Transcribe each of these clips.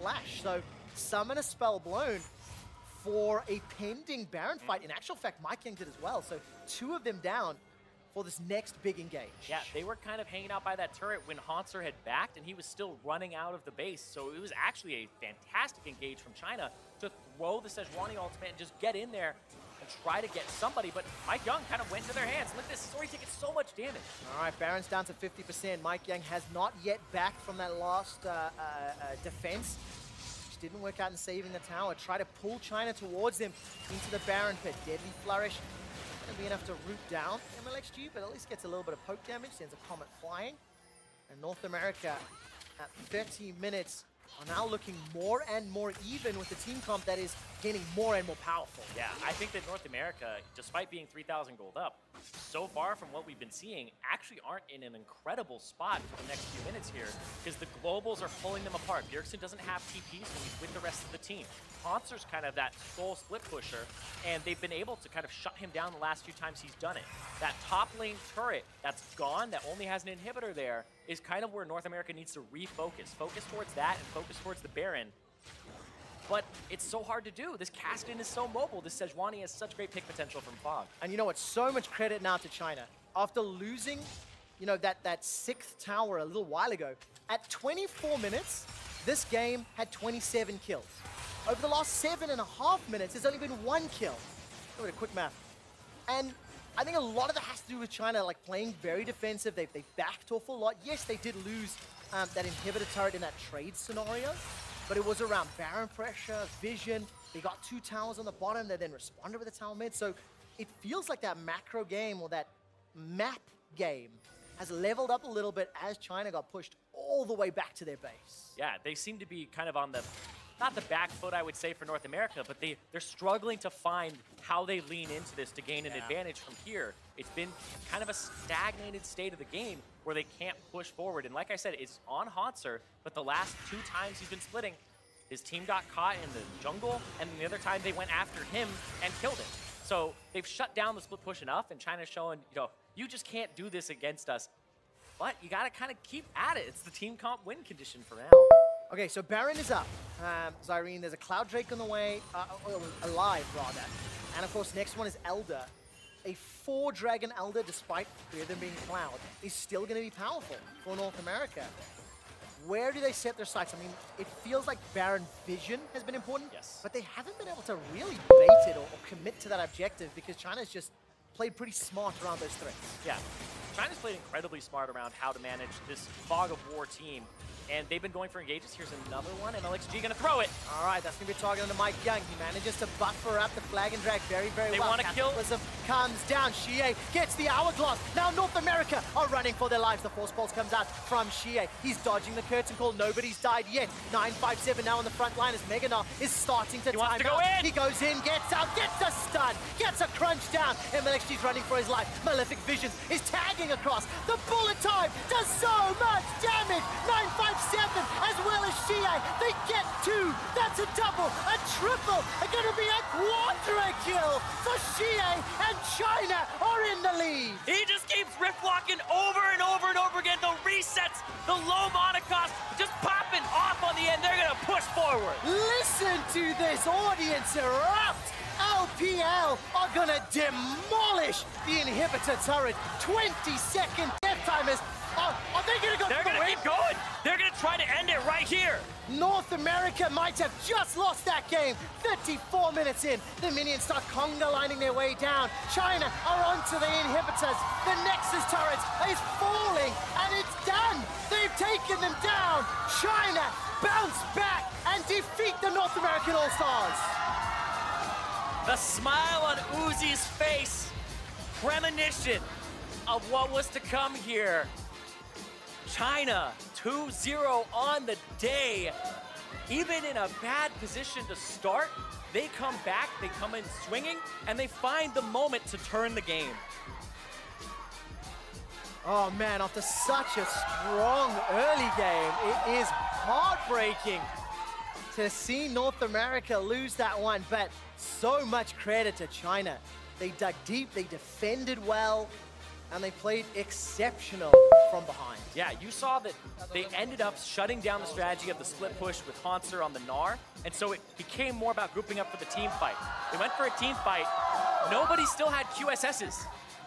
flash. So summon a spell blown for a pending Baron fight. In actual fact, MikeYeung did as well. So 2 of them down for this next big engage. Yeah, they were kind of hanging out by that turret when Hauntzer had backed, and he was still running out of the base. So it was actually a fantastic engage from China to throw the Sejuani ultimate and just get in there and try to get somebody. But MikeYeung kind of went into their hands. Look at this, he's already taking so much damage. All right, Baron's down to 50%. MikeYeung has not yet backed from that last defense. Which didn't work out in saving the tower. Try to pull China towards them into the Baron pit. Deadly Flourish. Be enough to root down MLXG, but at least gets a little bit of poke damage, sends a Comet flying. And North America at 30 minutes are now looking more and more even with the team comp that is getting more and more powerful. Yeah, I think that North America, despite being 3,000 gold up, so far from what we've been seeing, actually aren't in an incredible spot for the next few minutes here, because the globals are pulling them apart. Bjergsen doesn't have TPs when he's with the rest of the team. Hauntser's kind of that sole split pusher, and they've been able to kind of shut him down the last few times he's done it. That top lane turret that's gone, that only has an inhibitor there, is kind of where North America needs to refocus. Focus towards that and focus towards the Baron. But it's so hard to do. This Kassadin is so mobile. This Sejuani has such great pick potential from Fog. And you know what? So much credit now to China. After losing, you know, that 6th tower a little while ago, at 24 minutes, this game had 27 kills. Over the last 7.5 minutes, there's only been 1 kill. Look at a quick math. And I think a lot of that has to do with China, like playing very defensive. They've backed off a lot. Yes, they did lose that inhibitor turret in that trade scenario, but it was around Baron pressure, vision. They got 2 towers on the bottom. They then responded with a tower mid. So it feels like that macro game or that map game has leveled up a little bit as China got pushed all the way back to their base. Yeah, they seem to be kind of on the, not the back foot, I would say, for North America, but they're struggling to find how they lean into this to gain an advantage from here. It's been kind of a stagnated state of the game where they can't push forward. And like I said, it's on Hauntzer, but the last 2 times he's been splitting, his team got caught in the jungle, and the other time they went after him and killed him. So they've shut down the split push enough, and China's showing, you know, you just can't do this against us. But you gotta kind of keep at it. It's the team comp win condition for now. Okay, so Baron is up. Zyrene, there's a Cloud Drake on the way, alive rather. And of course, next one is Elder. A 4-dragon Elder, despite 3 of them being Cloud, is still going to be powerful for North America. Where do they set their sights? I mean, it feels like Baron vision has been important, yes, but they haven't been able to really bait it or commit to that objective because China's just played pretty smart around those threats. Yeah, China's played incredibly smart around how to manage this Fog of War team. And they've been going for engages. Here's another one, and MLXG gonna throw it. All right, that's gonna be a target on the MikeYeung. He manages to buffer up the flag and drag very, very well. They want to kill. Cataclysm comes down. Xie gets the hourglass. Now North America are running for their lives. The Force Pulse comes out from Xie. He's dodging the curtain call. Nobody's died yet. 957 now on the front line as Meganar is starting to time out. He goes in, gets out, gets a stun, gets a crunch down. MLXG's running for his life. Malefic Visions is tagging across. The bullet time does so much damage. 957 as well as Xie. They get 2. That's a double, a triple. It's going to be a quadra kill for Xie, and China are in the lead. He just keeps rift walking over and over and over again. The resets, the low mana cost, just popping off on the end. They're going to push forward. Listen to this audience erupt. LPL are going to demolish the inhibitor turret. 20-second death timers. Are they going to go? They're going to keep going. They're going to try to end it right here. North America might have just lost that game. 34 minutes in, the minions start conga lining their way down. China are onto the inhibitors. The Nexus turret is falling, and it's done. They've taken them down. China bounce back and defeat the North American All-Stars. The smile on Uzi's face, premonition of what was to come here. China 2-0 on the day. Even in a bad position to start, they come back, they come in swinging, and they find the moment to turn the game. Oh man, after such a strong early game, it is heartbreaking to see North America lose that one, but so much credit to China. They dug deep, they defended well, and they played exceptional from behind. Yeah, you saw that they ended up shutting down the strategy of the split push with Hauntzer on the Gnar, and so it became more about grouping up for the team fight. They went for a team fight. Nobody still had QSSs.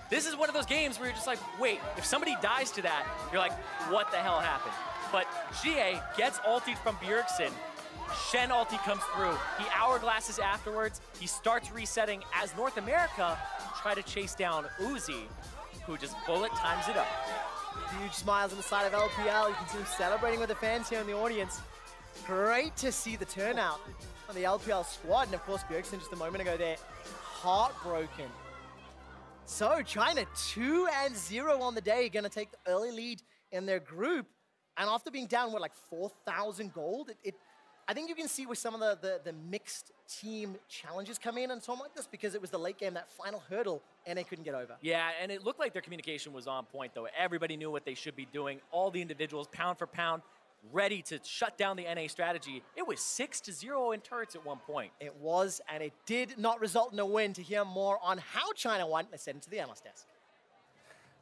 This is one of those games where you're just like, wait, if somebody dies to that, you're like, what the hell happened? But Jie gets ultied from Bjergsen. Shen ulti comes through. He hourglasses afterwards. He starts resetting as North America try to chase down Uzi, who just bullet times it up. Huge smiles on the side of LPL. You can see them celebrating with the fans here in the audience. Great to see the turnout on the LPL squad. And of course, Bjergsen just a moment ago there, heartbroken. So China 2-0 on the day, gonna take the early lead in their group. And after being down, what, like 4,000 gold? I think you can see where some of the mixed team challenges come in and something like this, because it was the late game, that final hurdle, and they couldn't get over. Yeah, and it looked like their communication was on point, though. Everybody knew what they should be doing. All the individuals, pound for pound, ready to shut down the NA strategy. It was 6-0 in turrets at one point. It was, and it did not result in a win. To hear more on how China won, let's head into the analyst desk.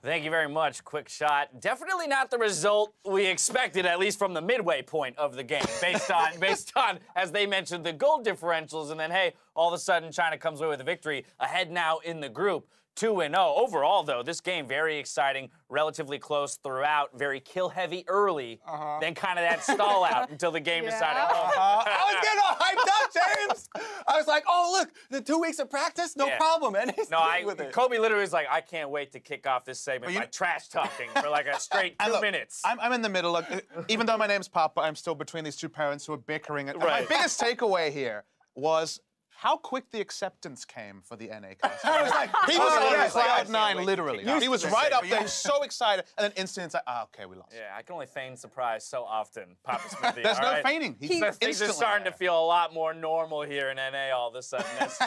Thank you very much, Quick Shot. Definitely not the result we expected, at least from the midway point of the game, based on, as they mentioned, the gold differentials, and then, hey, all of a sudden China comes away with a victory, ahead now in the group. 2-0. Overall, though, this game very exciting, relatively close throughout, very kill-heavy early, then kind of that stall out until the game decided. I was getting all hyped up, James. I was like, oh, look, the 2 weeks of practice, no problem. And he's with it. Kobe literally was like, I can't wait to kick off this segment by trash talking for like a straight 2 minutes. I'm in the middle. Look, even though my name's Papa, I'm still between these two parents who are bickering. Right. My biggest takeaway here was how quick the acceptance came for the NA cast. I was like, he was on cloud nine, literally. He was right up there. He was so excited, and then instantly it's like, okay, we lost. Yeah, I can only feign surprise so often, Papa Smithy. There's no feigning. Things are starting to feel a lot more normal here in NA all of a sudden as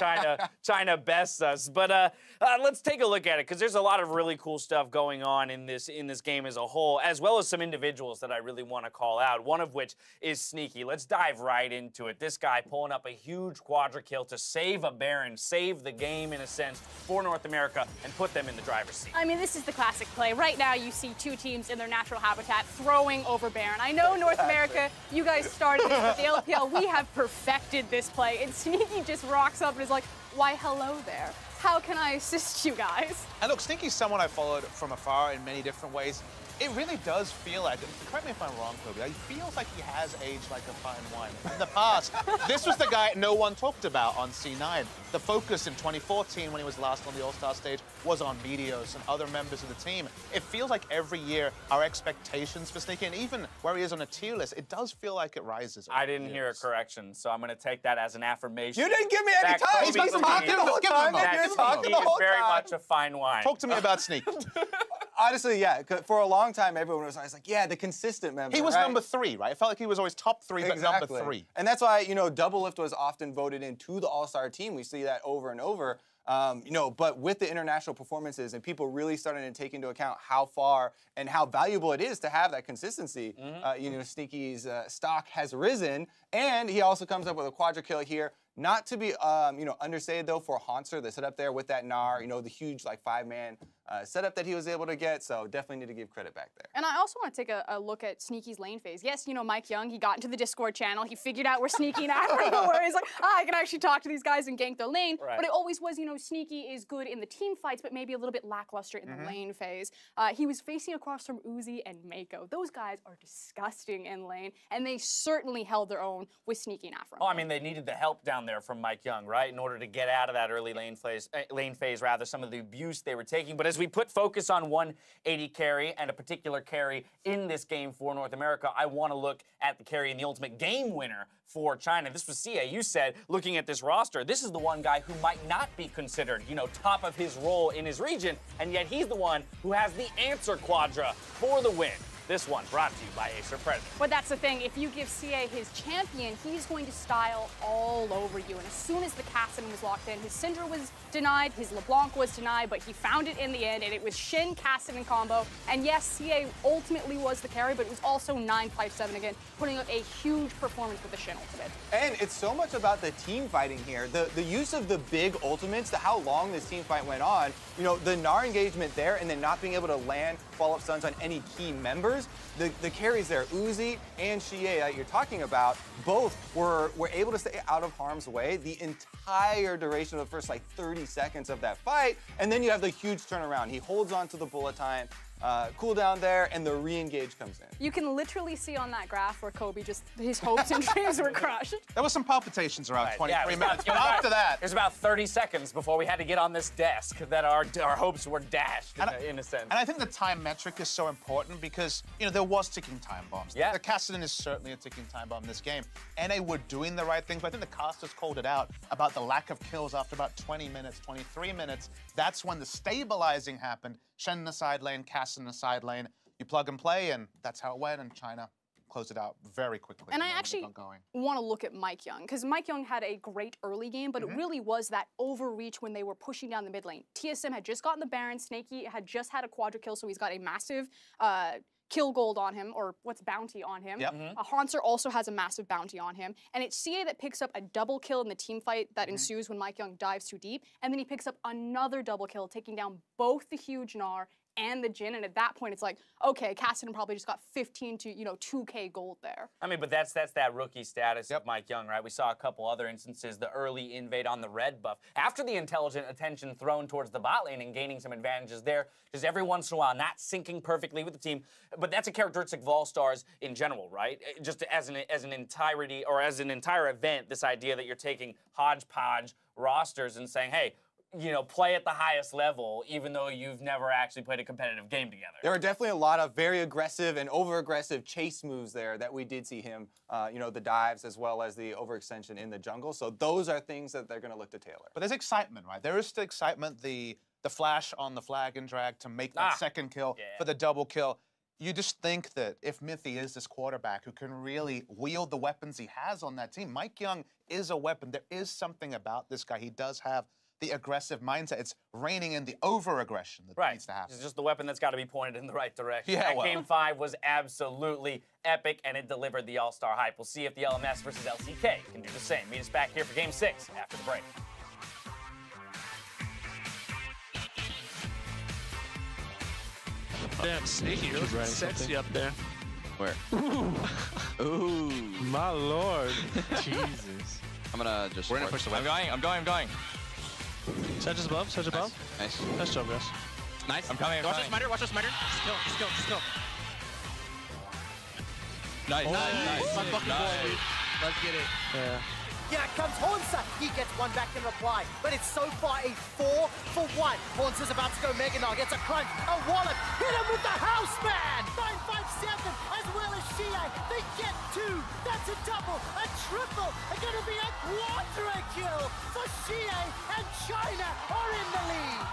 China bests us. But let's take a look at it, because there's a lot of really cool stuff going on in this game as a whole, as well as some individuals that I really want to call out, one of which is Sneaky. Let's dive right into it. This guy pulling up a huge quadra kill to save a Baron, save the game in a sense for North America, and put them in the driver's seat. I mean, this is the classic play. Right now, you see two teams in their natural habitat throwing over Baron. I know North America, you guys started this, but the LPL, we have perfected this play. And Sneaky just rocks up and is like, why, hello there. How can I assist you guys? And look, Sneaky's someone I followed from afar in many different ways. It really does feel like, correct me if I'm wrong, Kobe, it feels like he has aged like a fine wine. In the past, this was the guy no one talked about on C9. The focus in 2014, when he was last on the All-Star stage, was on Meteos and other members of the team. It feels like every year our expectations for Sneaky, and even where he is on a tier list, it does feel like it rises. I didn't hear a correction, so I'm going to take that as an affirmation. You didn't give me any time! He's been talking the whole time! You're talking the whole time! Very much a fine wine. Talk to me about Sneaky. Honestly, yeah. For a long time, everyone was always like, yeah, the consistent member. He was number 3, right? It felt like he was always top 3, but number 3. And that's why, Doublelift was often voted into the All-Star team. We see that over and over. But with the international performances and people really starting to take into account how far and how valuable it is to have that consistency, Sneaky's stock has risen. And he also comes up with a quadra kill here. Not to be, understated, though, for Hauntzer, the setup there with that Gnar, the huge, 5-man setup that he was able to get. So definitely need to give credit back there. And I also want to take a look at Sneaky's lane phase. Yes, Mike Young, he got into the Discord channel. He figured out where Sneaky and Africa were. He's like, I can actually talk to these guys and gank their lane. Right. But it always was, Sneaky is good in the team fights, but maybe a little bit lackluster in the lane phase. He was facing across from Uzi and Mako. Those guys are disgusting in lane, and they certainly held their own with Sneaky and Africa. Oh, I mean, they needed the help down there from Mike Young, right, in order to get out of that early lane phase, some of the abuse they were taking. But as we put focus on 180 carry and a particular carry in this game for North America, I want to look at the carry and the ultimate game winner for China. This was Sia. You said, looking at this roster, this is the one guy who might not be considered, top of his role in his region, and yet he's the one who has the answer quadra for the win. This one brought to you by Acer Predator. But that's the thing, if you give CA his champion, he's going to style all over you. And as soon as the Kassadin was locked in, his Syndra was denied, his LeBlanc was denied, but he found it in the end, and it was Shin Kassadin combo. And yes, CA ultimately was the carry, but it was also 957 again, putting up a huge performance with the Shin ultimate. And it's so much about the team fighting here. The use of the big ultimates, how long this team fight went on, you know, the Gnar engagement there and then not being able to land follow-up stuns on any key members. The carries there, Uzi and Xie that you're talking about, both were able to stay out of harm's way the entire duration of the first like 30 seconds of that fight. And then you have the huge turnaround. He holds on to the bullet time. Cooldown there, and the re-engage comes in. You can literally see on that graph where Kobe just, his hopes and dreams were crushed. There was some palpitations around Right, 23 yeah, minutes, but after that... There's about 30 seconds before we had to get on this desk that our hopes were dashed, in a sense. And I think the time metric is so important because, you know, there was ticking time bombs. Yeah. The Kassadin is certainly a ticking time bomb in this game. NA were doing the right things, but I think the casters called it out about the lack of kills after about 20 minutes, 23 minutes. That's when the stabilizing happened. Shen in the side lane, Kassadin in the side lane. You plug and play, and that's how it went, and China closed it out very quickly. And I actually want to look at Mike Young, because Mike Young had a great early game, but it really was that overreach when they were pushing down the mid lane. TSM had just gotten the Baron, Snakey had just had a quadra kill, so he's got a massive kill gold on him, or what's bounty on him. Yep. Haunter also has a massive bounty on him. And it's CA that picks up a double kill in the team fight that ensues when Mike Young dives too deep. And then he picks up another double kill, taking down both the huge Gnar and the Jhin, and at that point it's like, okay, Kassadin probably just got 15 to 2K gold there. I mean, but that's that rookie status of Mike Young, right? We saw a couple other instances, the early invade on the red buff. After the intelligent attention thrown towards the bot lane and gaining some advantages there, just every once in a while not syncing perfectly with the team. But that's a characteristic of All-Stars in general, right? Just as an entirety, or as an entire event, this idea that you're taking hodgepodge rosters and saying, hey, play at the highest level, even though you've never actually played a competitive game together. There are definitely a lot of very aggressive and over-aggressive chase moves there that we did see him, the dives as well as the overextension in the jungle. So those are things that they're going to look to tailor. But there's excitement, right? There is still excitement, the flash on the flag and drag to make that second kill for the double kill. You just think that if Mithy is this quarterback who can really wield the weapons he has on that team, Mike Young is a weapon. There is something about this guy. He does have the aggressive mindset. It's reining in the over-aggression that needs to happen. It's just the weapon that's got to be pointed in the right direction. Yeah, that Game 5 was absolutely epic, and it delivered the All-Star hype. We'll see if the LMS versus LCK can do the same. Meet us back here for Game 6 after the break. Damn, Sneaky, you're looking sexy up there. Where? Ooh. My lord. Jesus. I'm gonna just. We're gonna push the web. I'm going. Sedge is above, Sedge above. Nice. Nice job, guys. Nice. I'm coming. Watch the smiter, watch the smiter. Just kill. Nice. Nice. My fucking boy, dude. Let's get it. Yeah. Here comes Hornsa. He gets one back in reply, but it's so far a 4-for-1. Hornsa's about to go Mega Gnar, gets a crunch, a wallop, hit him with the house man! 957 as well as Xie. They get two. That's a double, a triple, gonna be a quadra kill for Xie, and China are in the lead.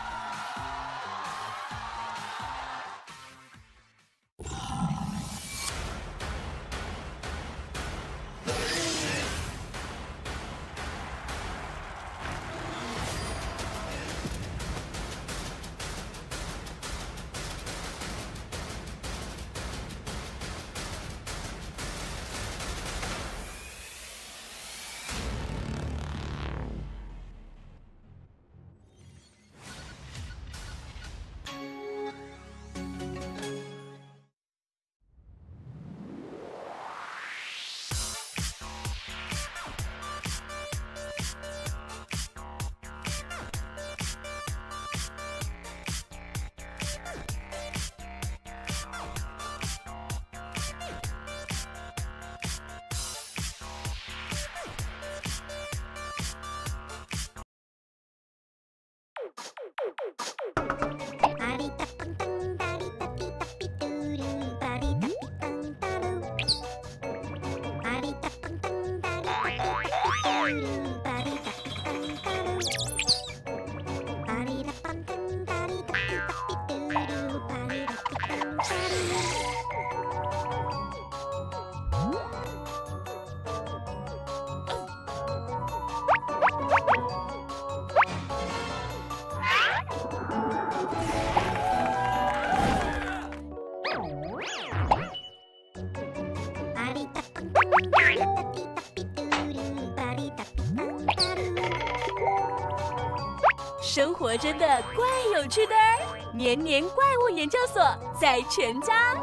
生活真的怪有趣的儿，年年怪物研究所在全家。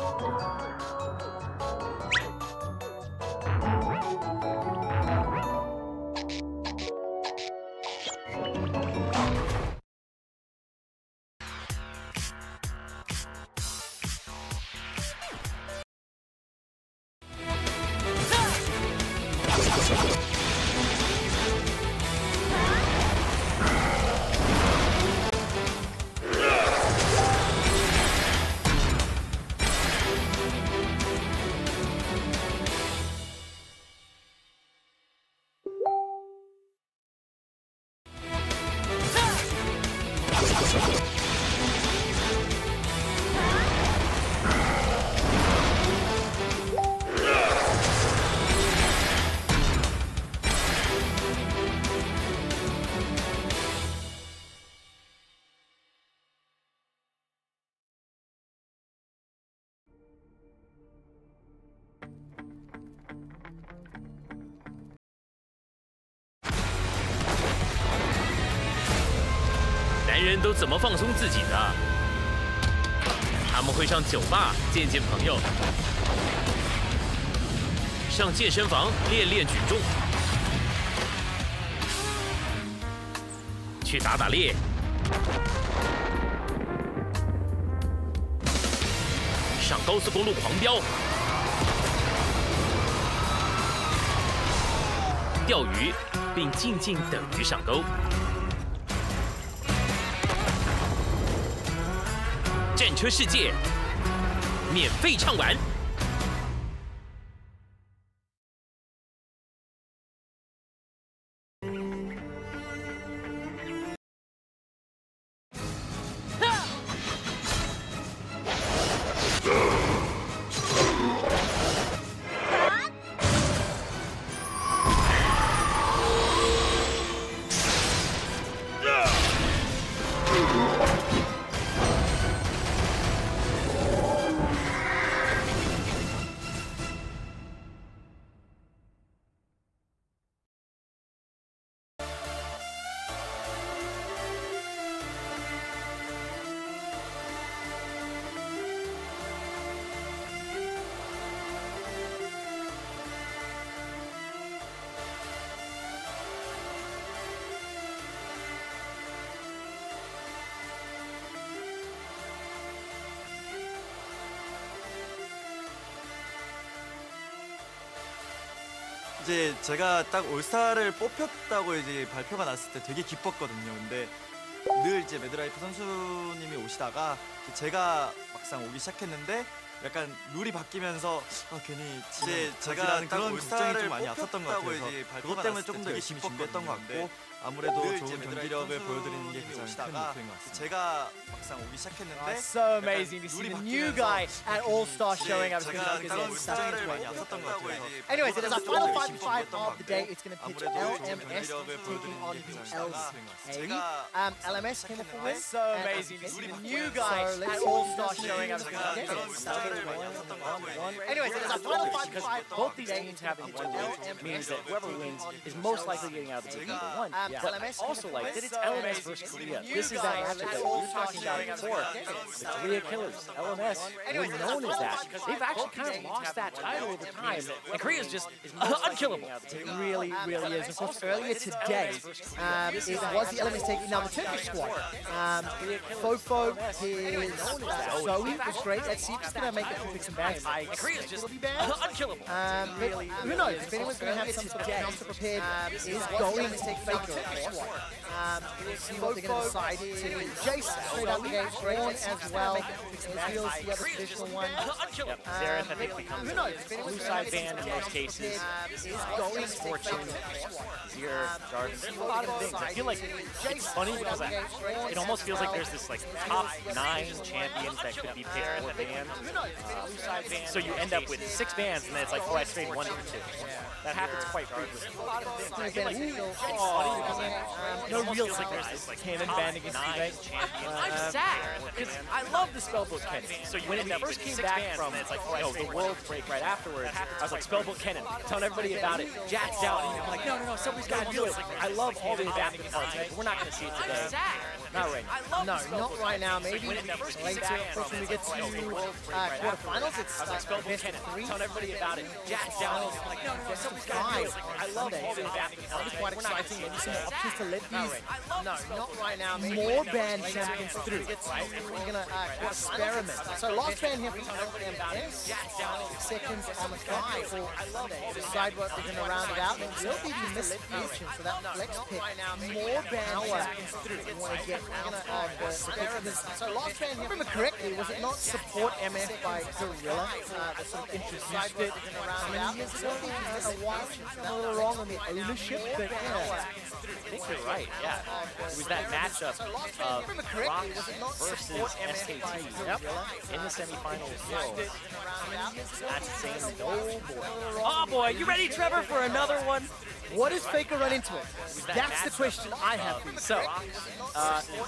男人都怎么放松自己的？他们会上酒吧见见朋友，上健身房练练举重，去打打猎，上高速公路狂飙，钓鱼，并静静等鱼上钩。 战车世界，免费畅玩。이제 제가 딱 올스타를 뽑혔다고 이제 발표가 났을 때 되게 기뻤거든요. 근데 늘 이제 매드라이프 선수님이 오시다가 제가 막상 오기 시작했는데 약간 룰이 바뀌면서 괜히 이제 제가 그런 걱정이 좀 많이 앞섰던 것 같아서 그것 때문에 조금 더 열심히 준비했던 것 같고 아무래도 좋은 경기력을 보여드리는 게 가장 큰 목표인 것 같습니다. 제가 막상 오기 시작했는데 so amazing to see the new guy at All-Star showing up. Anyways, it is our final 5v5 of the day. It's going to pitch LMS taking on LCA. LMS came up with so amazing to see the new guy at All-Star showing up. Anyways, it is our final 5v5 both these teams having one win means that whoever wins is most likely getting out of the gate number one. But also like that it's LMS versus Korea. This is that matchup that we were talking about before. The Korea Killers, LMS, were known as that. They've actually kind of lost that title over time. And Korea's just unkillable. It really, really is. Of course, earlier today, it was the LMS taking down the Turkish squad. Fofo, his Zoe was great. Let's see if he's going to make it to fix some bags. And Korea's just unkillable. Who knows? If anyone's going to have some sort of counter prepared, is going to take Faker, of course. See what they're going to decide here. Jace straight out the gate, Ornn as well. Ezreal's the other traditional one. Xerath, I think, becomes a blue side ban in most cases. Fortune, Zir, Jarvan, a lot of things. I feel like it's funny because it almost feels like there's this like top 9 champions that could be picked or banned. So you end up with 6 bans, and then it's like, oh, I trade 1 or 2. That happens quite frequently. No real surprise. Cannon banning against eBay. I'm sad because I love the Spellbook Kennen. So when it first came back from the World break right afterwards, I was like, Spellbook Kennen, telling everybody about it. Jack's down, and I'm like, no, somebody's got to do it. I love all the adapting parts, but we're not going to see it today. Not right now. No, not right now. Maybe later, when we get to quarterfinals, it's best of 3. Telling everybody about it. Jack's down, and I'm like, no, somebody's got to do it. I love all the adapting parts. Quite exciting. Maybe some options to let these. No, not right now. Maybe more band champions through. We're gonna experiment. So last band here from MS. Seconds on the fly for decide what we're gonna round it out. It will be the missed fusion, so that flex pick. More band champions through. We want to get. We're gonna experiment. So last band here, if I remember correctly, was it not support MF by Gorilla? That sort of introduced it many years ago. A while. I'm a little wrong on the ownership, but yeah. I think you're right, yeah. It was that matchup of Rox versus SKT in the semifinals. That's saying no boy. Oh boy, you ready, Trevor, for another one? What does Faker run into it? That's the question I have for you. So,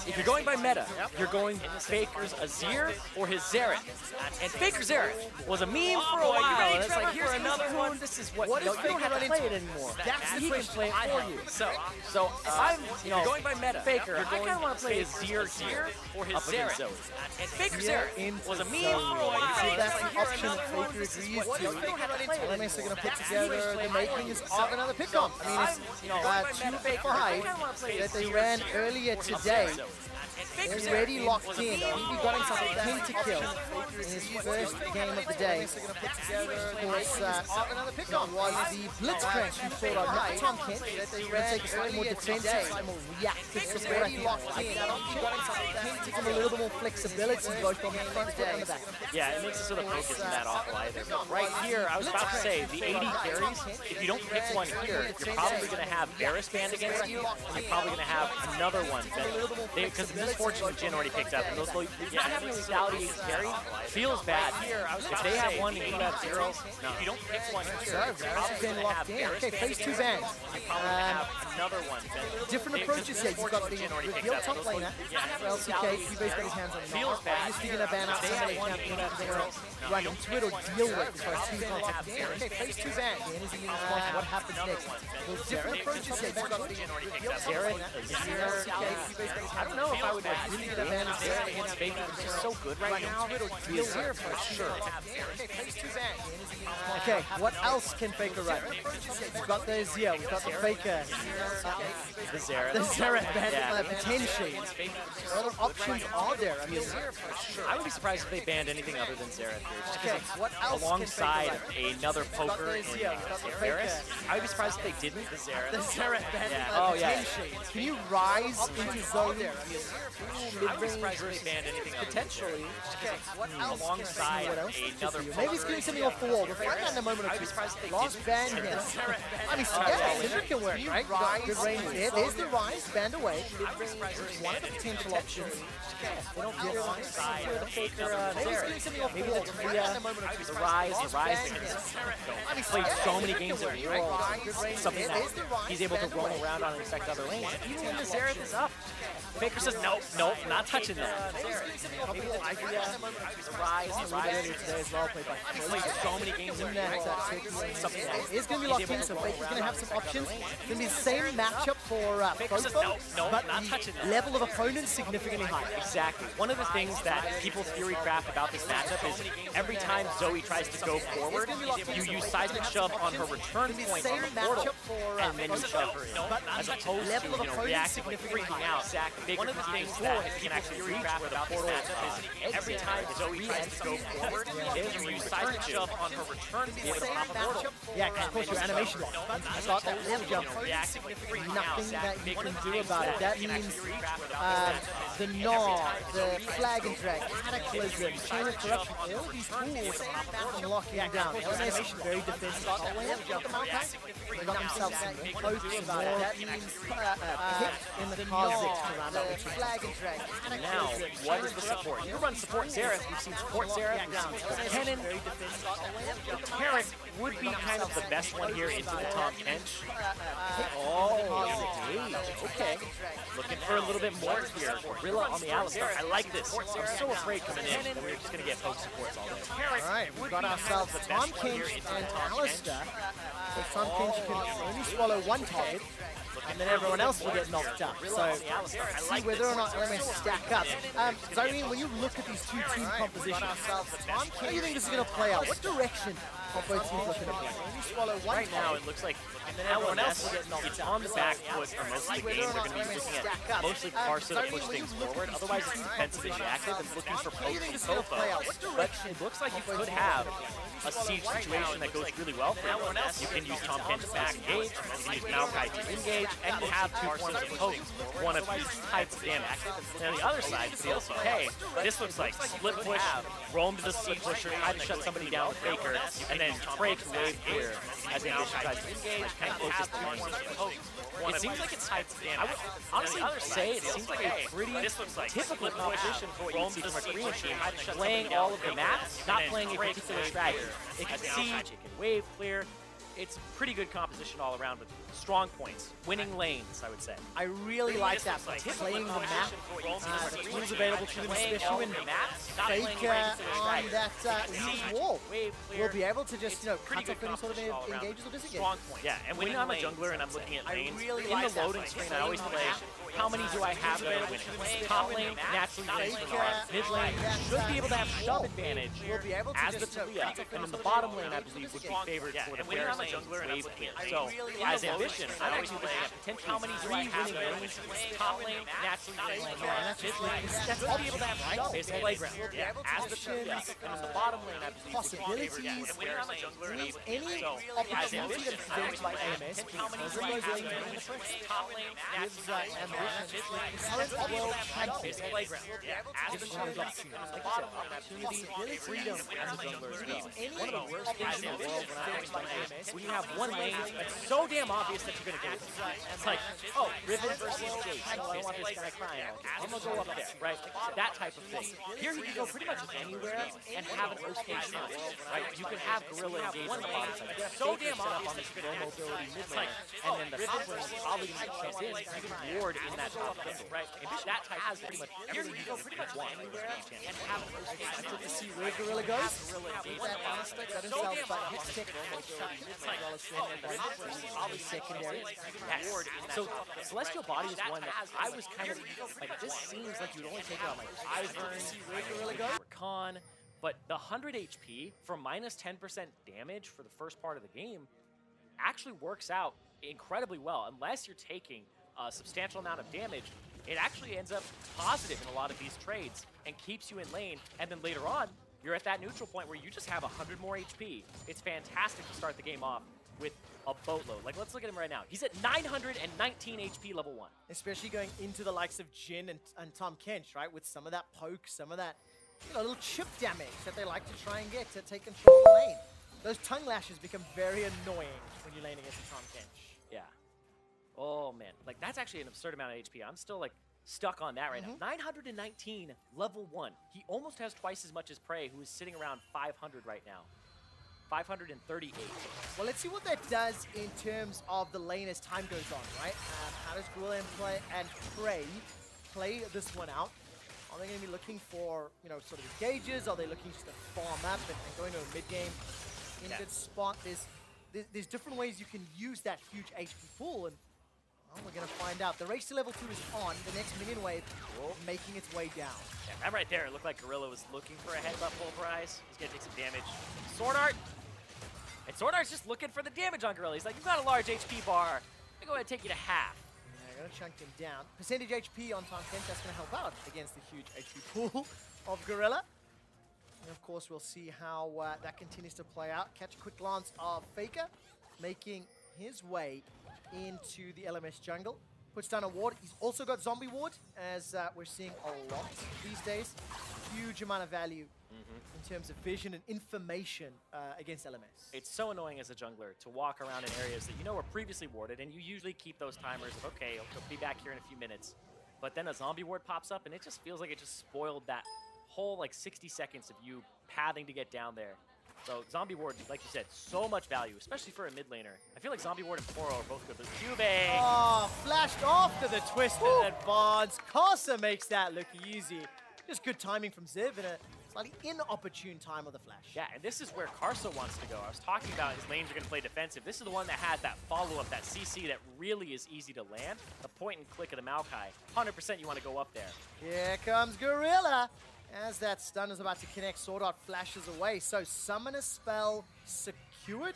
if you're going by meta, you're going Faker's Azir or his Xerath. And Faker's Xerath was a meme for a while. And it's like, here's another one. This is what you don't have to play it anymore. That's the question I have for you. So if I'm going by meta, Faker, I kind of want to play Azir here or his Xerath. And Faker's Xerath was a meme for a while. That's the option that Faker agrees to. MS are going to put together the makings of another pick-on. I mean, it's 2-5 that they ran earlier today. Already locked in. He got himself a pentakill in his first game of the day. Of course, was the Blitzcrank you saw on not Tom Kent. They ran take a more defensive, more reactive support. I think gives him a little bit more flexibility both on the front and the back. Yeah, it makes it sort of focus that awful either. But right here, I was about to say, the 80 carries, if you don't pick one here, you're probably going to have Varus banned against you, and you're probably going to have another one. Because Misfortune and Jin already picked up, and those not having a Vitality carry feels bad. If they have one and you have 0, no. If you don't pick one here, you're probably going to have Varus okay, phase 2 bans. You're probably going to have another one. Different approaches here. You've got the reveal top laner for LCK. Cuba's got his hands on feels bad. He's going to ban out somebody champion that they're run into it or deal with as far as 2 contact. Okay, phase 2 ban. What happens next? Well, different approaches here. You've got the reveal top laner. I don't know if I would really get a ban of Xerath against Faker, which is so good right now. Deal here for sure. Okay, phase 2 ban. Okay, what else can Faker run? We've got the Azir, we've got the Faker. The Xerath. The Xerath ban, potentially. What other options are there? I mean, I would be surprised if they banned anything other than Xerath here. Just okay, what else alongside another poker in Varus, I would be surprised if they didn't. The Xerath ban, oh yeah. Can you rise into zone there? I would be surprised if they banned anything potentially. What else alongside another poker. Maybe he's getting something off the wall. We'll find out in a moment or two. Lost ban here. I mean, yeah, Syndra can work, right? Good range there. There's the rise, banned away. One of the potential options. They don't get alongside the Faker. Maybe he's getting something off the wall. The rise. He's played so many games at World. Something that he's able to roll around on and affect other lanes. Even when the Xerath is up, Faker says, nope, not touching that. Maybe the rise. He's played so many games at World. Something that it's going to be locked in, so Faker's going to have some options. It's going to be the same matchup for Fofo, but the level of opponent's significantly higher. Exactly. One of the things that people theory craft about this matchup is every time Zoe tries to go forward, you use Seismic Shove on her return point on the portal, and then you shove her in. As opposed to, reacting, like freaking out. One of the things that you can actually theory craft about this matchup is every time Zoe tries to go forward, you use Seismic Shove on her return point on the portal. Yeah, because of course your animation lock. You've got that level jump. Nothing that you can do about it. That means the Gnaw, the Flag and Drag, Cataclysm, Chain of Corruption, all of these tools can lock you down. LMS very defensive. They got themselves some posts about it. That means pick in the Kha'Zix to round out the Dragon. And now, what is the support? You run support Xerath. We've seen support Xerath. We've seen support Kennen. Terran would be kind of the best one here into the Tahm Kench. Okay. Looking for a little bit more here. Gorilla on the Alistar. I like this. I'm so afraid coming in that we're just going to get poke supports all day. All right, we've got ourselves Tahm Kench and Alistar. So Tahm Kench can only swallow one target, and then everyone else will get knocked up. So see whether or not LMS stack up. Zyrene, when you look at these two team compositions, how do you think this is going to play out? What direction are both teams looking to play? Right now, it looks like LMS is on the back foot for most of the game. They're going to be looking at mostly Karsa to push things forward. Otherwise, it's defensively active and looking for pokes and Fofo. But it looks like you could have a siege situation that goes really well for LMS. You can use Tahm Kench to back engage, you can use Maokai to engage, and you have two forms of poke, one of each type of damage. And on the other side, for the LCK, this looks like split push, roam to the siege pusher, try to shut somebody down with Faker, and then Drake wave clear as Ambition tries to engage and focus two forms of poke. It seems like it's, I would honestly say it seems like a pretty typical composition for what you see from a Korean team, playing all of the maps, not playing a particular strategy. It can siege, it can wave clear. It's a pretty good composition all around with strong points, winning lanes, I would say. I really like that, playing the map. The tools available to them, especially when Faker on that Lee's wall will be able to just, cut off any sort of engages or disengage. Yeah, and when I'm a jungler and I'm looking at lanes, in the loading screen I always play, how many do I have that are winning? Top lane, naturally wins for Nara. Mid lane should be able to have some advantage as the Talia, and then the bottom lane, I believe, would be favored for the fair wave clear. So, as Ambition, I'm actually looking at potentially how many winning lanes, top lane, naturally wins for Nara. Mid lane, that's all be able to have some basic playground. As the Talia, and then the bottom lane, I believe, possibilities, any opportunity that is presented by AMS, because of those lanes in the first, gives Ambition current world champion opportunity, freedom as a jungler as well. One of the worst things in the world when I was playing AMS, when you have one lane that's so damn obvious that you're going to get it. It's like, oh, Riven versus Jace. Oh, I want this guy crying. I'm going to go up there, right? That type of thing. Here you can go pretty much anywhere and have an okay shot, right? You can have Gorilla engage on the bottom side. You have so damn obvious on this low mobility mid lane, and then the top lane is probably going to get chased in. You can ward in that top lane, right? And that type has pretty much everything you can pretty much want anywhere and have an okay shot. I took to see where Gorilla goes. That Alistar got himself hit stick. Probably secondary. So Celestial Body is one that I was kind of like, this seems like you'd only take it on like Ivern, Khan, but the 100 HP for minus 10% damage for the first part of the game actually works out incredibly well. Unless you're taking a substantial amount of damage, it actually ends up positive in a lot of these trades and keeps you in lane, and then later on, you're at that neutral point where you just have 100 more HP. It's fantastic to start the game off with a boatload. Like, let's look at him right now. He's at 919 HP level 1. Especially going into the likes of Jhin and Tahm Kench, right? With some of that poke, some of that, little chip damage that they like to try and get to take control of the lane. Those tongue lashes become very annoying when you're laning against a Tahm Kench. Yeah. Oh, man. Like, that's actually an absurd amount of HP. I'm still, like, stuck on that right now. 919 level 1. He almost has twice as much as Prey, who is sitting around 500 right now. 538. Well, let's see what that does in terms of the lane as time goes on, right? How does Gorilla and Prey play this one out? Are they going to be looking for, sort of engages? Are they looking just to farm up and go into a mid-game in a good spot? There's different ways you can use that huge HP pool, and well, we're going to find out. The race to level 2 is on. The next minion wave making its way down. Yeah, that right there, it looked like Gorilla was looking for a headbutt pulverize. He's going to take some damage. Sword Art! And Sword Art's just looking for the damage on Gorilla. He's like, you've got a large HP bar. Let me go ahead and take you to half. They're going to chunk him down. Percentage HP on Tahm Kench, that's going to help out against the huge HP pool of Gorilla. And of course, we'll see how that continues to play out. Catch a quick glance of Faker making his way into the LMS jungle. Puts down a ward. He's also got zombie ward, as we're seeing a lot these days. Huge amount of value in terms of vision and information against LMS. It's so annoying as a jungler to walk around in areas that you know were previously warded, and you usually keep those timers of, okay, he'll be back here in a few minutes. but then a zombie ward pops up, and it just feels like it just spoiled that whole like 60 seconds of you pathing to get down there. So zombie ward, like you said, so much value, especially for a mid laner. I feel like zombie ward and Poro are both good, but Cube. Oh, flashed off to the twisted advance. Karsa makes that look easy. Just good timing from Ziv and a slightly inopportune time of the flash. Yeah, and this is where Karsa wants to go. I was talking about his lanes are going to play defensive. This is the one that has that follow-up, that CC that really is easy to land. The point and click of the Maokai. 100% you want to go up there. Here comes Gorilla. As that stun is about to connect, Sword Art flashes away. So Summoner Spell secured,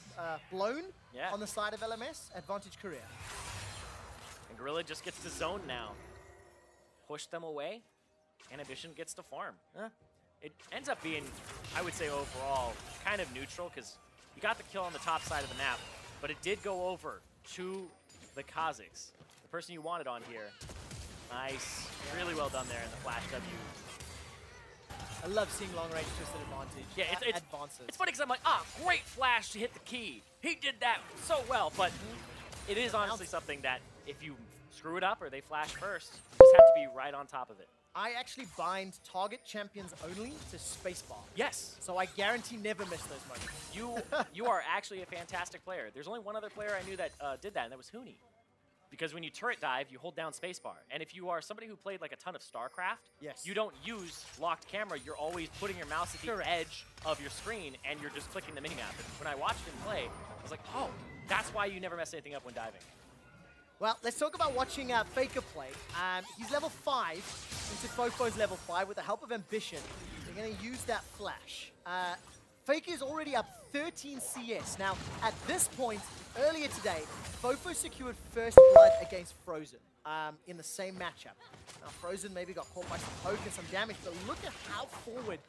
blown on the side of LMS. Advantage Korea. And Gorilla just gets to zone now. Push them away. Ambition gets to farm. It ends up being, I would say overall, kind of neutral because you got the kill on the top side of the map, but it did go over to the Kazakhs. The person you wanted on here. Nice. Really well done there in the flash W. I love seeing long-range twisted advantage. Yeah, advances. It's funny because I'm like, great flash to hit the key. He did that so well, but it is honestly something that if you screw it up or they flash first, you just have to be right on top of it. I actually bind target champions only to spacebar. Yes. So I guarantee never miss those moments. You are actually a fantastic player. There's only one other player I knew that did that, and that was Huni. Because when you turret dive, you hold down spacebar. And if you are somebody who played like a ton of StarCraft, you don't use locked camera. You're always putting your mouse at the edge of your screen, and you're just clicking the minimap. And when I watched him play, I was like, oh, that's why you never mess anything up when diving. Well, let's talk about watching Faker play. He's level 5 into Fofo's level 5 with the help of Ambition. They're going to use that flash. Faker is already up 13 CS. Now, at this point, earlier today, Fofo secured first blood against Frozen in the same matchup. Now, Frozen maybe got caught by some poke and some damage, but look at how forward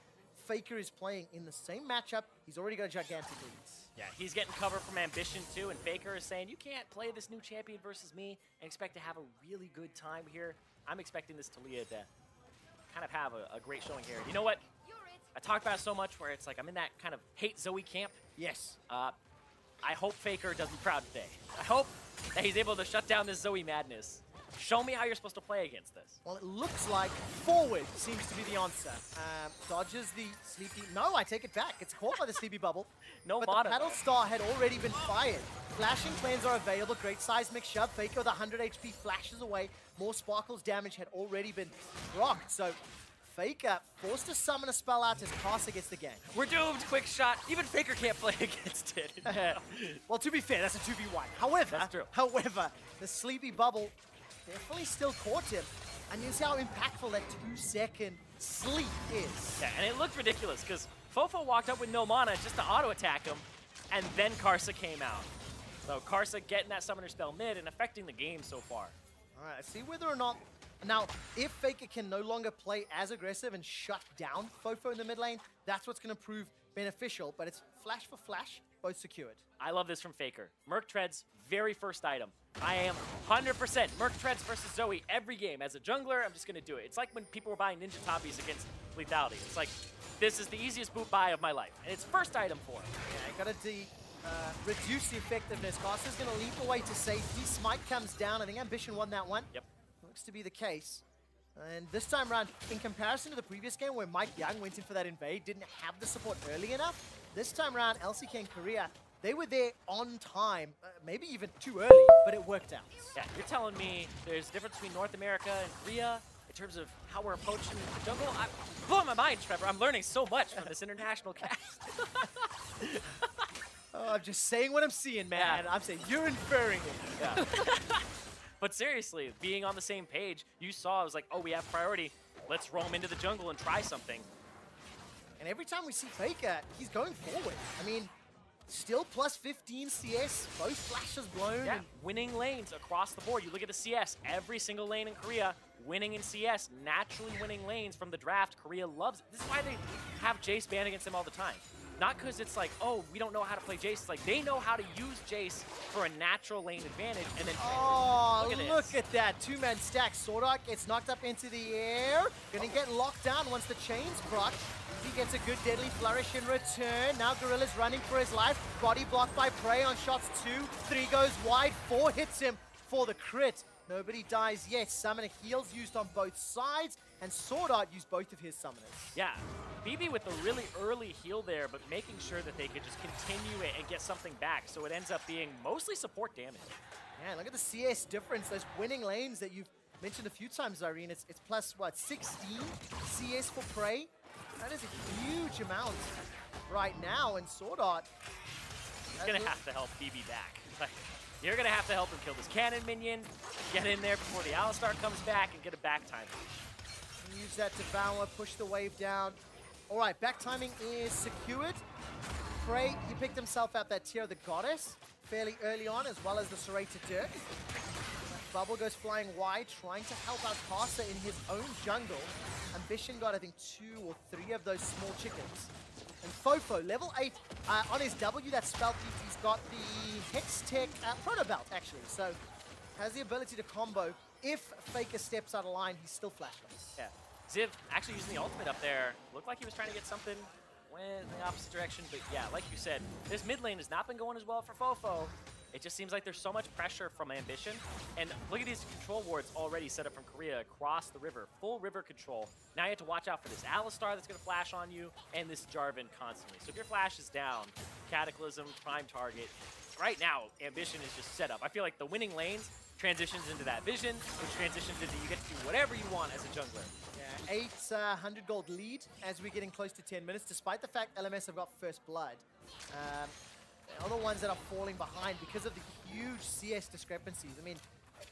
Faker is playing in the same matchup. He's already got gigantic leads. Yeah, he's getting cover from Ambition too, and Faker is saying, you can't play this new champion versus me and expect to have a really good time here. I'm expecting this Taliyah to kind of have a great showing here. You know what? I talk about it so much where it's like I'm in that kind of hate Zoe camp. Yes. I hope Faker does me proud today. I hope that he's able to shut down this Zoe madness. Show me how you're supposed to play against this. Well, it looks like forward seems to be the answer. Dodges the sleepy... No, I take it back. It's caught by the sleepy bubble. But the Paddle Star had already been fired. Flashing cleanse are available. Great seismic shove. Faker with 100 HP flashes away. More Sparkle's damage had already been rocked. So Faker forced to summon a spell out as Karsa gets the game. We're doomed. Quick shot. Even Faker can't play against it. Well, to be fair, that's a 2v1. However, that's true. However, the sleepy bubble definitely still caught him. And you see how impactful that 2-second sleep is. Yeah, and it looked ridiculous because Fofo walked up with no mana just to auto-attack him, and then Karsa came out. So Karsa getting that summoner spell mid and affecting the game so far. All right, let's see whether or not... Now, if Faker can no longer play as aggressive and shut down Fofo in the mid lane, that's what's going to prove beneficial. But it's flash for flash, both secured. I love this from Faker. Merc Treads, very first item. I am 100% Merc Treads versus Zoe every game. As a jungler, I'm just going to do it. It's like when people were buying Ninja Toppies against Lethality. It's like, this is the easiest boot buy of my life. And it's first item for him. Yeah, got to reduce the effectiveness. Karsa's going to leap away to safety. Smite comes down. I think Ambition won that one. Yep. Looks to be the case. And this time around, in comparison to the previous game where Mike Young went in for that invade, didn't have the support early enough, this time around, LCK and Korea, they were there on time, maybe even too early, but it worked out. Yeah, you're telling me there's a difference between North America and Korea in terms of how we're approaching the jungle? I'm blowing my mind, Trevor. I'm learning so much from this international cast. Oh, I'm just saying what I'm seeing, man. I'm saying you're inferring it. Yeah. But seriously, being on the same page, you saw, I was like, oh, we have priority. Let's roam into the jungle and try something. And every time we see Faker, he's going forward. I mean, still plus 15 CS, both flashes blown. Yeah, winning lanes across the board. You look at the CS, every single lane in Korea, winning in CS, naturally winning lanes from the draft. Korea loves it. This is why they have Jace banned against them all the time. Not because it's like, oh, we don't know how to play Jace. It's like they know how to use Jace for a natural lane advantage. And then, oh, look at that. Two-man stack. Sword Art gets knocked up into the air. Gonna get locked down once the chain's proc. He gets a good deadly flourish in return. Now Gorilla's running for his life. Body blocked by Prey on shots 2. 3 goes wide. 4 hits him for the crit. Nobody dies yet. Summoner heals used on both sides, and Sword Art used both of his summoners. Yeah, BB with a really early heal there, but making sure that they could just continue it and get something back, so it ends up being mostly support damage. Yeah, look at the CS difference. Those winning lanes that you've mentioned a few times, Irene. It's plus, what, 16 CS for Prey? That is a huge amount right now, and Sword Art... He's going to have to help BB back. Like, you're going to have to help him kill this cannon minion, get in there before the Alistar comes back, and get a back time. Use that Devour, push the wave down. All right, back timing is secured. Prey, he picked himself out that Tear of the Goddess fairly early on, as well as the Serrated Dirk. Bubble goes flying wide, trying to help out Karsa in his own jungle. Ambition got, I think, 2 or 3 of those small chickens. And Fofo, level 8, on his W, that spell thief, he's got the Hextech Proto Belt, actually. So, has the ability to combo. If Faker steps out of line, he's still flashless. Yeah. Ziv actually using the ultimate up there. Looked like he was trying to get something, went in the opposite direction. But yeah, like you said, this mid lane has not been going as well for Fofo. It just seems like there's so much pressure from Ambition. And look at these control wards already set up from Korea across the river. Full river control. Now you have to watch out for this Alistar that's going to flash on you and this Jarvan constantly. So if your flash is down, Cataclysm, prime target. Right now, Ambition is just set up. I feel like the winning lanes transitions into that vision, which transitions into you get to do whatever you want as a jungler. Yeah, 800 gold lead as we're getting close to 10 minutes, despite the fact LMS have got first blood. They're the ones that are falling behind because of the huge CS discrepancies. I mean,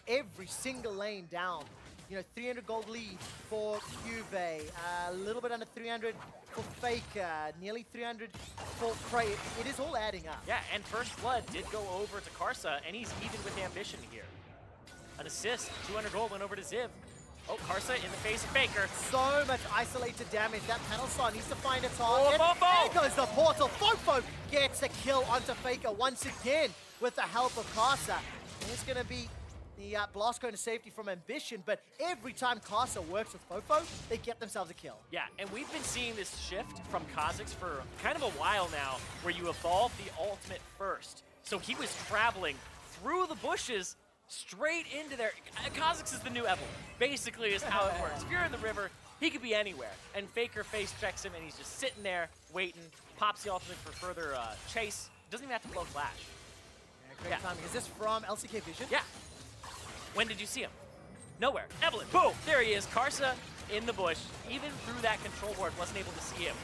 every single lane down. You know, 300 gold lead for Juve, a little bit under 300 for Faker, nearly 300 for Prey. It is all adding up. Yeah, and First Blood did go over to Karsa, and he's even with Ambition here. An assist, 200 gold went over to Ziv. Oh, Karsa in the face of Faker. So much isolated damage. That panel star needs to find a target. Oh, there goes the portal. Fofo gets a kill onto Faker once again with the help of Karsa. There's going to be the blast going to safety from Ambition, but every time Karsa works with Fofo, they get themselves a kill. Yeah, and we've been seeing this shift from Kha'Zix for kind of a while now, where you evolve the ultimate first. So he was traveling through the bushes straight into there. Kha'Zix is the new Evelyn, basically is how it works. If you're in the river, he could be anywhere. And Faker face checks him, and he's just sitting there, waiting, pops the ultimate for further chase. Doesn't even have to blow flash. Yeah, great timing. Is this from LCK Vision? Yeah. When did you see him? Nowhere. Evelyn, boom, there he is. Karsa in the bush. Even through that control ward, wasn't able to see him.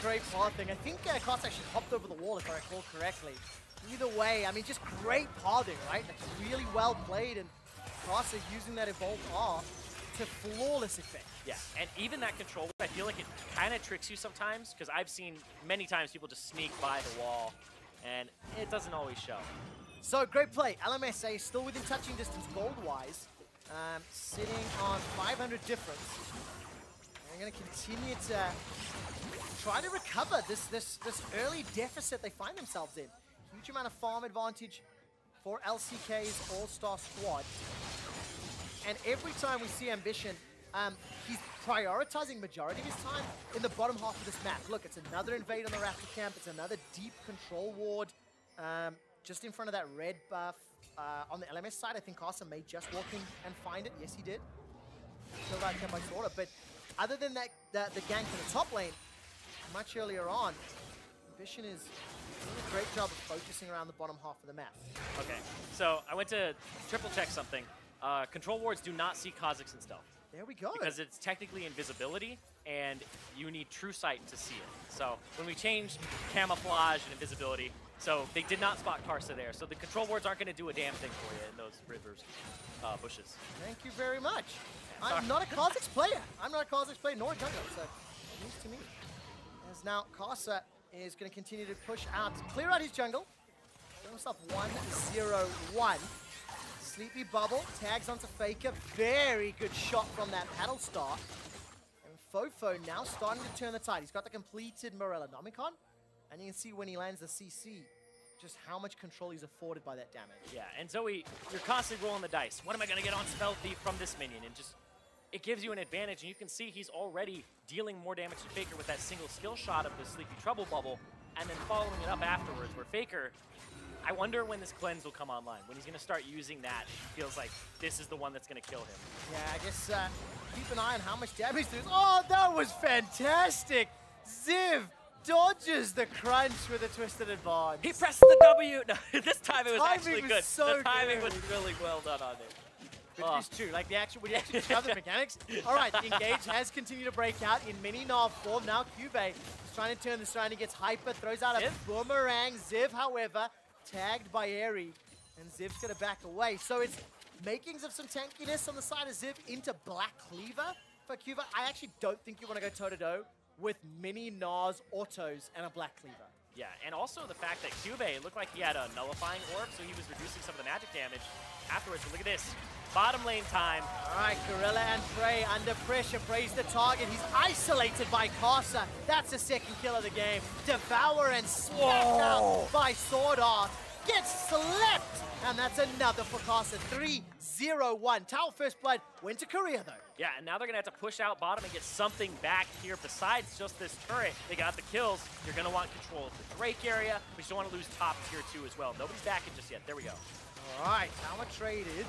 Great pathing. I think Karsa actually hopped over the wall, if I recall correctly. Either way, I mean, just great pathing, right? Like, really well played, and Karsa using that evolved R to flawless effect. Yeah, and even that control, I feel like it kind of tricks you sometimes, because I've seen many times people just sneak by the wall, and it doesn't always show. So, great play. LMSA still within touching distance gold-wise, sitting on 500 difference. They're going to continue to try to recover this early deficit they find themselves in. Huge amount of farm advantage for LCK's All-Star squad. And every time we see Ambition, he's prioritizing majority of his time in the bottom half of this map. Look, it's another invade on the Raptor camp. It's another deep control ward. Just in front of that red buff. On the LMS side, I think Karsa may just walk in and find it. Yes, he did. Killed out by Sorta. But other than that, the gank in the top lane, much earlier on, Ambition is doing a great job of focusing around the bottom half of the map. Okay, so I went to triple check something. Control wards do not see Kha'Zix in stealth. There we go. Because it's technically invisibility, and you need true sight to see it. So when we changed camouflage and invisibility, so they did not spot Karsa there. So the control wards aren't going to do a damn thing for you in those rivers, bushes. Thank you very much. I'm not a Kha'Zix player. I'm not a Kha'Zix player, nor a jungler, so news to me. As now Karsa is going to continue to push out, clear out his jungle. Get himself 1-0-1. Sleepy Bubble tags onto Faker. Very good shot from that paddle star. And Fofo now starting to turn the tide. He's got the completed Morellonomicon. And you can see when he lands the CC, just how much control he's afforded by that damage. Yeah, and Zoe, you're constantly rolling the dice. What am I going to get on Spell Thief from this minion? And just, it gives you an advantage. And you can see he's already dealing more damage to Faker with that single skill shot of the Sleepy Trouble Bubble, and then following it up afterwards, where Faker, I wonder when this cleanse will come online. When he's going to start using that, it feels like this is the one that's going to kill him. Yeah, I guess keep an eye on how much damage there is. Oh, that was fantastic! Ziv dodges the crunch with a twisted advance. He pressed the W. No, this time it was Timing actually was good. so the timing good. was really well done on it. But it is true, like when you actually check out the mechanics. All right, the engage has continued to break out in mini Nav form. Now Cube is trying to turn this around. He gets hyper, throws out a boomerang. Ziv, however, tagged by Eri, and Ziv's gonna back away. So it's makings of some tankiness on the side of Ziv into Black Cleaver for Cube. I actually don't think you want to go toe-to-toe with mini Nas autos and a Black Cleaver. Yeah, and also the fact that Cube looked like he had a nullifying orb, so he was reducing some of the magic damage afterwards. But look at this. Bottom lane time. All right, Gorilla and Prey under pressure. Prey's the target. He's isolated by Casa. That's the second kill of the game. Devour and smacked out by Sword Art. Gets slept. And that's another for Casa. 3-0-1. Tower First Blood went to Korea, though. Yeah, and now they're going to have to push out bottom and get something back here besides just this turret. They got the kills. You're going to want control of the Drake area, but you don't want to lose top tier 2 as well. Nobody's backing just yet. There we go. All right, tower traded.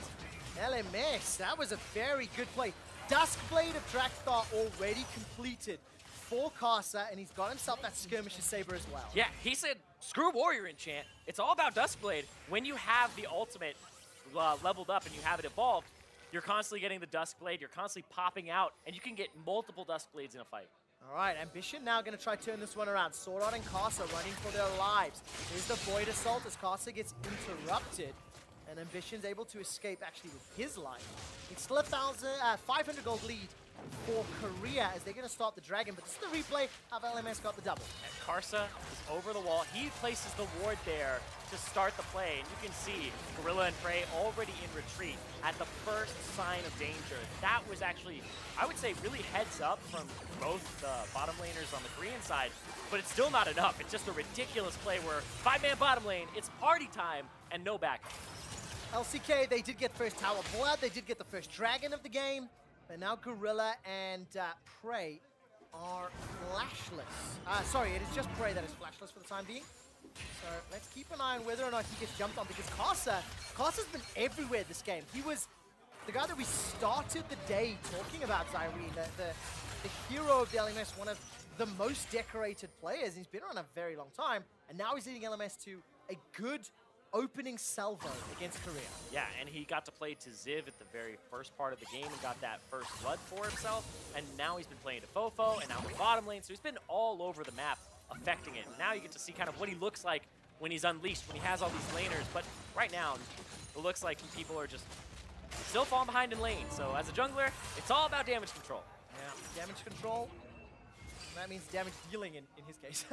LMS, that was a very good play. Duskblade of Drakthar already completed for Casa, and he's got himself that Skirmisher Saber as well. Yeah, he said, screw Warrior Enchant. It's all about Duskblade. When you have the ultimate leveled up and you have it evolved, you're constantly getting the Duskblade, you're constantly popping out, and you can get multiple Duskblades in a fight. All right, Ambition now going to try to turn this one around. Sword Art and Casa running for their lives. Here's the Void Assault as Casa gets interrupted. And Ambition's able to escape actually with his life. It's still a 500 gold lead for Korea as they're going to start the Dragon, but this is the replay of LMS got the double. And Karsa is over the wall. He places the ward there to start the play, and you can see Gorilla and Prey already in retreat at the first sign of danger. That was actually, I would say, really heads up from both the bottom laners on the Korean side, but it's still not enough. It's just a ridiculous play where 5-man bottom lane, it's party time, and no backup. LCK, they did get first Tower Blood, they did get the first Dragon of the game, but now Gorilla and Prey are flashless. Sorry, it is just Prey that is flashless for the time being. So let's keep an eye on whether or not he gets jumped on, because Kasa's been everywhere this game. He was the guy that we started the day talking about, Zyrene, the hero of the LMS, one of the most decorated players. He's been around a very long time, and now he's leading LMS to a good opening salvo against Korea. Yeah, and he got to play to Ziv at the very first part of the game and got that first blood for himself, and now he's been playing to Fofo, and now in bottom lane, so he's been all over the map affecting it. And now you get to see kind of what he looks like when he's unleashed, when he has all these laners, but right now, it looks like people are just still falling behind in lane, so as a jungler, it's all about damage control. Yeah, damage control. That means damage dealing in his case.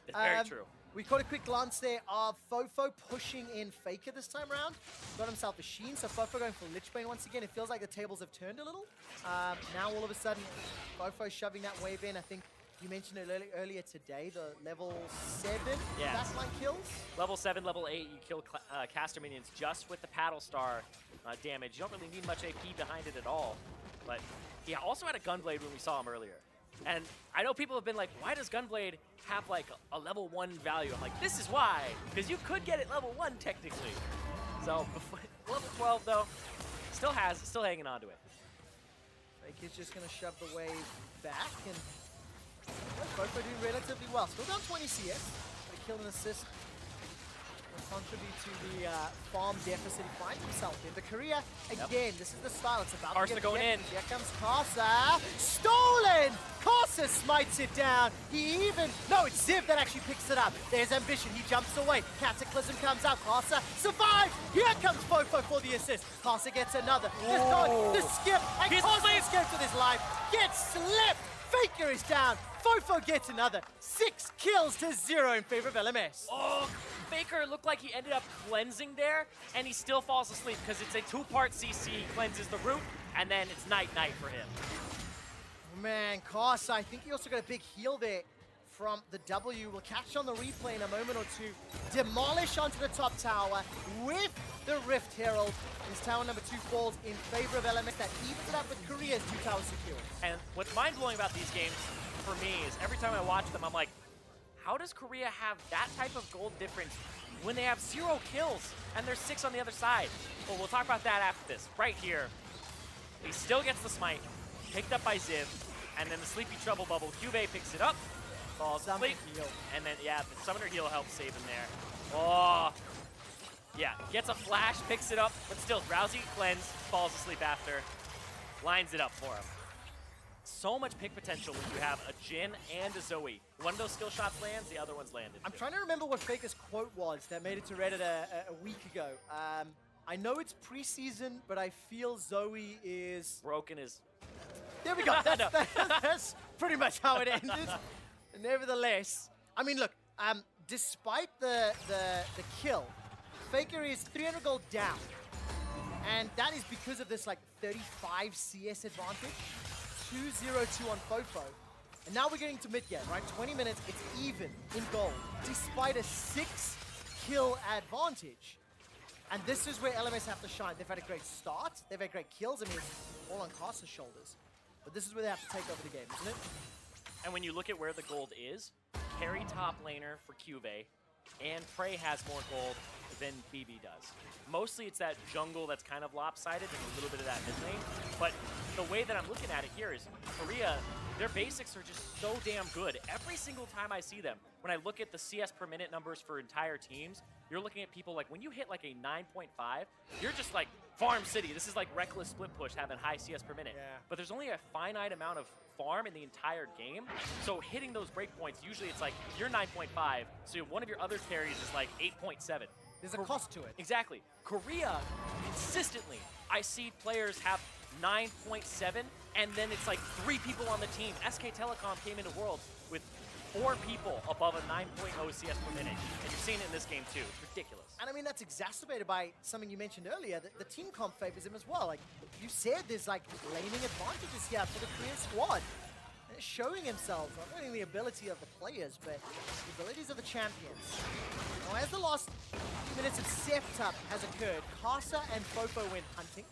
It's very true. We caught a quick glance there of Fofo pushing in Faker this time around. Got himself a Sheen, so Fofo going for Lichbane once again. It feels like the tables have turned a little. Now all of a sudden, Fofo shoving that wave in. I think you mentioned it earlier today, the level 7 backline kills. Level 7, level 8, you kill caster minions just with the Paddle Star damage. You don't really need much AP behind it at all. But he also had a Gunblade when we saw him earlier. And I know people have been like, why does Gunblade have like a level 1 value? I'm like, this is why, because you could get it level 1 technically. So level 12 though, still hanging on to it. Fake is just gonna shove the wave back, and Fofo doing relatively well. Still down 20 CS, but a kill and assist will contribute to the farm deficit he finds himself in. But Korea, again, this is the style. It's about Karsa going in. Here comes Karsa. Stolen! Karsa smites it down. No, it's Ziv that actually picks it up. There's Ambition. He jumps away. Cataclysm comes out. Karsa survives. Here comes Fofo for the assist. Karsa gets another. The skip. And Karsa escapes with his life. Gets slipped. Faker is down. Fofo gets another. 6 kills to 0 in favor of LMS. Oh, Faker looked like he ended up cleansing there, and he still falls asleep because it's a 2-part CC. He cleanses the root, and then it's night-night for him. Man, Karsa, I think he also got a big heal there from the W. We'll catch on the replay in a moment or two. Demolish onto the top tower with the Rift Herald. His tower number 2 falls in favor of LMS. That evens it up with Korea's 2 tower secures. And what's mind-blowing about these games for me is every time I watch them, I'm like, how does Korea have that type of gold difference when they have 0 kills and there's 6 on the other side. But we'll talk about that after this. Right here, he still gets the smite, picked up by Ziv, and then the Sleepy Trouble Bubble. Cube picks it up, falls asleep, and then, yeah, the Summoner Heal helps save him there. Oh, yeah, gets a flash, picks it up, but still, Drowsy, cleanse, falls asleep after, lines it up for him. So much pick potential when you have a Jhin and a Zoe. One of those skill shots lands, the other one's landed. I'm trying to remember what Faker's quote was that made it to Reddit a week ago. I know it's preseason, but I feel Zoe is... broken is... There we go. That's pretty much how it ended. Nevertheless, I mean, look, despite the kill, Faker is 300 gold down. And that is because of this, like, 35 CS advantage. 2-0-2 on Fofo. And now we're getting to mid-game, right? 20 minutes, it's even in gold, despite a 6-kill advantage. And this is where LMS have to shine. They've had a great start. They've had great kills. I mean, it's all on Caster's shoulders. But this is where they have to take over the game, isn't it? And when you look at where the gold is, carry top laner for Cube, and Prey has more gold than BB does. Mostly it's that jungle that's kind of lopsided and a little bit of that mid lane. But the way that I'm looking at it here is Korea, their basics are just so damn good. Every single time I see them, when I look at the CS per minute numbers for entire teams, you're looking at people like, when you hit like a 9.5, you're just like Farm City. This is like reckless split push having high CS per minute. Yeah. But there's only a finite amount of farm in the entire game. So hitting those breakpoints, usually it's like, you're 9.5, so one of your other carries is like 8.7. There's a cost to it. Exactly. Korea, consistently, I see players have 9.7, and then it's like 3 people on the team. SK Telecom came into Worlds with 4 people above a 9.0 CS per minute. And you're seeing it in this game too. It's ridiculous. And I mean, that's exacerbated by something you mentioned earlier, that the team comp favors him as well. Like, you said there's like laning advantages here for the Korean squad. And it's showing himself, not only the ability of the players, but the abilities of the champions. Now, as the last few minutes of setup has occurred, Kasa and Fofo went hunting.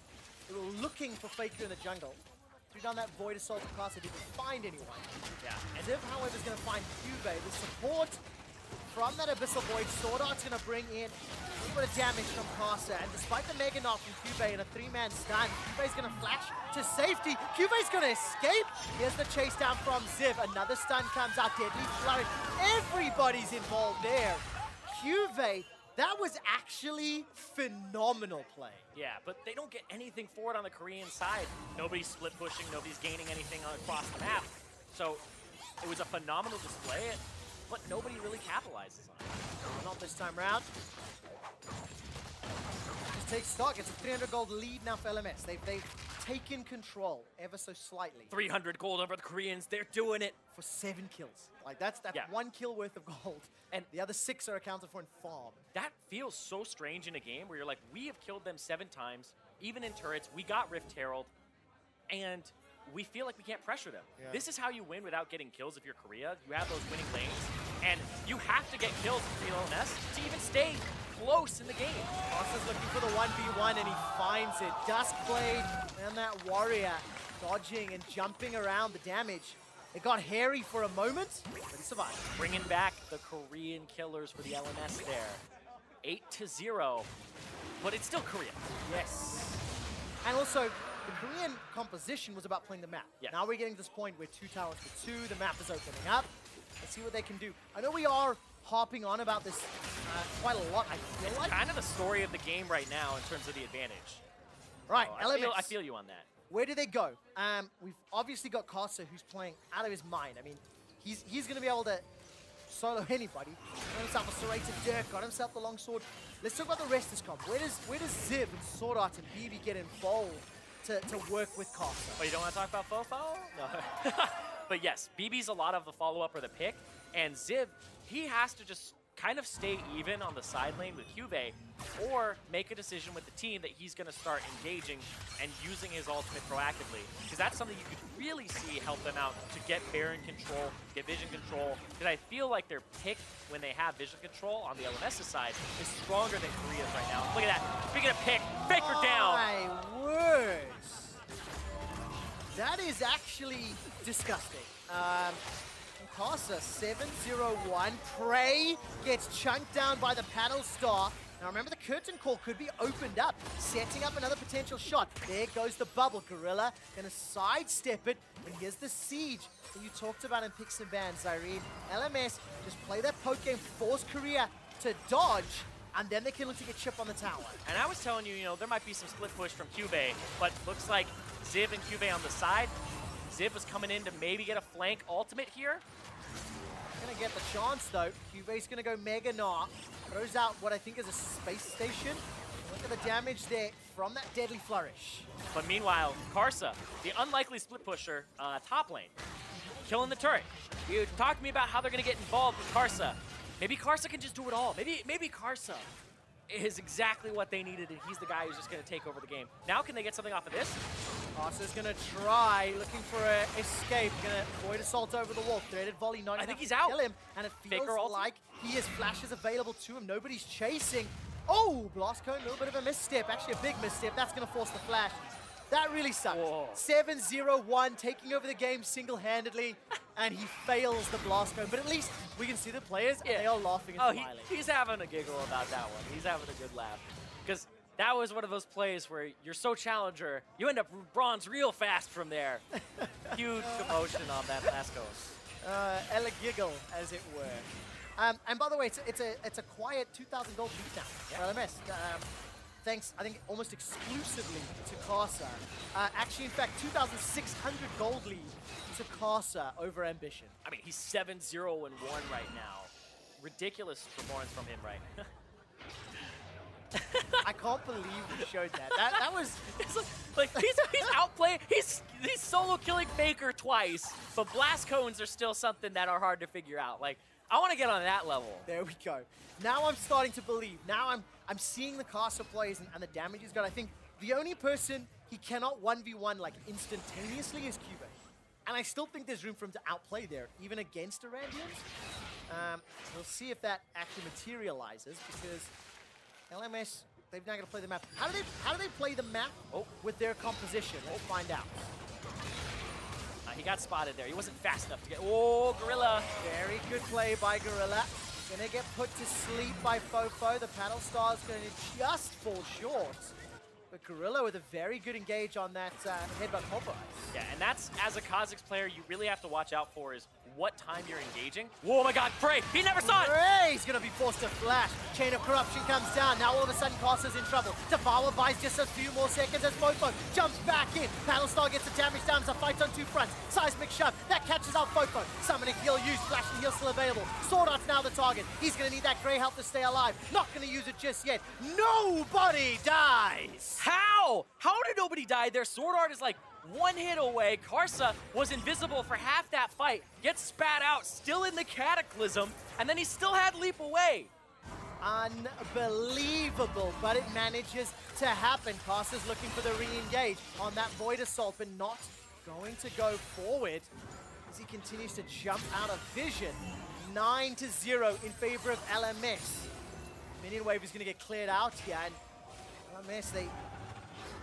They were looking for Faker in the jungle. Threw down that Void Assault to Kasa, didn't find anyone. Yeah. And Ziv, however, is going to find Cube. The support from that Abyssal Void, Sword Art's going to bring in a little bit of damage from Kasa. And despite the Mega Knock from Cube and a 3-man stun, Cube's going to flash to safety. Cube's going to escape. Here's the chase down from Ziv. Another stun comes out, Deadly Flourish. Everybody's involved there. Cube, that was actually phenomenal play. Yeah, but they don't get anything for it on the Korean side. Nobody's split pushing, nobody's gaining anything across the map. So it was a phenomenal display, but nobody really capitalizes on it. Not this time round. Just take stock. It's a 300 gold lead now for LMS. They've taken control ever so slightly. 300 gold over the Koreans. They're doing it. For 7 kills. Like, that's Yeah. 1 kill worth of gold. And the other 6 are accounted for in farm. That feels so strange in a game where you're like, we have killed them 7 times, even in turrets. We got Rift Herald, and we feel like we can't pressure them. Yeah. This is how you win without getting kills if you're Korea. You have those winning lanes, and you have to get kills in LMS to even stay close in the game. Kasa's looking for the 1v1, and he finds it. Duskblade and that warrior dodging and jumping around the damage. It got hairy for a moment, but he survived. Bringing back the Korean killers for the LMS there. 8-0, but it's still Korea. Yes. And also, the Korean composition was about playing the map. Yes. Now we're getting to this point where 2 towers for 2, the map is opening up. Let's see what they can do. I know we are harping on about this quite a lot, I feel like. Kind of the story of the game right now in terms of the advantage. Right, So LMS. I feel you on that. Where do they go? We've obviously got Kasa, who's playing out of his mind. I mean, he's going to be able to solo anybody. Got himself a serrated Dirk, got himself the longsword. Let's talk about the rest of this comp. Where does Ziv and Sword Art and BB get involved to work with Kasa? Oh, you don't want to talk about Fofo? No. But yes, BB's a lot of the follow-up or the pick, and Ziv, he has to just kind of stay even on the side lane with Cube, or make a decision with the team that he's going to start engaging and using his ultimate proactively. Because that's something you could really see help them out to get Baron control, get vision control. Because I feel like their pick when they have vision control on the LMS side is stronger than Korea's right now. Look at that. Speaking of pick, Faker down. My words. That is actually disgusting. Casa 7-0-1. Prey gets chunked down by the Paddle Star. Now remember, the curtain call could be opened up, setting up another potential shot. There goes the bubble. Gorilla gonna sidestep it, and here's the siege that you talked about in Picks and Bans, Zyrene. LMS just play their poke game, force Korea to dodge, and then they can look to get chip on the tower. And I was telling you, there might be some split push from Cube, but looks like Ziv and Cube on the side. Ziv was coming in to maybe get a flank ultimate here. Gonna get the chance though. Cube's gonna go Mega Gnar. Throws out what I think is a space station. Look at the damage there from that deadly flourish. But meanwhile, Karsa, the unlikely split pusher, top lane, killing the turret. You talked to me about how they're gonna get involved with Karsa. Maybe Karsa can just do it all. Maybe Karsa is exactly what they needed, and he's the guy who's just gonna take over the game. Now can they get something off of this? Karsa's gonna try, looking for an escape. Gonna avoid assault over the wall. Threaded volley, not I enough think he's to out. kill him, and it feels Faker ult. like he has flashes available to him. Nobody's chasing. Oh, Blast Cone, a little bit of a misstep. Actually, a big misstep. That's gonna force the flash. That really sucks. 7-0-1, taking over the game single-handedly, and he fails the Blast Cone. But at least we can see the players, and they are laughing and smiling. He's having a giggle about that one. He's having a good laugh. Because that was one of those plays where you're so challenger, you end up bronze real fast from there. Huge commotion on that last go. Ella giggle, as it were. And by the way, it's a quiet 2,000 gold lead now for LMS. Thanks, I think, almost exclusively to Karsa. Actually, in fact, 2,600 gold lead to Karsa over Ambition. I mean, he's 7-0-1 right now. Ridiculous performance from him, right? I can't believe you showed that. That was like he's outplaying. He's solo killing Faker twice, but blast cones are still something that are hard to figure out. Like, I want to get on that level. There we go. Now I'm starting to believe. Now I'm seeing the Karsa plays and the damage he's got. I think the only person he cannot 1v1 like instantaneously is Cube. And I still think there's room for him to outplay there, even against Irandians. We'll see if that actually materializes, because LMS, they've now got to play the map. How do they play the map with their composition? Let's find out. He got spotted there. He wasn't fast enough to get... Oh, Gorilla. Very good play by Gorilla. Gonna get put to sleep by Fofo. The Paddle Star's gonna just fall short. But Gorilla with a very good engage on that headbutt pulverize. Yeah, and that's, as a Kha'Zix player, you really have to watch out for is what time you're engaging. Oh my god, Prey! He never saw it! Prey's gonna be forced to flash. Chain of Corruption comes down. Now all of a sudden, Karsa's in trouble. Devour buys just a few more seconds as Fofo jumps back in. Battlestar gets the damage down as a fight on two fronts. Seismic shove. That catches out Fofo. Summoning heal used. Flash and heal still available. Sword Art's now the target. He's gonna need that Grey health to stay alive. Not gonna use it just yet. Nobody dies! How? How did nobody die there? Sword Art is like one hit away. Karsa was invisible for half that fight. Gets spat out, still in the Cataclysm, and then he still had leap away. Unbelievable, but it manages to happen. Karsa's looking for the re-engage on that Void Assault, but not going to go forward as he continues to jump out of vision. 9-0 in favor of LMS. Minion Wave is going to get cleared out here, and LMS,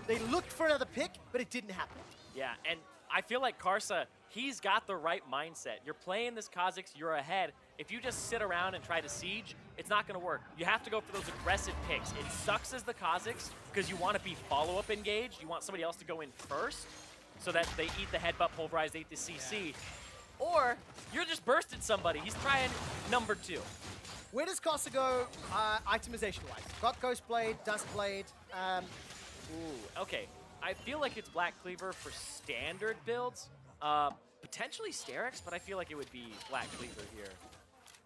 they looked for another pick, but it didn't happen. Yeah, and I feel like Karsa, he's got the right mindset. You're playing this Kha'Zix, you're ahead. If you just sit around and try to siege, it's not going to work. You have to go for those aggressive picks. It sucks as the Kha'Zix because you want to be follow-up engaged. You want somebody else to go in first so that they eat the headbutt, pulverize, they eat the CC. Yeah. Or you're just bursting somebody. He's trying number 2. Where does Karsa go itemization-wise? Got Ghost Blade, Dust Blade. Ooh, okay. I feel like it's Black Cleaver for standard builds. Potentially Sterak's, but I feel like it would be Black Cleaver here.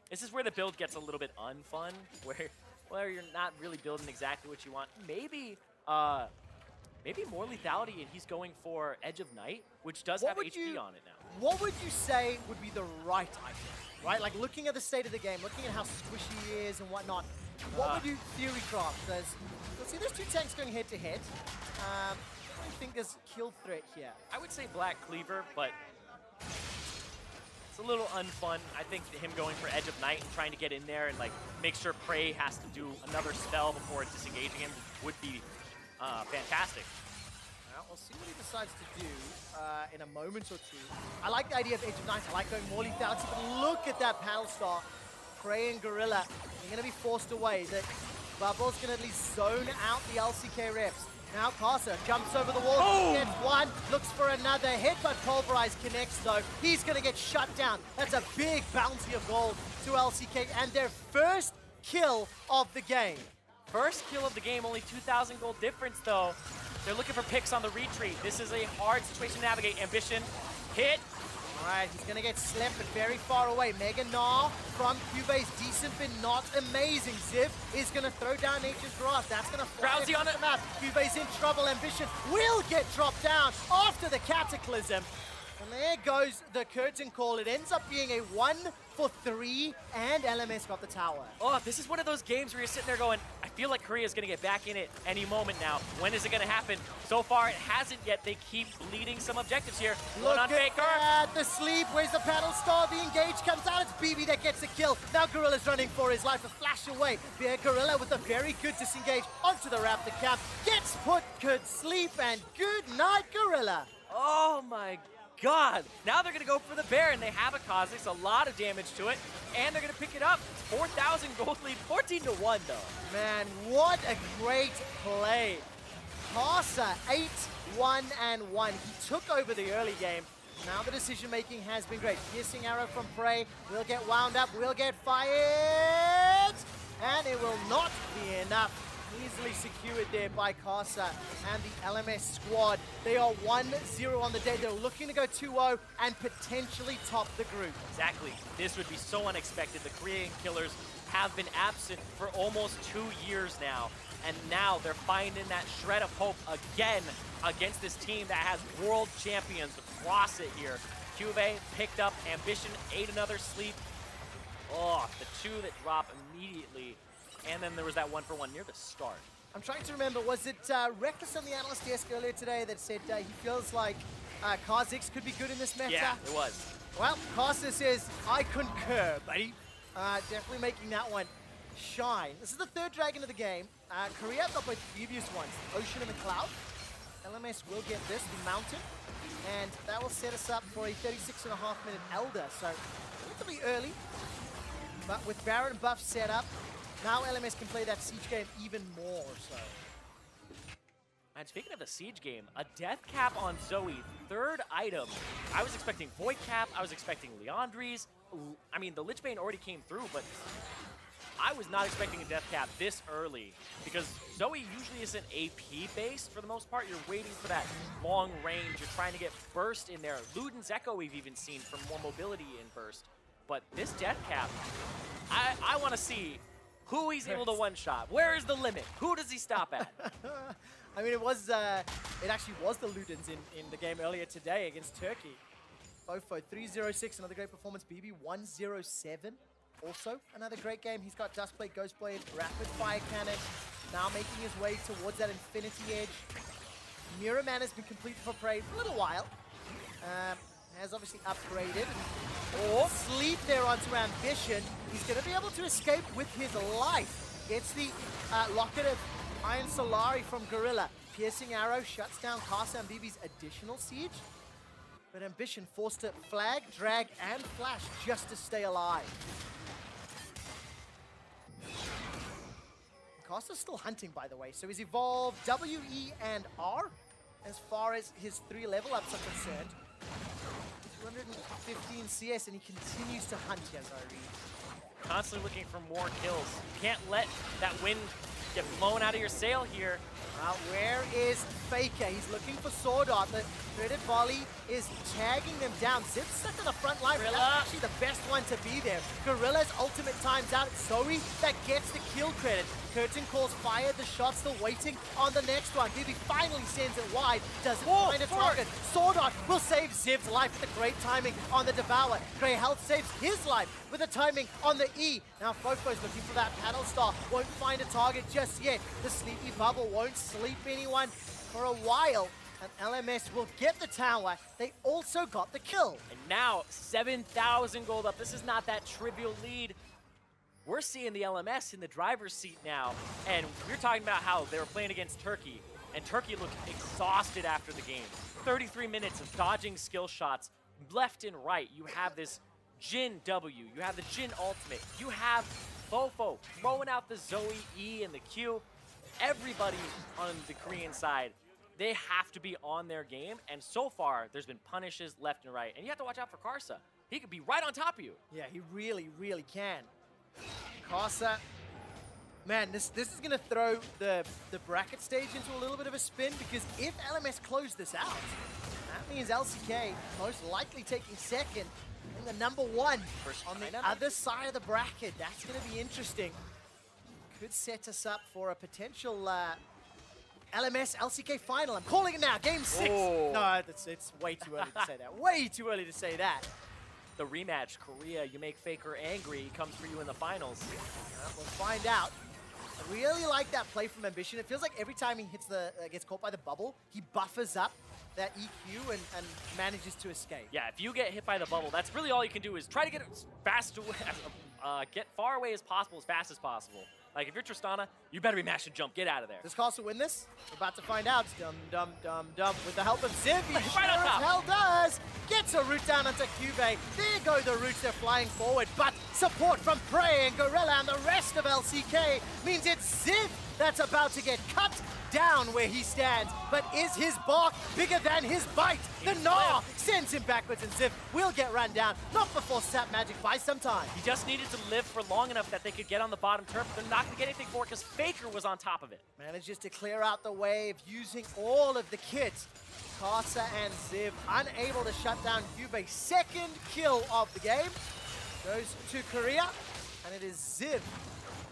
This is where the build gets a little bit unfun, where you're not really building exactly what you want. Maybe more lethality, and he's going for Edge of Night, which does have HP on it now. What would you say would be the right item? Right, like looking at the state of the game, looking at how squishy he is and whatnot, what would you theory craft? Let's see, there's two tanks going head to head. I think there's kill threat here. I would say Black Cleaver, but it's a little unfun. I think him going for Edge of Night and trying to get in there and like make sure Prey has to do another spell before disengaging him would be fantastic. Now, we'll see what he decides to do in a moment or two. I like the idea of Age of Knights. I like going more lethality, but look at that Paddle Star. Prey and Gorilla, they're going to be forced away. The Bubble's going to at least zone out the LCK reps. Now Karsa jumps over the wall, gets one, looks for another hit, but Pulverize connects though. He's going to get shut down. That's a big bounty of gold to LCK and their first kill of the game. First kill of the game, only 2,000 gold difference though. They're looking for picks on the retreat. This is a hard situation to navigate. Ambition, hit. All right, he's gonna get slept, but very far away. Mega Gnar from Cubase, decent but not amazing. Ziv is gonna throw down Nature's Grasp. That's gonna fly Drowsy on the it. map. Cubase in trouble. Ambition will get dropped down after the Cataclysm. And there goes the curtain call. It ends up being a 1-for-3, and LMS got the tower. Oh, this is one of those games where you're sitting there going, I feel like Korea's going to get back in it any moment now. When is it going to happen? So far, it hasn't yet. They keep bleeding some objectives here. Look One on at Faker. that, the sleep. Where's the Paddle Star? The engage comes out. It's BB that gets the kill. Now Gorilla's running for his life. A flash away. Bear Gorilla with a very good disengage onto the Raptor camp. Gets put good sleep, and good night, Gorilla. Oh my God. Now they're going to go for the bear, and they have a Kha'Zix, a lot of damage to it, and they're going to pick it up. 4,000 gold lead, 14-1 though. Man, what a great play. Karsa 8-1-1. He took over the early game. Now the decision-making has been great. Piercing arrow from Prey. Will get wound up, will get fired. And it will not be enough. Easily secured there by Karsa and the LMS squad. They are 1-0 on the day. They're looking to go 2-0 and potentially top the group. Exactly. This would be so unexpected. The Korean Killers have been absent for almost 2 years now. And now they're finding that shred of hope again against this team that has world champions across it here. Cuvée picked up Ambition, ate another sleep. Oh, the two that drop immediately. And then there was that 1-for-1 near the start. I'm trying to remember, was it Reckless on the analyst desk earlier today that said he feels like Kha'Zix could be good in this meta? Yeah, it was. Well, Karsa says, I concur, buddy. Definitely making that one shine. This is the third dragon of the game. Korea got both previous ones, Ocean and the Cloud. LMS will get this, the Mountain. And that will set us up for a 36.5-minute Elder. So, a little bit early. But with Baron buff set up, now LMS can play that Siege game even more so. And speaking of the Siege game, a death cap on Zoe, third item. I was expecting Void Cap, I was expecting Leandries. I mean, the Lich Bane already came through, but I was not expecting a death cap this early because Zoe usually isn't AP based for the most part. You're waiting for that long range. You're trying to get burst in there. Luden's Echo we've even seen for more mobility in burst. But this death cap, I want to see who he's able to one-shot. Where is the limit? Who does he stop at? I mean, it actually was the Ludens in the game earlier today against Turkey. Fofo 306, another great performance. BB 107, also another great game. He's got Duskblade, Ghostblade, Rapid Fire Cannon, now making his way towards that Infinity Edge. Mirror Man has been completed for Prey for a little while. Has obviously upgraded. Sleep there onto Ambition. He's going to be able to escape with his life. Gets the Locket of Iron Solari from Gorilla. Piercing Arrow shuts down Karsa and BB's additional siege. But Ambition forced to flag, drag, and flash just to stay alive. Karsa's still hunting, by the way, so he's evolved W, E, and R as far as his 3 level ups are concerned. 215 CS, and he continues to hunt, as I read. Constantly looking for more kills. You can't let that wind get blown out of your sail here. Where is Faker? He's looking for Sword Art. The threaded volley is tagging them down. Zip's stuck on the front line. That's actually the best one to be there. Gorilla's ultimate time's out. It's Zoe that gets the kill credit. Curtain calls fired. The shot still waiting on the next one. BB finally sends it wide. Doesn't find a target. Sword Art will save Ziv's life with the great timing on the Devour. Grey Health saves his life with the timing on the E. Now Fofo's looking for that Paddle Star. Won't find a target just yet. The Sleepy Bubble won't sleep anyone for a while. And LMS will get the tower. They also got the kill. And now 7,000 gold up. This is not that trivial lead. We're seeing the LMS in the driver's seat now. And we're talking about how they were playing against Turkey. And Turkey looked exhausted after the game. 33 minutes of dodging skill shots left and right. You have this Jin W, you have the Jin ultimate, you have Fofo throwing out the Zoe E and the Q. Everybody on the Korean side, they have to be on their game, and so far, there's been punishes left and right. And you have to watch out for Karsa. He could be right on top of you. Yeah, he really, really can. Karsa, man, this is going to throw the bracket stage into a little bit of a spin, because if LMS close this out, that means LCK most likely taking second and the number one on the other side of the bracket. That's going to be interesting. Could set us up for a potential LMS LCK final. I'm calling it now, game 6. Oh. No, it's way too early to say that. Way too early to say that. The rematch, Korea, you make Faker angry, he comes for you in the finals. We'll find out. I really like that play from Ambition. It feels like every time he hits gets caught by the bubble, he buffers up that EQ and manages to escape. Yeah, if you get hit by the bubble, that's really all you can do is try to get as fast away, get far away as possible, as fast as possible. Like, if you're Tristana, you better be mash and jump. Get out of there. Does Castle win this? We're about to find out. Dum, dum, dum, dum. With the help of Ziv, he Right sure on as top. hell does. Gets a root down onto Cube. There go the roots. They're flying forward. But support from Prey and Gorilla and the rest of LCK means it's Ziv that's about to get cut down where he stands. But is his bark bigger than his bite? The Gnaw sends him backwards, and Ziv will get run down. Not before Sap Magic buys some time. He just needed to live for long enough that they could get on the bottom turf. They're not going to get anything for it because Faker was on top of it. Manages to clear out the wave using all of the kits. Karsa and Ziv unable to shut down Cube. Second kill of the game goes to Korea, and it is Ziv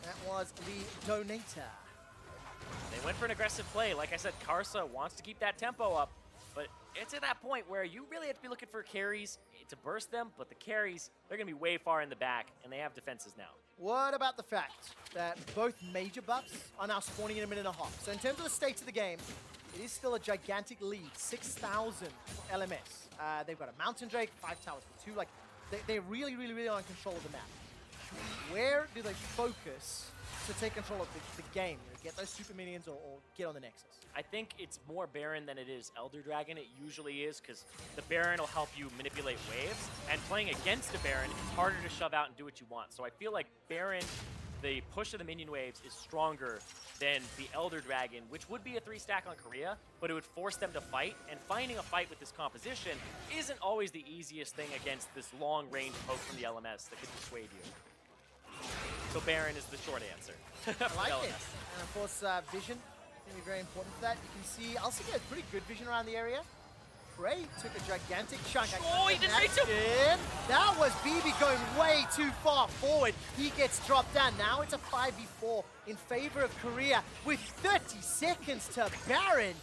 that was the donator. They went for an aggressive play. Like I said, Karsa wants to keep that tempo up, but it's at that point where you really have to be looking for carries to burst them, but the carries, they're going to be way far in the back, and they have defenses now. What about the fact that both major buffs are now spawning in a minute and a half? So in terms of the state of the game, it is still a gigantic lead, 6,000 LMS. They've got a Mountain Drake, 5 towers for 2. Like, they're really, really, really on control of the map. Where do they focus to take control of the game? Get those super minions or get on the Nexus? I think it's more Baron than it is Elder Dragon. It usually is, because the Baron will help you manipulate waves, and playing against a Baron, it's harder to shove out and do what you want. So I feel like Baron, the push of the minion waves is stronger than the Elder Dragon, which would be a 3-stack on Korea, but it would force them to fight, and finding a fight with this composition isn't always the easiest thing against this long-range poke from the LMS that could dissuade you. So Baron is the short answer. I like it. And of course, vision is going to be very important for that. You can see LCK has pretty good vision around the area. Prey took a gigantic chunk. Oh, he didn't reach him! That was BB going way too far forward. He gets dropped down. Now it's a 5v4 in favor of Korea with 30 seconds to Baron.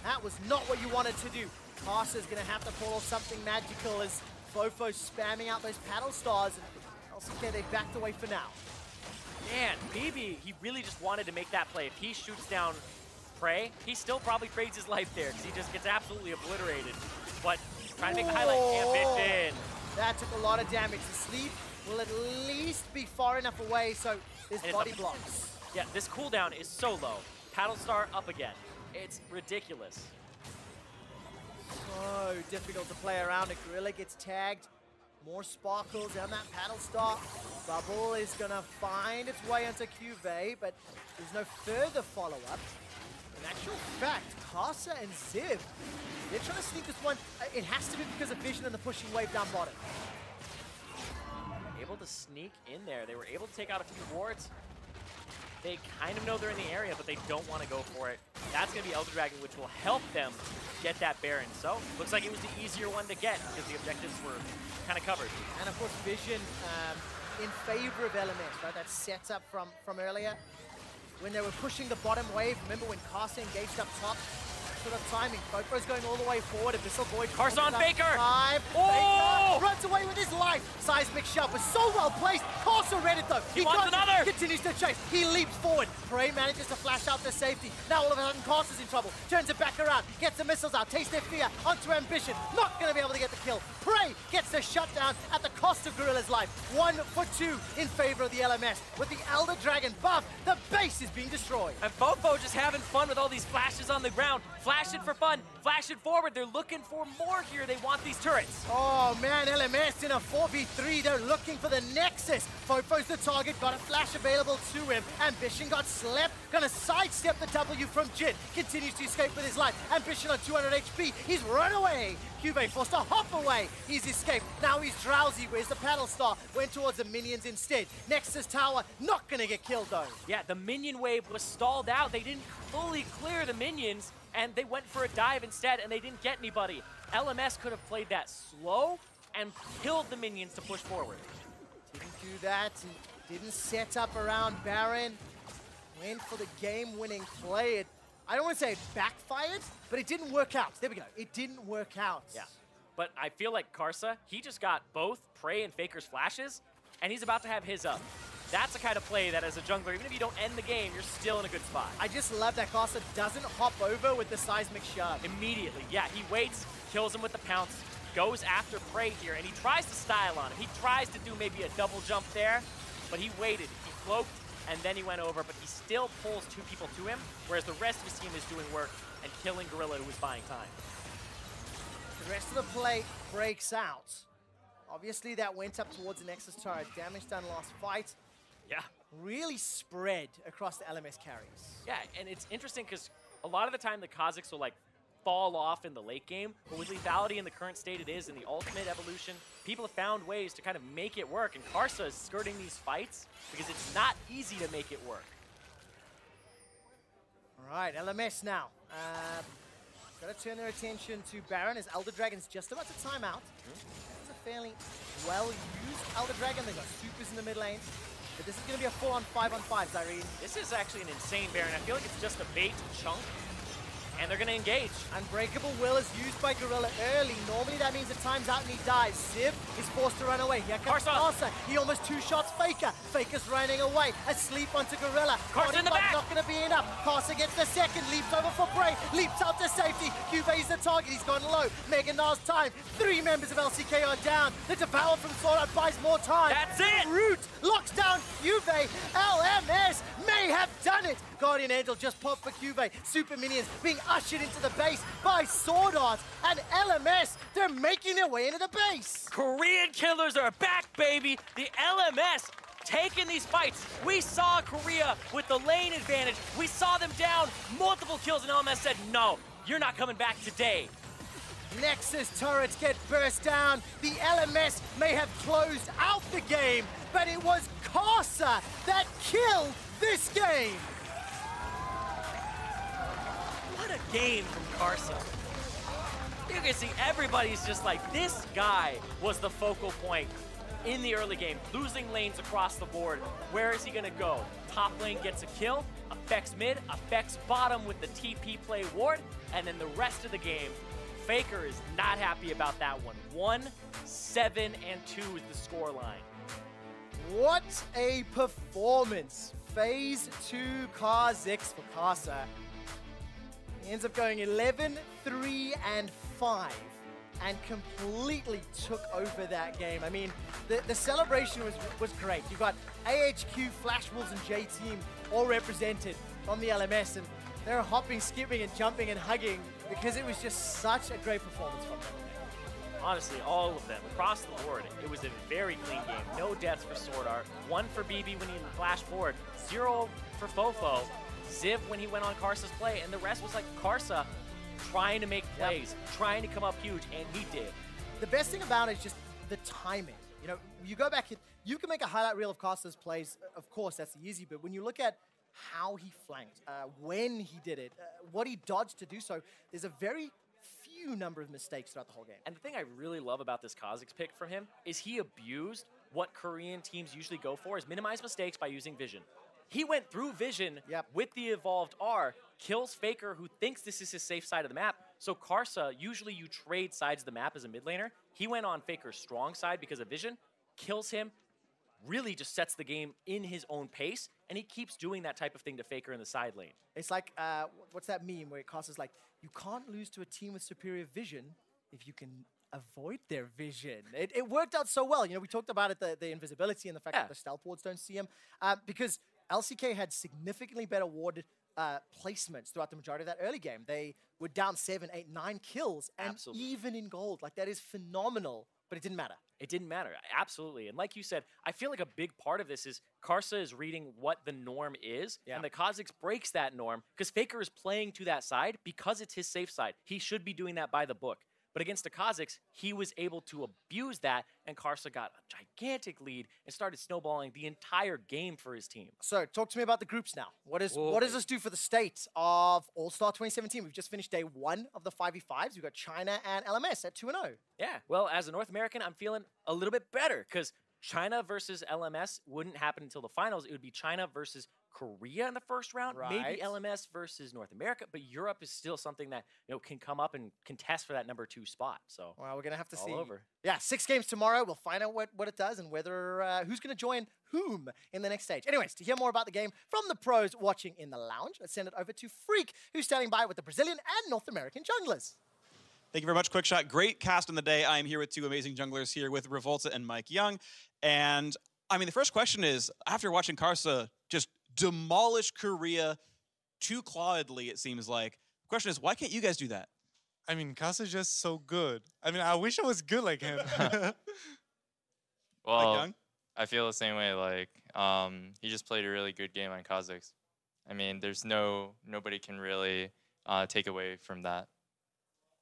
That was not what you wanted to do. Karsa's going to have to pull off something magical as Fofo spamming out those paddle stars. And LCK, they backed away for now. Man, BB, he really just wanted to make that play. If he shoots down Prey, he still probably trades his life there because he just gets absolutely obliterated. But trying to make the highlight, Ambition. That took a lot of damage. The sleep will at least be far enough away, so there's body blocks. Yeah, this cooldown is so low. Paddle Star up again. It's ridiculous. So difficult to play around. A Gorilla gets tagged. More sparkles down that paddle start. Bubble is gonna find its way onto Cuvée, but there's no further follow-up. In actual fact, Karsa and Ziv, they're trying to sneak this one. It has to be because of vision and the pushing wave down bottom. Able to sneak in there. They were able to take out a few wards. They kind of know they're in the area, but they don't want to go for it. That's going to be Elder Dragon, which will help them get that Baron. So, looks like it was the easier one to get because the objectives were kind of covered. And of course, vision in favor of LMS, right? That sets up from earlier. When they were pushing the bottom wave, remember when Karsa engaged up top? sort of timing. Fofo's going all the way forward. Abyssal Void. Karsa on Faker! Time. Oh! Faker runs away with his life. Seismic Shove was so well placed. Karsa read it though. He wants another! Continues to chase. He leaps forward. Prey manages to flash out to safety. Now all of a sudden Karsa's in trouble. Turns it back around. Gets the missiles out. Tastes their fear. Onto Ambition. Not going to be able to get the kill. Prey gets the shutdown at the cost of Gorilla's life. 1 for 2 in favor of the LMS. With the Elder Dragon buff, the base is being destroyed. And Fofo just having fun with all these flashes on the ground. Flash it for fun. Flash it forward. They're looking for more here. They want these turrets. Oh man, LMS in a 4v3. They're looking for the Nexus. Fofo's the target. Got a flash available to him. Ambition got slept. Gonna sidestep the W from Jin. Continues to escape with his life. Ambition on 200 HP. He's run away. Cuvee forced to hop away. He's escaped. Now he's drowsy. Where's the paddle star? Went towards the minions instead. Nexus Tower not gonna get killed though. Yeah, the minion wave was stalled out. They didn't fully clear the minions, and they went for a dive instead, and they didn't get anybody. LMS could have played that slow and killed the minions to push forward. Didn't do that. Didn't set up around Baron. Went for the game-winning play. I don't want to say it backfired, but it didn't work out. There we go. It didn't work out. Yeah. But I feel like Karsa, he just got both Prey and Faker's flashes, and he's about to have his up. That's the kind of play that as a jungler, even if you don't end the game, you're still in a good spot. I just love that Karsa doesn't hop over with the Seismic Shove. Immediately, yeah, he waits, kills him with the pounce, goes after Prey here, and he tries to style on him. He tries to do maybe a double jump there, but he waited. He cloaked, and then he went over, but he still pulls 2 people to him, whereas the rest of his team is doing work and killing Gorilla, who is buying time. The rest of the play breaks out. Obviously, that went up towards the Nexus turret. Damage done last fight. Yeah. Really spread across the LMS carries. Yeah, and it's interesting because a lot of the time the Kazakhs will like fall off in the late game, but with lethality in the current state it is in the ultimate evolution, people have found ways to kind of make it work, and Karsa is skirting these fights because it's not easy to make it work. All right, LMS now. Got to turn their attention to Baron as Elder Dragon's just about to time out. It's a fairly well-used Elder Dragon. They've got supers in the mid lane. But this is going to be a 4-on-5-on-5, Zyrene. This is actually an insane Baron. I feel like it's just a bait chunk, and they're going to engage. Unbreakable Will is used by Gorilla early. Normally that means it times out and he dies. Ziv is forced to run away. Here comes Karsa. He almost 2-shots Faker. Faker's running away. Asleep onto Gorilla. Karsa in the back. Not going to be enough. Karsa gets the second. Leaps over for Prey. Leaps out to safety. Cuve's the target. He's gone low. Mega Nars time. 3 members of LCK are down. The Devour from Sword Art buys more time. That's it. Root locks down Cuve. LMS may have done it. Guardian Angel just popped for Cuve. Super minions being ushered into the base by Sword Art, and LMS, they're making their way into the base. Korean killers are back, baby. The LMS taking these fights. We saw Korea with the lane advantage. We saw them down multiple kills, and LMS said, no, you're not coming back today. Nexus turrets get burst down. The LMS may have closed out the game, but it was Karsa that killed this game. What a game from Karsa. You can see everybody's just like, this guy was the focal point in the early game, losing lanes across the board. Where is he gonna go? Top lane gets a kill, affects mid, affects bottom with the TP play ward, and then the rest of the game, Faker is not happy about that one. 1-7-2 is the score line. What a performance. Phase 2 Kha'Zix for Karsa. He ends up going 11-3-5 and completely took over that game. I mean, the celebration was great. You've got AHQ, Flash Wolves, and J-Team all represented from the LMS, and they're hopping, skipping, and jumping and hugging because it was just such a great performance from them. Honestly, all of them, across the board, it was a very clean game. No deaths for Sword Art. 1 for BB when he flashed forward. 0 for Fofo. Ziv when he went on Karsa's play, and the rest was like Karsa trying to make plays, trying to come up huge, and he did. The best thing about it is just the timing. You know, you go back, you can make a highlight reel of Karsa's plays, of course, that's the easy, but when you look at how he flanked, when he did it, what he dodged to do so, there's a very few number of mistakes throughout the whole game. And the thing I really love about this Kha'Zix pick from him is he abused what Korean teams usually go for, is minimize mistakes by using vision. He went through Vision with the evolved R, kills Faker, who thinks this is his safe side of the map. So Karsa, usually you trade sides of the map as a mid laner. He went on Faker's strong side because of Vision, kills him, really just sets the game in his own pace, and he keeps doing that type of thing to Faker in the side lane. It's like, what's that meme where Karsa's like, you can't lose to a team with superior vision if you can avoid their vision. It worked out so well. You know, we talked about it, the invisibility and the fact that the stealth wards don't see him, because LCK had significantly better ward placements throughout the majority of that early game. They were down 7, 8, 9 kills, and even in gold. Like, that is phenomenal, but it didn't matter. It didn't matter, absolutely. And like you said, I feel like a big part of this is Karsa is reading what the norm is, and the Kha'Zix breaks that norm because Faker is playing to that side because it's his safe side. He should be doing that by the book. But against the Kha'Zix, he was able to abuse that, and Karsa got a gigantic lead and started snowballing the entire game for his team. So, talk to me about the groups now. What does this do for the state of All-Star 2017? We've just finished day 1 of the 5v5s. We've got China and LMS at 2-0. Yeah, well, as a North American, I'm feeling a little bit better because China versus LMS wouldn't happen until the finals. It would be China versus Korea in the first round, maybe LMS versus North America, but Europe is still something that can come up and contest for that number 2 spot. So, well, we're gonna have to see. Over. Yeah, 6 games tomorrow. We'll find out what it does and whether who's gonna join whom in the next stage. Anyways, to hear more about the game from the pros watching in the lounge, let's send it over to Freak, who's standing by with the Brazilian and North American junglers. Thank you very much, Quickshot. Great cast on the day. I'm here with 2 amazing junglers here with Revolta and Mike Young. And I mean, the first question is, after watching Karsa just demolish Korea too clawedly, it seems like, the question is, why can't you guys do that? I mean, Karsa's just so good. I mean, I wish I was good like him. Well, I feel the same way. Like, he just played a really good game on Kha'Zix. I mean, there's nobody can really take away from that.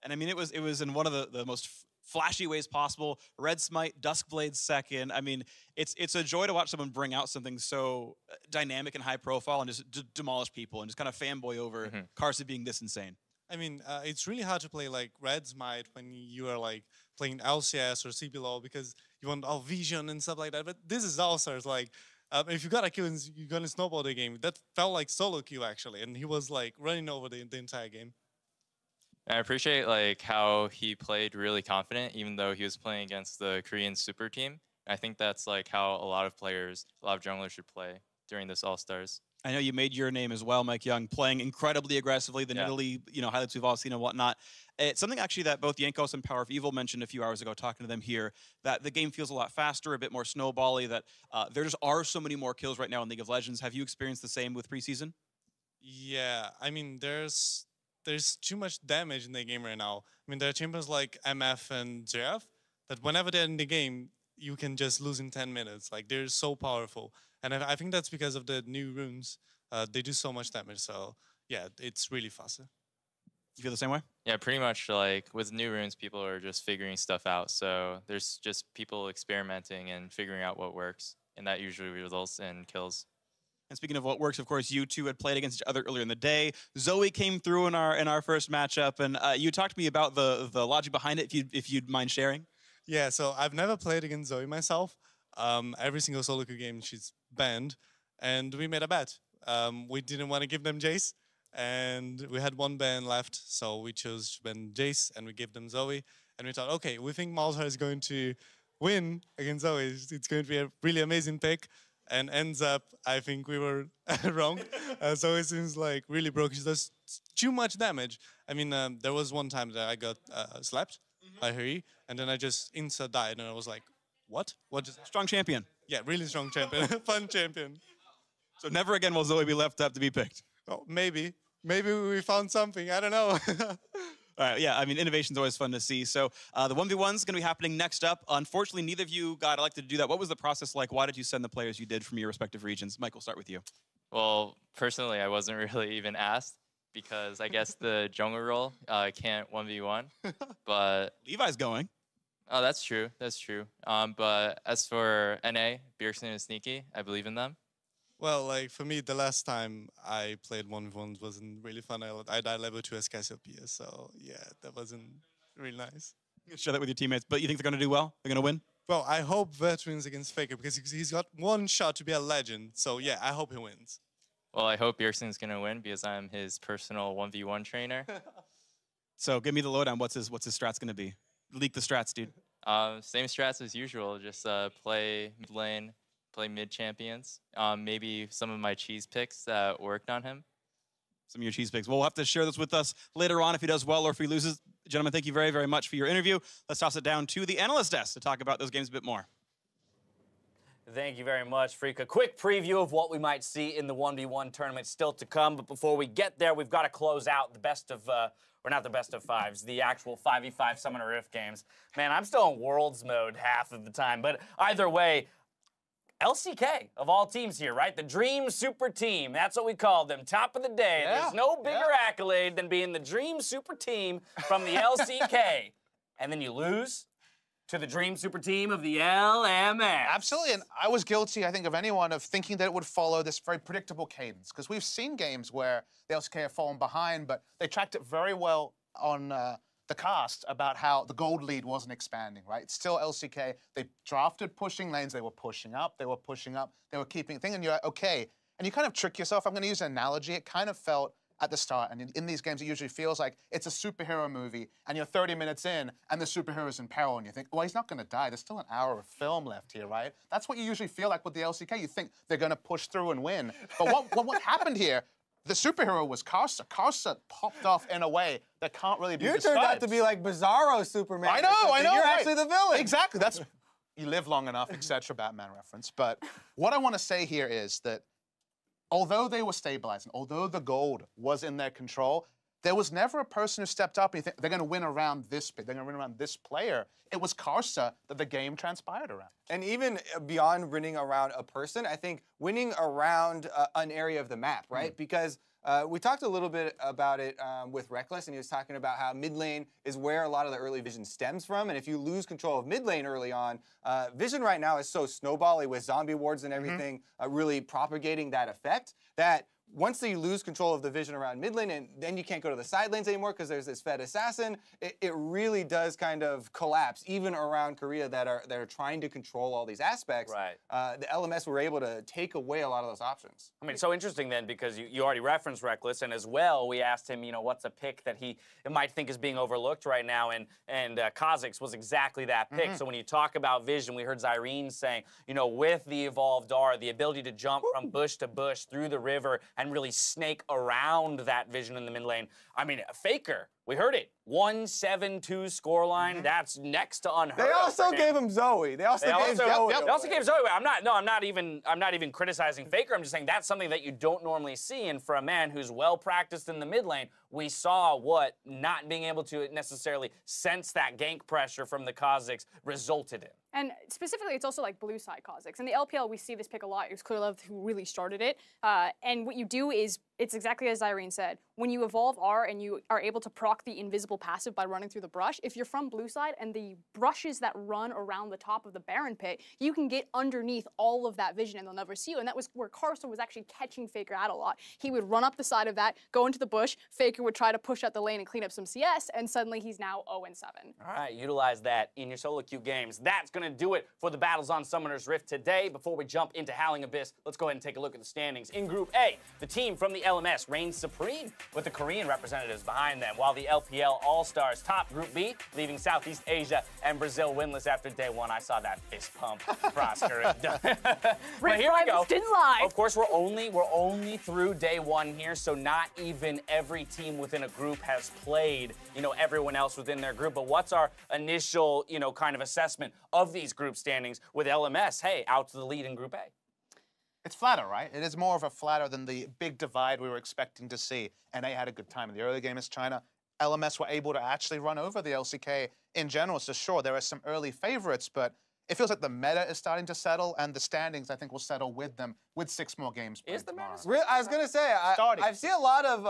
And I mean, it was in one of the most flashy ways possible. Red Smite, Duskblade second. I mean, it's a joy to watch someone bring out something so dynamic and high profile and just demolish people and just kind of fanboy over Karsa being this insane. I mean, it's really hard to play like Red Smite when you are like playing LCS or CBLOL because you want all vision and stuff like that. But this is All-Stars. Like, if you got a kill, you're gonna snowball the game. That felt like solo queue actually, and he was like running over the entire game. I appreciate like how he played really confident, even though he was playing against the Korean super team. I think that's like how a lot of players, a lot of junglers should play during this All-Stars. I know you made your name as well, Mike Young, playing incredibly aggressively, the Nidalee, highlights we've all seen and whatnot. It's something actually that both Jankos and Power of Evil mentioned a few hours ago talking to them here, that the game feels a lot faster, a bit more snowbally, that there just are so many more kills right now in League of Legends. Have you experienced the same with preseason? Yeah, I mean, there's too much damage in the game right now. I mean, there are champions like MF and JF that whenever they're in the game, you can just lose in 10 minutes. Like, they're so powerful. And I think that's because of the new runes. They do so much damage. So, yeah, it's really faster. You feel the same way? Yeah, pretty much. Like, with new runes, people are just figuring stuff out. So there's just people experimenting and figuring out what works. And that usually results in kills. And speaking of what works, of course, you two had played against each other earlier in the day. Zoe came through in our first matchup, and you talked to me about the logic behind it, if you'd mind sharing. Yeah, so I've never played against Zoe myself. Every single solo queue game she's banned, and we made a bet. We didn't want to give them Jace, and we had 1 ban left, so we chose to ban Jace, and we gave them Zoe. And we thought, okay, we think Malzahar is going to win against Zoe. It's going to be a really amazing pick. And ends up, I think we were wrong. Zoe seems like really broken. She does too much damage. I mean, there was one time that I got slapped by her, and then I just insta died, and I was like, what? What just? Strong champion. Yeah, really strong champion. Fun champion. So never again will Zoe be left up to be picked. Oh, maybe. Maybe we found something. I don't know. All right, yeah, I mean, innovation's always fun to see. So the 1v1's going to be happening next up. Unfortunately, neither of you got elected to do that. What was the process like? Why did you send the players you did from your respective regions? Mike, we'll start with you. Well, personally, I wasn't really even asked because I guess the jungler role can't 1v1. But Levi's going. Oh, that's true. That's true. But as for NA, Bjergsen and Sneaky, I believe in them. Well, like for me, the last time I played 1v1 wasn't really fun. I died level 2 as Cassiopeia, so yeah, that wasn't really nice. You can share that with your teammates, but you think they're going to do well? They're going to win? Bro, I hope Vert wins against Faker because he's got one shot to be a legend. So yeah, I hope he wins. Well, I hope Bjergsen's gonna win because I'm his personal 1v1 trainer. So give me the lowdown. What's his strats gonna be? Leak the strats, dude. Same strats as usual. Just play mid lane, play mid champions. Maybe some of my cheese picks that worked on him. Some of your cheese picks. Well, we'll have to share this with us later on if he does well or if he loses. Gentlemen, thank you very, very much for your interview. Let's toss it down to the analyst desk to talk about those games a bit more. Thank you very much, Freaka. Quick preview of what we might see in the 1v1 tournament still to come. But before we get there, we've got to close out the best of, or not the best of fives, the actual 5v5 Summoner Rift games. Man, I'm still in Worlds mode half of the time. But either way, LCK of all teams here, right? The Dream Super Team. That's what we call them. Top of the day. Yeah, There's no bigger accolade than being the Dream Super Team from the LCK. And then you lose to the Dream Super Team of the LMS. Absolutely, and I was guilty, I think, of anyone of thinking that it would follow this very predictable cadence, because we've seen games where the LCK have fallen behind, but they tracked it very well on the cast about how the gold lead wasn't expanding, right? It's still LCK. They drafted pushing lanes. They were pushing up. They were pushing up. They were keeping thing, and you're like, okay. And you kind of trick yourself. I'm going to use an analogy. It kind of felt at the start, and in these games, it usually feels like it's a superhero movie, and you're 30 minutes in, and the superhero's in peril, and you think, well, he's not going to die. There's still an hour of film left here, right? That's what you usually feel like with the LCK. You think they're going to push through and win. But what happened here, the superhero was Karsa. Karsa popped off in a way that can't really be described. You turned out to be like Bizarro Superman. I know. You're right. actually the villain. Exactly. That's, you live long enough, etc. Batman reference. But what I want to say here is that although they were stabilizing, although the gold was in their control, there was never a person who stepped up and you think they're going to win around this pick, they're going to win around this player. It was Karsa that the game transpired around. And even beyond winning around a person, I think winning around an area of the map, right? Because we talked a little bit about it with Rekkles, and he was talking about how mid lane is where a lot of the early vision stems from. And if you lose control of mid lane early on, vision right now is so snowbally with zombie wards and everything really propagating that effect that once you lose control of the vision around mid lane, and then you can't go to the side lanes anymore because there's this Fed assassin, it really does kind of collapse, even around Korea that are trying to control all these aspects. Right. The LMS were able to take away a lot of those options. I mean, so interesting then, because you already referenced Rekkles, and as well, we asked him, what's a pick that he might think is being overlooked right now, and Kha'Zix was exactly that pick. So when you talk about vision, we heard Zyrene saying, with the Evolved R, the ability to jump from bush to bush through the river and really snake around that vision in the mid lane. I mean, Faker, we heard it. 1-7-2 scoreline. That's next to unheard of. They also gave him Zoe. They also gave Zoe. They also gave Zoe. I'm not even criticizing Faker. I'm just saying that's something that you don't normally see. And for a man who's well practiced in the mid lane, we saw what not being able to necessarily sense that gank pressure from the Kha'Zix resulted in. And specifically, it's also like blue side Kha'Zix. In the LPL, we see this pick a lot. It was Clearlove who really started it. And what you do is, it's exactly as Zyrene said. When you evolve R and you are able to proc the invisible passive by running through the brush, if you're from blue side and the brushes that run around the top of the Baron pit, you can get underneath all of that vision and they'll never see you. And that was where Karsa was actually catching Faker out a lot. He would run up the side of that, go into the bush, Faker would try to push out the lane and clean up some CS, and suddenly he's now 0-7. All right, utilize that in your solo queue games. That's going to do it for the Battles on Summoner's Rift today. Before we jump into Howling Abyss, let's go ahead and take a look at the standings. In Group A, the team from the LMS reigns supreme with the Korean representatives behind them, while the LPL All-Stars top Group B, leaving Southeast Asia and Brazil winless after day one. I saw that fist pump Prosker. But here we go. Didn't lie. Of course, we're only through day one here, so not even every team within a group has played, everyone else within their group. But what's our initial, kind of assessment of these group standings with LMS? Hey, out to the lead in Group A. It's flatter, right? It is more of a flatter than the big divide we were expecting to see. NA had a good time in the early game as China. LMS were able to actually run over the LCK in general. So sure, there are some early favorites, but it feels like the meta is starting to settle, and the standings, I think, will settle with them with 6 more games. Is the meta? I was going to say, I've seen a lot of,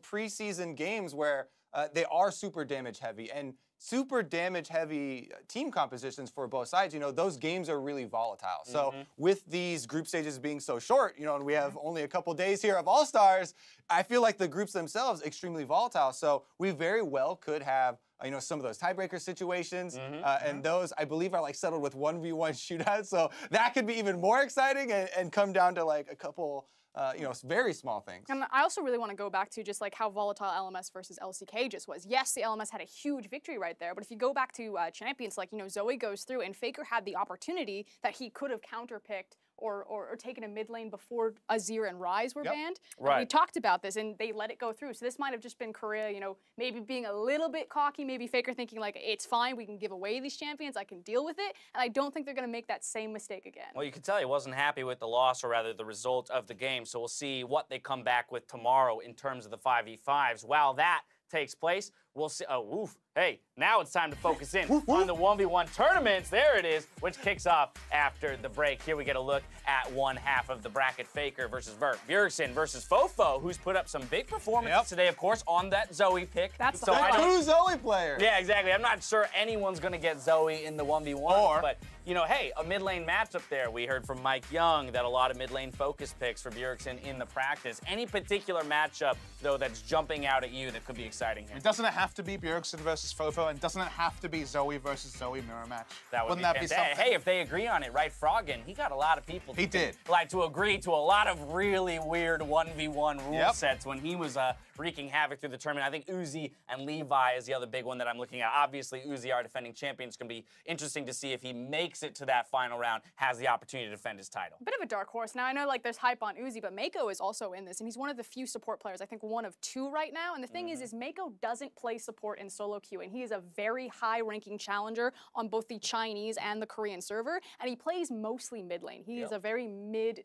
preseason games where they are super damage heavy, and super damage heavy team compositions for both sides, you know, those games are really volatile. So with these group stages being so short, you know, and we have only a couple days here of All-Stars, I feel like the groups themselves extremely volatile. So we very well could have, you know, some of those tiebreaker situations, and those I believe are like settled with 1v1 shootouts. So that could be even more exciting and come down to like a couple, you know, very small things. And I also really want to go back to just like how volatile LMS versus LCK just was. Yes, the LMS had a huge victory right there, but if you go back to Champions, like, you know, Zoe goes through and Faker had the opportunity that he could have counterpicked or taken a mid lane before Azir and Ryze were banned. Right. And we talked about this, and they let it go through. So this might have just been Korea, you know, maybe being a little bit cocky, maybe Faker thinking like, it's fine, we can give away these champions, I can deal with it. And I don't think they're going to make that same mistake again. Well, you can tell he wasn't happy with the loss, or rather the result of the game. So we'll see what they come back with tomorrow in terms of the 5v5s. While that takes place, we'll see. Oh, woof. Hey, now it's time to focus in on the 1v1 tournaments. There it is, which kicks off after the break. Here we get a look at one half of the bracket. Faker versus Vert. Bjergsen versus Fofo, who's put up some big performances today, of course, on that Zoe pick. That's the true Zoe player. Yeah, exactly. I'm not sure anyone's going to get Zoe in the 1v1, but, you know, hey, a mid lane matchup there. We heard from Mike Young that a lot of mid lane focus picks for Bjergsen in the practice. Any particular matchup, though, that's jumping out at you that could be exciting here? It doesn't have to be Bjergsen versus Fofo, and doesn't have to be Zoe versus Zoe mirror match. Wouldn't that be something? Hey, if they agree on it, right? Froggen, he got a lot of people to agree to a lot of really weird 1v1 rule sets when he was wreaking havoc through the tournament. I think Uzi and Levi is the other big one that I'm looking at. Obviously, Uzi, our defending champion, is going to be interesting to see if he makes it to that final round, has the opportunity to defend his title. Bit of a dark horse. Now, I know like there's hype on Uzi, but Mako is also in this, and he's one of the few support players, I think one of two right now. And the thing is Mako doesn't play support in solo queue, and he is a very high-ranking challenger on both the Chinese and the Korean server, and he plays mostly mid lane. He is a very mid,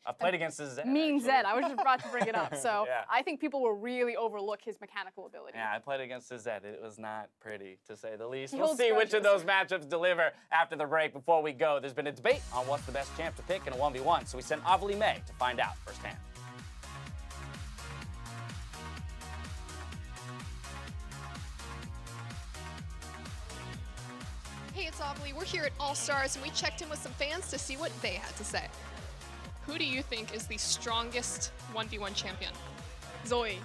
I've played against his Zed. Mean Zed. I was just about to bring it up. So I think people will really overlook his mechanical ability. Yeah, I played against his Zed. It was not pretty, to say the least. We'll see which of those matchups deliver after the break. Before we go, there's been a debate on what's the best champ to pick in a 1v1, so we sent Avali May to find out firsthand. Hey, it's Avali. We're here at All-Stars, and we checked in with some fans to see what they had to say. Who do you think is the strongest 1v1 champion? Zoe.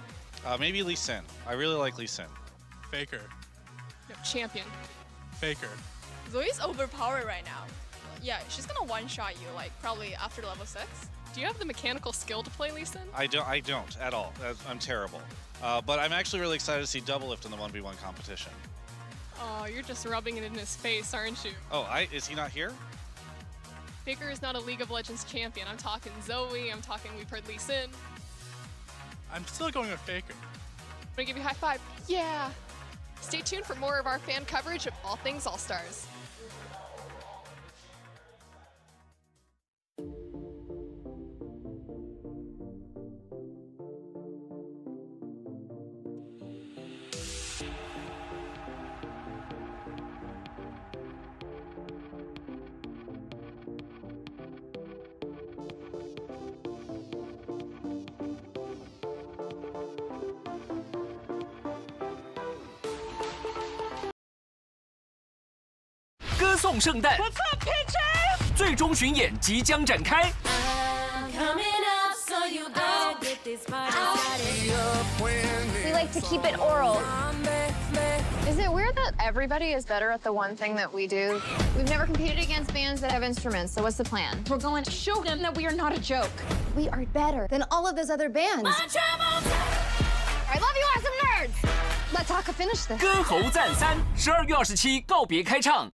Maybe Lee Sin. I really like Lee Sin. Faker. No, champion. Faker. Zoe's overpowered right now. Yeah, she's gonna one-shot you, like, probably after level 6. Do you have the mechanical skill to play Lee Sin? I don't at all. I'm terrible. But I'm actually really excited to see Doublelift in the 1v1 competition. Oh, you're just rubbing it in his face, aren't you? Oh, is he not here? Faker is not a League of Legends champion. I'm talking Zoe, I'm talking, we've heard Lee Sin. I'm still going with Faker. I'm gonna give you a high five. Yeah. Stay tuned for more of our fan coverage of all things All-Stars.歌颂圣诞，最终巡演即将展开。 We like to keep it oral. Is it weird that everybody is better at the one thing that we do? We've never competed against bands that have instruments, so what's the plan? We're going to show them that we are not a joke. We are better than all of those other bands. I love you, awesome nerds! Let's Aka finish this. 歌喉赞3，12月27告别开唱。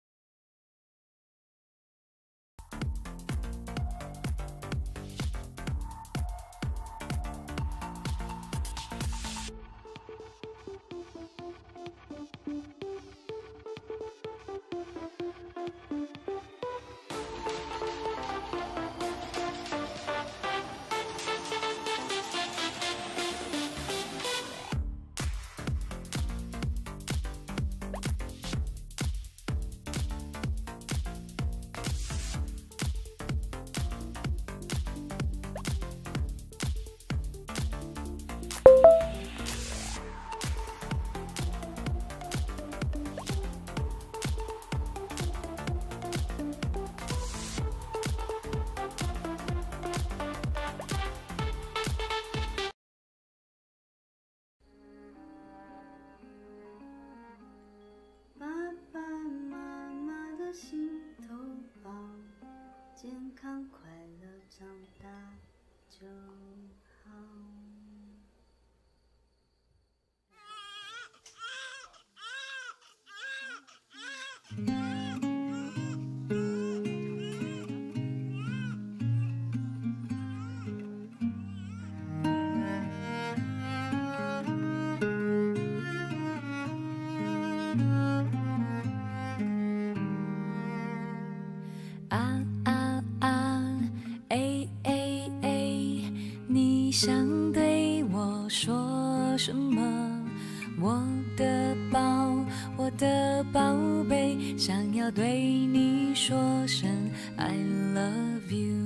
的宝贝，想要对你说声 I love you。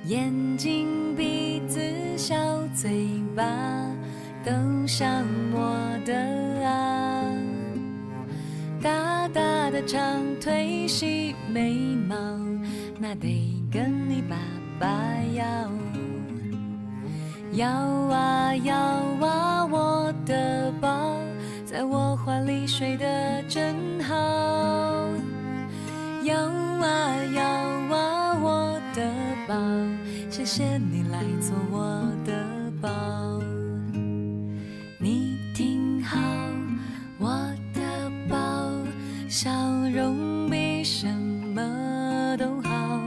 眼睛、鼻子、小嘴巴都像我的啊，大大的长腿、细眉毛，那得跟你爸爸要。摇啊摇啊，我的宝，在我怀里睡得真好。摇啊摇啊，我的宝，谢谢你来做我的宝。你听好，我的宝，笑容比什么都好，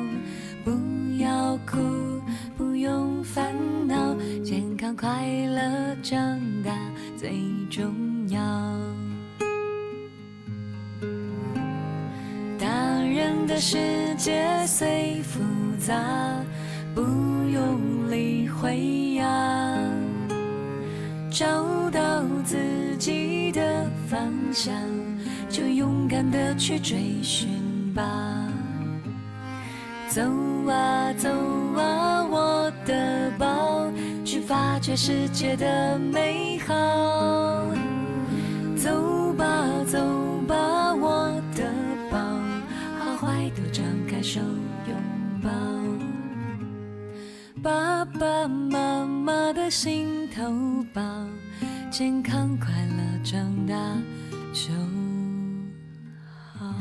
不要哭，不用烦恼，健康快乐长大最重要。大人的世界虽复杂，不用理会呀，找到自己的方向，就勇敢地去追寻吧。走啊走啊，我的宝，去发掘世界的美好。走吧走吧，我的宝，好坏都张开手拥抱。爸爸妈妈的心头宝，健康快乐长大就好。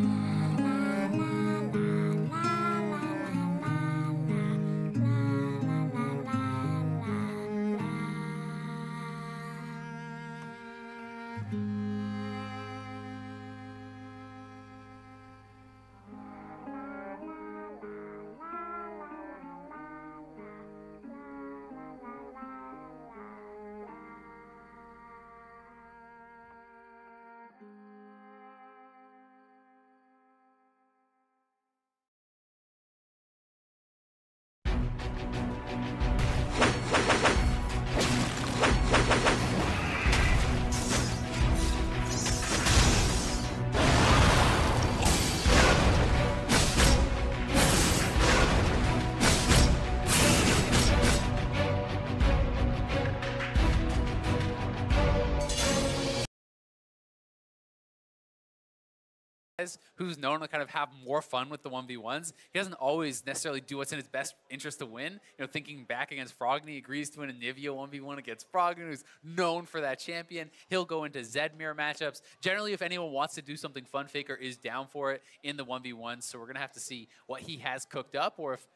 Who's known to kind of have more fun with the 1v1s. He doesn't always necessarily do what's in his best interest to win. You know, thinking back against Froggen, he agrees to win a Nivea 1v1 against Froggen, who's known for that champion. He'll go into Zedmir matchups. Generally, if anyone wants to do something fun, Faker is down for it in the 1v1s, so we're going to have to see what he has cooked up, or if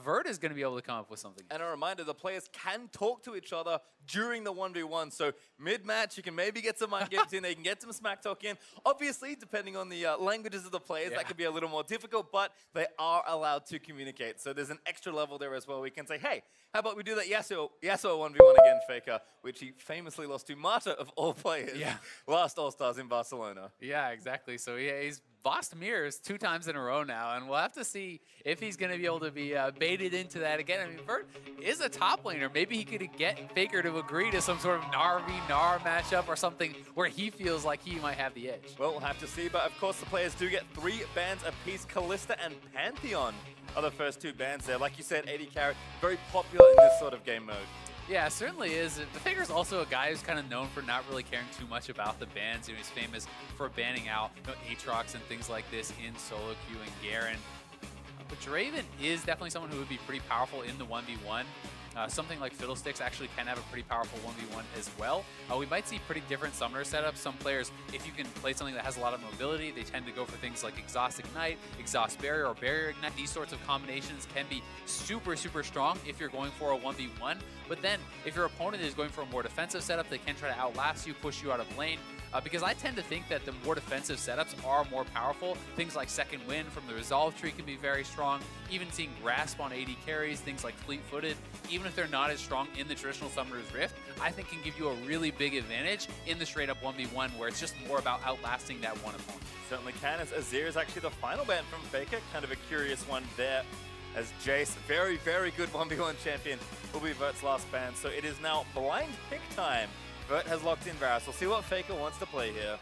Vert is going to be able to come up with something. And a reminder, the players can talk to each other during the 1v1. So mid-match, you can maybe get some mind games in, they can get some smack talk in. Obviously, depending on the languages of the players, that could be a little more difficult, but they are allowed to communicate. So there's an extra level there as well. We can say, hey, how about we do that Yasuo 1v1 against Faker, which he famously lost to Mata of all players last All-Stars in Barcelona. Yeah, exactly. So he's lost mirrors 2 times in a row now, and we'll have to see if he's going to be able to be baited into that again. I mean, Vert is a top laner. Maybe he could get Faker to agree to some sort of Gnar v Gnar matchup or something where he feels like he might have the edge. Well, we'll have to see, but of course the players do get 3 bans apiece. Kalista and Pantheon are the first 2 bans there. Like you said, AD carry, very popular in this sort of game mode. Yeah, it certainly is. The Faker's also a guy who's kind of known for not really caring too much about the bans. You know, he's famous for banning out Aatrox and things like this in solo queue and Garen. But Draven is definitely someone who would be pretty powerful in the 1v1. Something like Fiddlesticks actually can have a pretty powerful 1v1 as well. We might see pretty different summoner setups. Some players, if you can play something that has a lot of mobility, they tend to go for things like Exhaust Ignite, Exhaust Barrier, or Barrier Ignite. These sorts of combinations can be super, super strong if you're going for a 1v1. But then, if your opponent is going for a more defensive setup, they can try to outlast you, push you out of lane. Because I tend to think that the more defensive setups are more powerful. Things like Second Wind from the Resolve tree can be very strong. Even seeing Grasp on AD carries, things like Fleet-Footed, even if they're not as strong in the traditional Summoner's Rift, I think can give you a really big advantage in the straight-up 1v1 where it's just more about outlasting that one opponent. Certainly can, as Azir is actually the final ban from Faker. Kind of a curious one there, as Jace, very, very good 1v1 champion, will be Vert's last ban. So it is now blind pick time Vert has locked in Varus. We'll see what Faker wants to play here.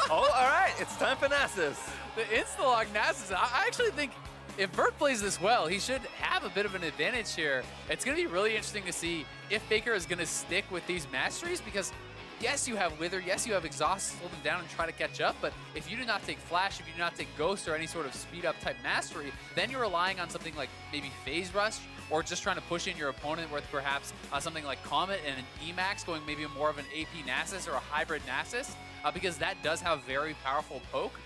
Oh, all right. It's time for Nasus. The insta-lock Nasus. I actually think if Vert plays this well, he should have a bit of an advantage here. It's going to be really interesting to see if Faker is going to stick with these masteries because yes, you have Wither, yes, you have Exhaust to hold him down and try to catch up, but if you do not take Flash, if you do not take Ghost or any sort of speed-up type mastery, then you're relying on something like maybe Phase Rush or just trying to push in your opponent with perhaps something like Comet and an Emax going maybe more of an AP Nasus or a hybrid Nasus because that does have very powerful poke.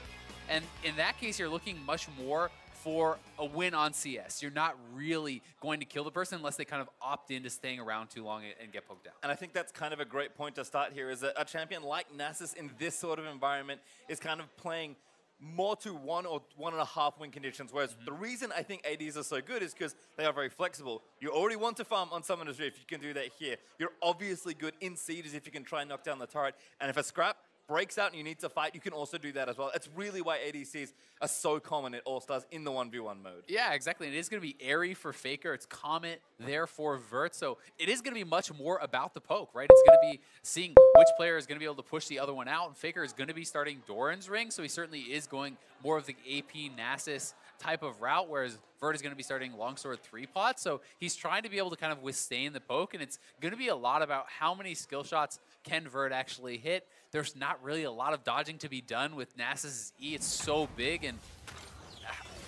And in that case, you're looking much more for a win on CS. You're not really going to kill the person unless they kind of opt into staying around too long and get poked out. And I think that's kind of a great point to start here, is that a champion like Nasus in this sort of environment is kind of playing more to 1 or 1.5 win conditions, whereas the reason I think ADs are so good is because they are very flexible. You already want to farm on Summoner's Rift, you can do that here. You're obviously good in Siege if you can try and knock down the turret, and if a scrap breaks out and you need to fight, you can also do that as well. That's really why ADCs are so common at All-Stars in the 1v1 mode. Yeah, exactly. It is going to be Airy for Faker. It's Comet there for Vert. So it is going to be much more about the poke, right? It's going to be seeing which player is going to be able to push the other one out. And Faker is going to be starting Doran's Ring, so he certainly is going more of the AP Nasus type of route, whereas Vert is going to be starting Longsword 3-pot. So he's trying to be able to kind of withstand the poke, and it's going to be a lot about how many skill shots can Vert actually hit. There's not really a lot of dodging to be done with Nasus's E. It's so big, and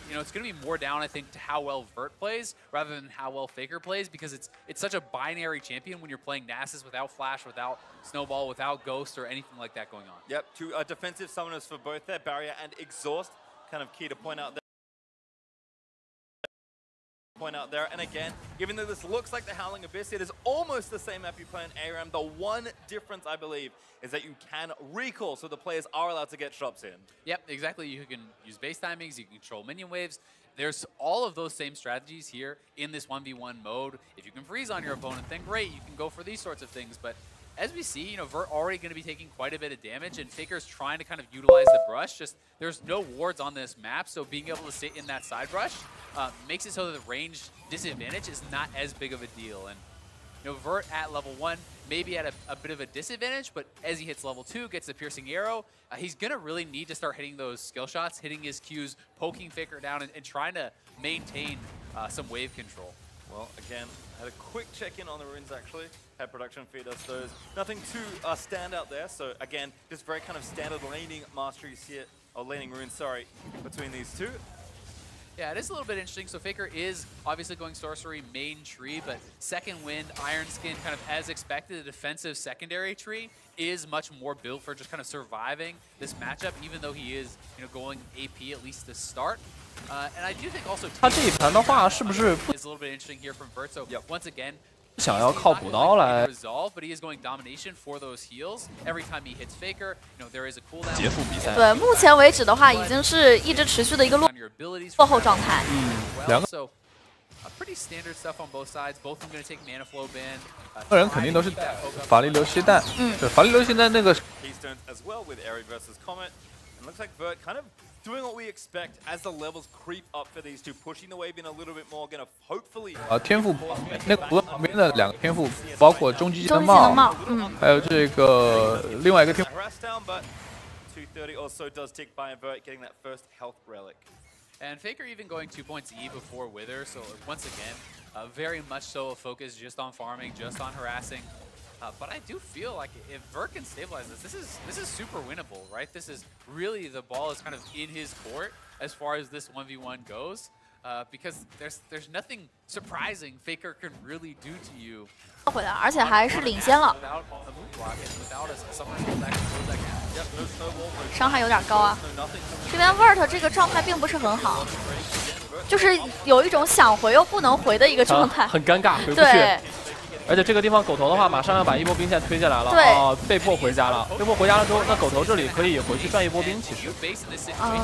you know, it's going to be more down, I think, to how well Vert plays rather than how well Faker plays, because it's such a binary champion when you're playing Nasus without Flash, without Snowball, without Ghost, or anything like that going on. Yep, two defensive summoners for both there, Barrier and Exhaust, kind of key to point out there. And again, even though this looks like the Howling Abyss, it is almost the same map you play in ARAM. The one difference, I believe, is that you can recall, so the players are allowed to get shots in. Yep, exactly. You can use base timings, you can control minion waves. There's all of those same strategies here in this 1v1 mode. If you can freeze on your opponent, then great, you can go for these sorts of things. But as we see, you know, Vert already going to be taking quite a bit of damage, and Faker's trying to kind of utilize the brush. Just there's no wards on this map, so being able to sit in that side brush makes it so that the range disadvantage is not as big of a deal. And you know, Vert at level 1 maybe at a bit of a disadvantage, but as he hits level 2, gets the piercing arrow, he's going to really need to start hitting those skill shots, hitting his Qs, poking Faker down, and trying to maintain some wave control. Well, again, I had a quick check-in on the runes, actually. Had production feed us those. Nothing too stand out there. So, again, just very kind of standard laning masteries here, or laning runes, sorry, between these two. Yeah, it is a little bit interesting. So Faker is obviously going sorcery main tree, but second wind, Iron Skin, kind of as expected, the defensive secondary tree is much more built for just kind of surviving this matchup, even though he is, you know, going AP at least to start. And I do think also 他这一盘的话是不是 is a little bit interesting here from Vert. So once again, 想要靠补刀来 resolve, but he is going domination for those heals. Every time he hits Faker, you know, there is a cooldown. 结束比赛？对，目前为止的话，已经是一直持续的一个落后状态。两个 So pretty standard stuff on both sides. Both of them going to take mana flow ban. 个人肯定都是法力流吸弹，对，法力流吸弹那个。 Keystones as well with Airy versus Comet. And looks like Vert kind of doing what we expect as the levels creep up for these two, pushing the wave in a little bit more, gonna hopefully. 天赋那个旁边的两个天赋，包括终极技能帽，还有这个另外一个天赋。 230 or so does tick by Vert, getting that first health relic. And Faker even going 2 points E before Wither, so once again, very much so a focus just on farming, just on harassing. But I do feel like if Vert can stabilize this is super winnable, right? This is really, the ball is kind of in his court as far as this 1v1 goes, because there's nothing surprising Faker can really do to you. 回来，而且还是领先了。伤害有点高啊。这边 Vert 这个状态并不是很好，就是有一种想回又不能回的一个状态，很尴尬，回不去。对。 而且这个地方狗头的话，马上要把一波兵线推进来了，哦，被迫回家了。被迫回家了之后，那狗头这里可以回去赚一波兵，其实。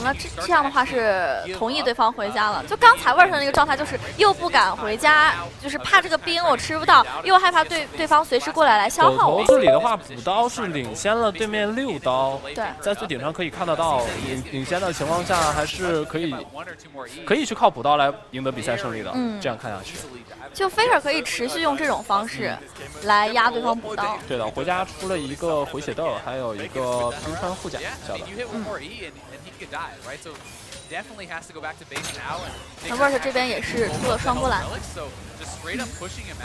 那这样的话是同意对方回家了。就刚才Vert那个状态，就是又不敢回家，就是怕这个兵我吃不到，又害怕对方随时过来消耗我。狗头这里的话，补刀是领先了对面6刀。对，在最顶上可以看得到，领先的情况下，还是可以去靠补刀来赢得比赛胜利的。这样看下去。 就Faker可以持续用这种方式来压对方补刀。对的，回家出了一个回血豆，还有一个冰川护甲，小的。那 Vert 这边也是出了双波澜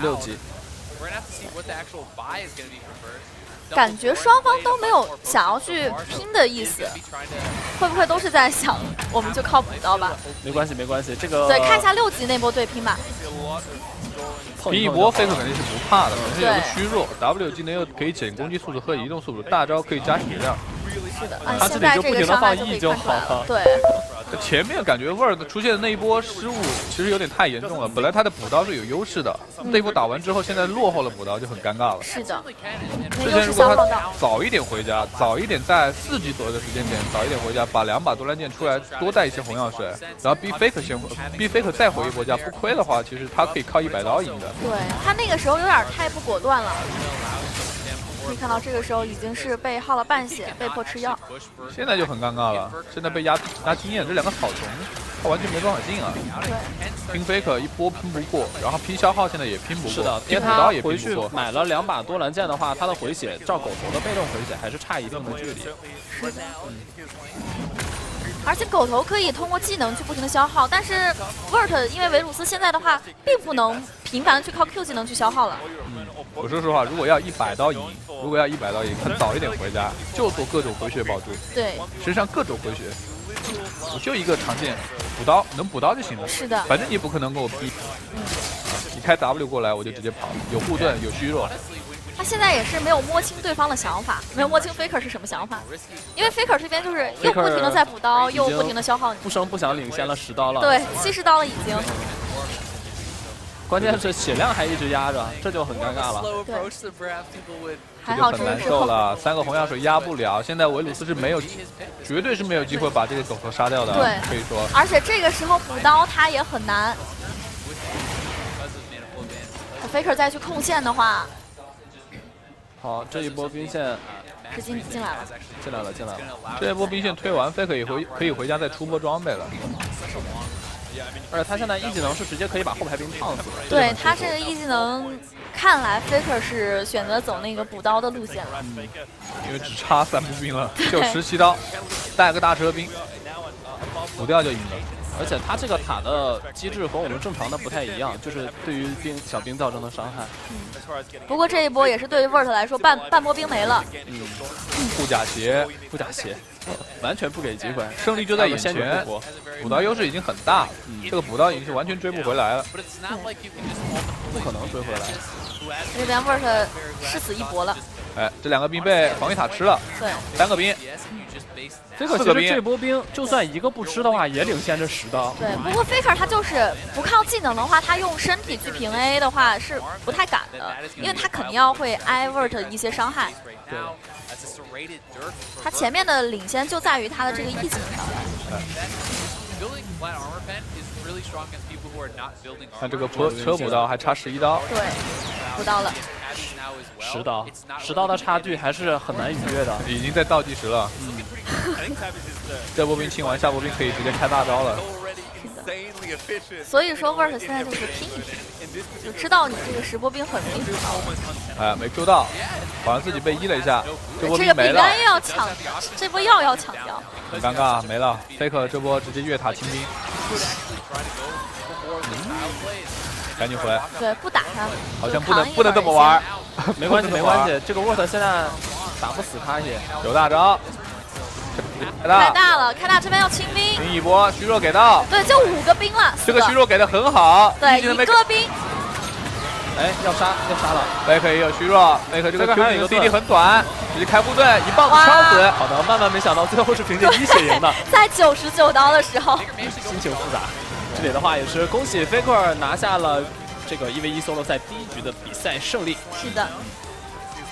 ，6级。感觉双方都没有想要去拼的意思，会不会都是在想我们就靠补刀吧？没关系，没关系，这个对，看一下6级那波对拼吧。拼一波 ，Faker 肯定是不怕的，可是有个虚弱 ，W 技能又可以减攻击速度和移动速度，大招可以加血量。是的，他这里就不停的放 E 就好了。对。前面感觉 Vert 出现的那一波失误其实有点太严重了，本来他的补刀是有优势的，那一波打完之后，现在落后了补刀就很尴尬了。是的。之前如果他早一点回家，早一点在4级左右的时间点早一点回家，把2把多兰剑出来，多带一些红药水，然后逼 Faker 先逼 Faker 再回一波家，不亏的话，其实他可以靠100刀赢的。对他那个时候有点太不果断了。可以看到，这个时候已经是被耗了半血，被迫吃药。现在就很尴尬了，现在被压经验，这2个草丛，他完全没办法进啊。对，拼 Faker 一波拼不过，然后拼消耗现在也拼不过。是的，因为他回去买了2把多兰剑的话，他的回血照狗头的被动回血还是差一定的距离。是的。而且狗头可以通过技能去不停的消耗，但是 Vert 因为维鲁斯现在的话，并不能频繁的去靠 Q 技能去消耗了。我说实话，如果要100刀赢，他早一点回家，就做各种回血保住。对，身上各种回血，我就一个长剑，补刀能补刀就行了。是的，反正你不可能给我逼，你开 W 过来我就直接跑，有护盾有虚弱。他现在也是没有摸清对方的想法，没有摸清 Faker 是什么想法，因为 Faker 这边就是又不停的在补刀，又不停的消耗你，不声不响领先了10刀了。对，70刀了已经。关键是血量还一直压着，这就很尴尬了。对，还好很难受了，3个红药水压不了。现在维鲁斯是绝对是没有机会把这个狗头杀掉的。对，可以说。而且这个时候补刀他也很难。Faker 再去控线的话。好，这一波兵线是进来了，进来了。这一波兵线推完 ，Faker 也可以回家再出波装备了。而且他现在1技能是直接可以把后排兵烫死的。对他这个1技能，看来 Faker 是选择走那个补刀的路线了。因为只差3步兵了，就17刀，带个大车兵，补掉就赢了。而且他这个塔的机制和我们正常的不太一样，就是对于小兵造成的伤害。不过这一波也是对于 Vert 来说半波兵没了。护甲鞋，完全不给机会，胜利就在眼前。补刀优势已经很大，这个补刀已经是完全追不回来了，不可能追回来。这边 Vert 誓死一搏了。哎，这2个兵被防御塔吃了。对，3个兵。Faker 其实这波兵就算1个不吃的话，也领先着10刀。对，不过 Faker 他就是不靠技能的话，他用身体去平 A 的话是不太敢的，因为他肯定要会挨 Vert 一些伤害。对，他前面的领先就在于他的这个 E 技能上面。看这个车补刀还差11刀。对，补刀了。10刀的差距还是很难逾越的，已经在倒计时了。这波兵清完，下波兵可以直接开大招了。所以说 Vert 现在就是拼一拼，就知道你这个10波兵很容易补刀。哎，没 Q 到，好像自己被E了一下，这波兵没了。这个饼干又要抢，这波药要抢掉，很尴尬，没了。Faker 这波直接越塔清兵。赶紧回来！对，不打他，好像不能这么玩。没关系，这个 Vert 现在打不死他也有大招。开大了，开大这边要清兵。清一波，虚弱给到。对，就5个兵了。这个虚弱给的很好。对，1个兵。哎，要杀了。Faker 也有虚弱，Faker这个 Q 技能 CD 很短，直接开护盾，一棒子敲死。好的，万万没想到最后是凭借1血赢的。在99刀的时候，心情复杂。这里的话也是恭喜 Faker 拿下了这个1v1 solo赛第1局的比赛胜利。是的。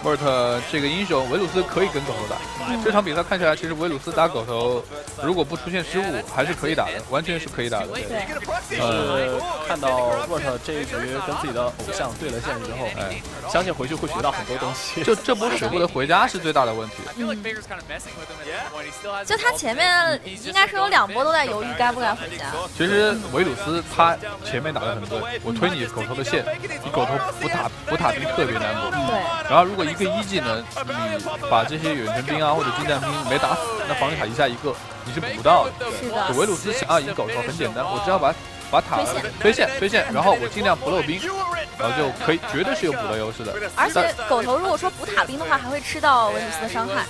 Vert 这个英雄维鲁斯可以跟狗头打。这场比赛看起来，其实维鲁斯打狗头，如果不出现失误，还是可以打的，完全是可以打的。对。看到 Vert 这一局跟自己的偶像对了线之后，相信回去会学到很多东西。就这波舍不得回家是最大的问题。就他前面应该是有2波都在犹豫该不该回家。其实维鲁斯他前面打得很对，我推你狗头的线，你狗头补塔兵特别难补。对。然后如果一个1技能，你把这些远程兵啊或者近战兵没打死，那防御塔一下一个你是补不到的。是的。维鲁斯想要赢狗头很简单，我只要把塔推线，然后我尽量不漏兵，然后就可以绝对是有补的优势的。而且狗头如果说补塔兵的话，还会吃到维鲁斯的伤害。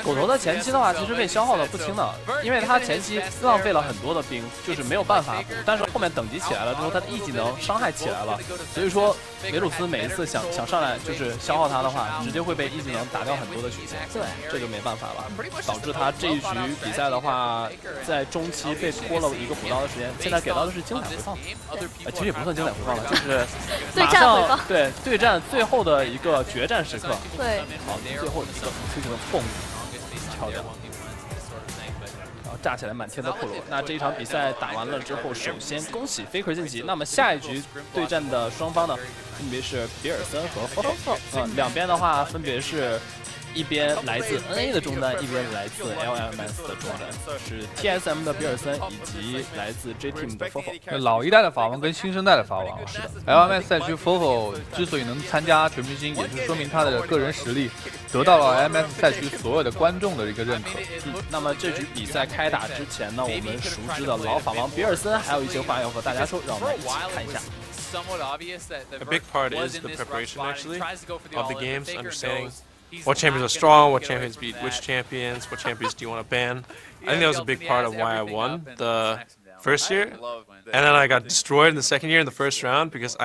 狗头的前期的话，其实被消耗的不轻的，因为他前期浪费了很多的兵，就是没有办法补。但是后面等级起来了之后，他的E技能伤害起来了，所以说维鲁斯每一次想上来就是消耗他的话，直接会被E技能打掉很多的血线。对，这就没办法了，导致他这一局比赛的话，在中期被拖了一个补刀的时间，现在给到的是精彩回放。其实也不算精彩回放了，就是对战回放。对，对战最后的一个决战时刻。对。好，最后一个推进的蹦敲掉，然后炸起来满天的骷髅。那这一场比赛打完了之后，首先恭喜 Faker 晋级。那么下一局对战的双方呢，分别是比尔森和 Fofo。两边的话分别是。一边来自 NA 的中单，一边来自 LMS 的中单，是 TSM 的比尔森以及来自 J-Team 的 Fofo。老一代的法王跟新生代的法王，是的。LMS 赛区 Fofo 之所以能参加全明星，也是说明他的个人实力得到了 LMS 赛区所有的观众的一个认可。那么这局比赛开打之前呢，我们熟知的老法王比尔森还有一些话要和大家说，让我们一起看一下。A big part is the preparation actually of the games, understanding what champions are strong, what champions beat which champions, what champions do you want to ban. I think that was a big part of why I won the first year. And then I got destroyed in the second year in the first round because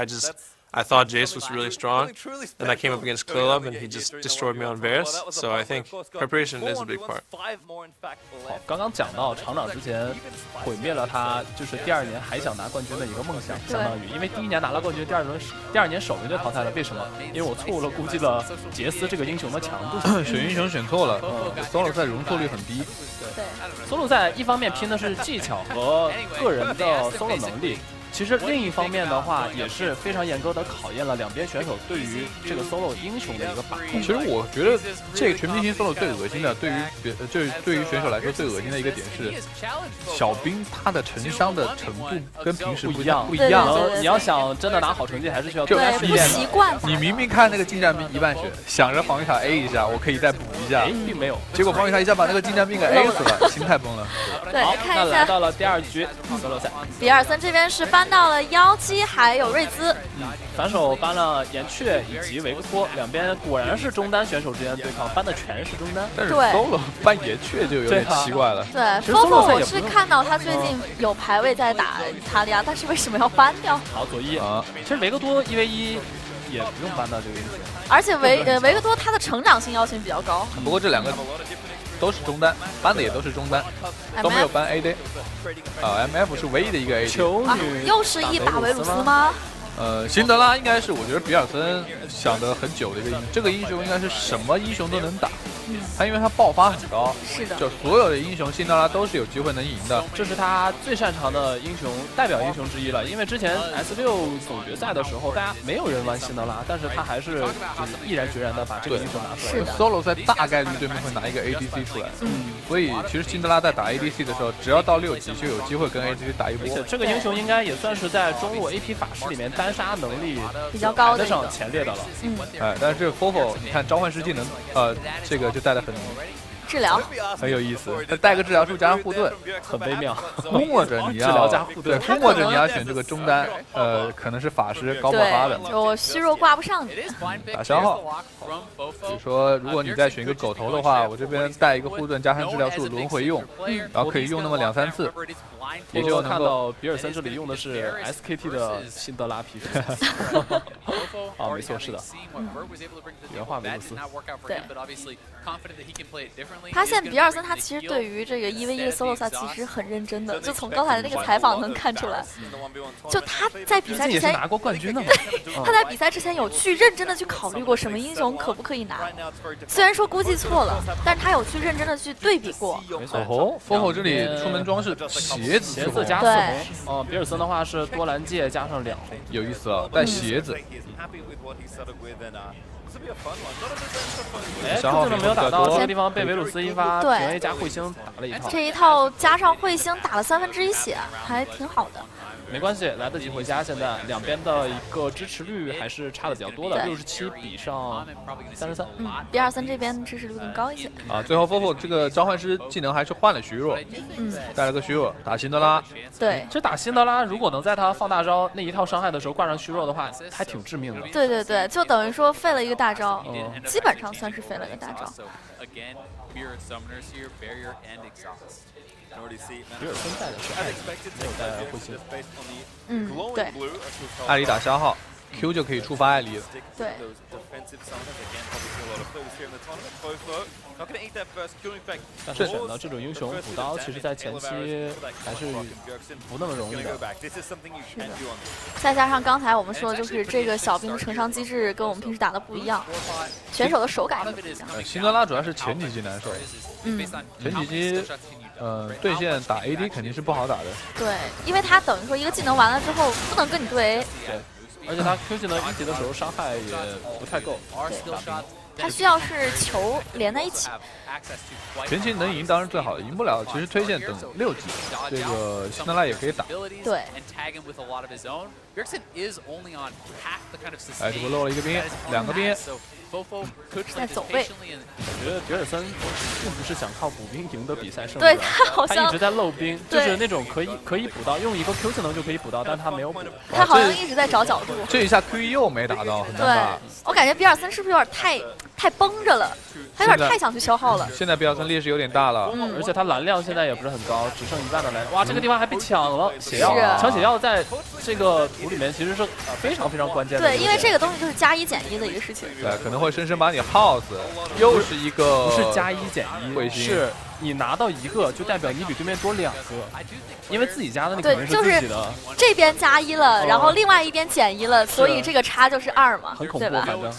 I thought Jace was really strong, and I came up against Club, and he just destroyed me on Varus. So I think preparation is a big part. 好，刚刚讲到厂长之前毁灭了他，就是第2年还想拿冠军的一个梦想，相当于因为第1年拿了冠军，第2年首轮就淘汰了。为什么？因为我错误了估计了杰斯这个英雄的强度，选英雄选错了，solo 赛容错率很低。对，solo 赛一方面拼的是技巧和个人的 solo 能力。其实另一方面的话，也是非常严格的考验了两边选手对于这个 solo 英雄的一个把控。其实我觉得这个全明星 solo 最恶心的，对于选手来说最恶心的一个点是，小兵他的承伤的程度跟平时不一样。你要想真的拿好成绩，还是需要多加训练的。不习惯。你明明看那个近战兵一半血，想着防御塔 A 一下，我可以再补一下，并没有。结果防御塔一下把那个近战兵给 A 死了，心态崩了。对，好，看一下。那来到了第2局 solo 赛，比尔森这边是搬到了妖姬还有瑞兹，反手搬了岩雀以及维克托，两边果然是中单选手之间的对抗，搬的全是中单。但是 solo 搬岩雀就有点奇怪了。对，Fofo 我是看到他最近有排位在打伊塔利亚，但是为什么要搬掉？好，左一啊，其实维克托1v1也不用搬到这个英雄，而且维克托他的成长性要求比较高。不过这两个都是中单，搬的也都是中单，都没有搬 AD。MF 是唯一的一个 AD。球女又是一打维鲁斯吗？辛德拉应该是我觉得比尔森想得很久的一个英雄，这个英雄应该是什么英雄都能打。他因为他爆发很高，是的，就所有的英雄辛德拉都是有机会能赢的，这是他最擅长的英雄代表英雄之一了。因为之前 S6总决赛的时候，大家没有人玩辛德拉，但是他还是就是毅然决然的把这个英雄拿出来。solo 赛大概率对面会拿一个 ADC 出来，所以其实辛德拉在打 ADC 的时候，只要到6级就有机会跟 ADC 打一波。而且这个英雄应该也算是在中路 AP 法师里面单杀能力比较高的，上前列的了。但是这个 Fofo 你看召唤师技能，这个就带的很治疗很有意思，他带个治疗术加上护盾，很微妙。估摸着你要治疗加护盾，估摸着你要选这个中单，可能是法师高爆发的，就虚弱挂不上你，打消耗。比如说，如果你再选一个狗头的话，我这边带一个护盾加上治疗术轮回用，然后可以用那么2、3次。也就看到比尔森这里用的是 SKT 的辛德拉皮肤。啊，没错，是的。原话维鲁斯。对。发现比尔森他其实对于这个1v1的 solo 赛其实很认真的，就从刚才的那个采访能看出来，就他在比赛之前拿过冠军的嘛，他在比赛之前有去认真的去考虑过什么英雄可不可以拿，虽然说估计错了，但是他有去认真的去对比过。没错，Fofo 这里出门装饰鞋子加4红，比尔森的话是多兰戒加上2红，有意思啊，带鞋子。哎，这就没有打到，这个地方被维鲁斯一发平 A 加彗星打了一套。这一套加上彗星打了1/3血，还挺好的。没关系，来得及回家。现在两边的一个支持率还是差的比较多的，67比上33。比尔森这边支持率更高一些。啊，最后 Fofo 这个召唤师技能还是换了虚弱，带了个虚弱打辛德拉。对，这打辛德拉如果能在他放大招那一套伤害的时候挂上虚弱的话，还挺致命的。对对对，就等于说废了一个大招，基本上算是废了一个大招。比尔森带的是艾里，没有带彗星。对。艾里打消耗 ，Q 就可以触发艾里了。对。但是选到这种英雄补刀，其实在前期还是不那么容易的。再加上刚才我们说的就是这个小兵的成伤机制跟我们平时打的不一样，选手的手感也不一样。辛德拉主要是前几击难受，前几击。对线打 AD 肯定是不好打的。对，因为他等于说一个技能完了之后不能跟你对 A。对，而且他 Q 技能1级的时候伤害也不太够。他需要是球连在一起。前期能赢当然最好，赢不了其实推荐等6级，这个辛德拉也可以打。对。哎，这不漏了一个兵，2个兵。在走位，我觉得比尔森并不是想靠补兵赢得比赛胜利，对他好像他一直在漏兵，就是那种可以补到，用一个 Q 技能就可以补到，但他没有补。他好像一直在找角度。这一下 Q1 又没打到，很难打。我感觉比尔森是不是有点太绷着了？他有点太想去消耗了。现在比尔森劣势有点大了，而且他蓝量现在也不是很高，只剩1半的蓝。哇，这个地方还被抢了血药，抢血药在这个图里面其实是非常非常关键的。对，因为这个东西就是加1减1的一个事情。对，可能会生生把你耗死。又是一个不是加1减1，是你拿到1个就代表你比对面多2个，因为自己家的你肯定是自己的。就是这边加1了，然后另外一边减1了，所以这个差就是2嘛，很恐怖，反正。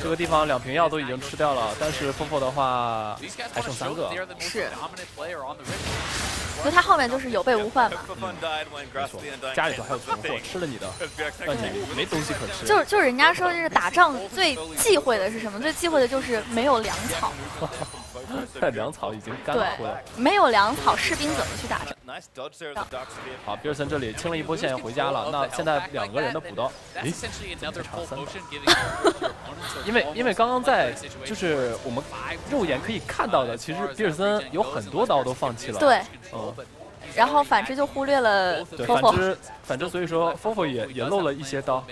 这个地方2瓶药都已经吃掉了，但是 Fofo 的话还剩3个。是。所以他后面就是有备无患嘛。没错，家里头还有存货，吃了你的，你没东西可吃。就是人家说，就是打仗最忌讳的是什么？最忌讳的就是没有粮草。粮草已经干枯了。没有粮草，士兵怎么去打仗？好，比尔森这里清了一波线要回家了。那现在2个人的补刀，诶，怎么才差3把？因为刚刚在就是我们肉眼可以看到的，其实比尔森有很多刀都放弃了。对。然后反之就忽略了 Fofo， 反之所以说 Fofo 也漏了一些刀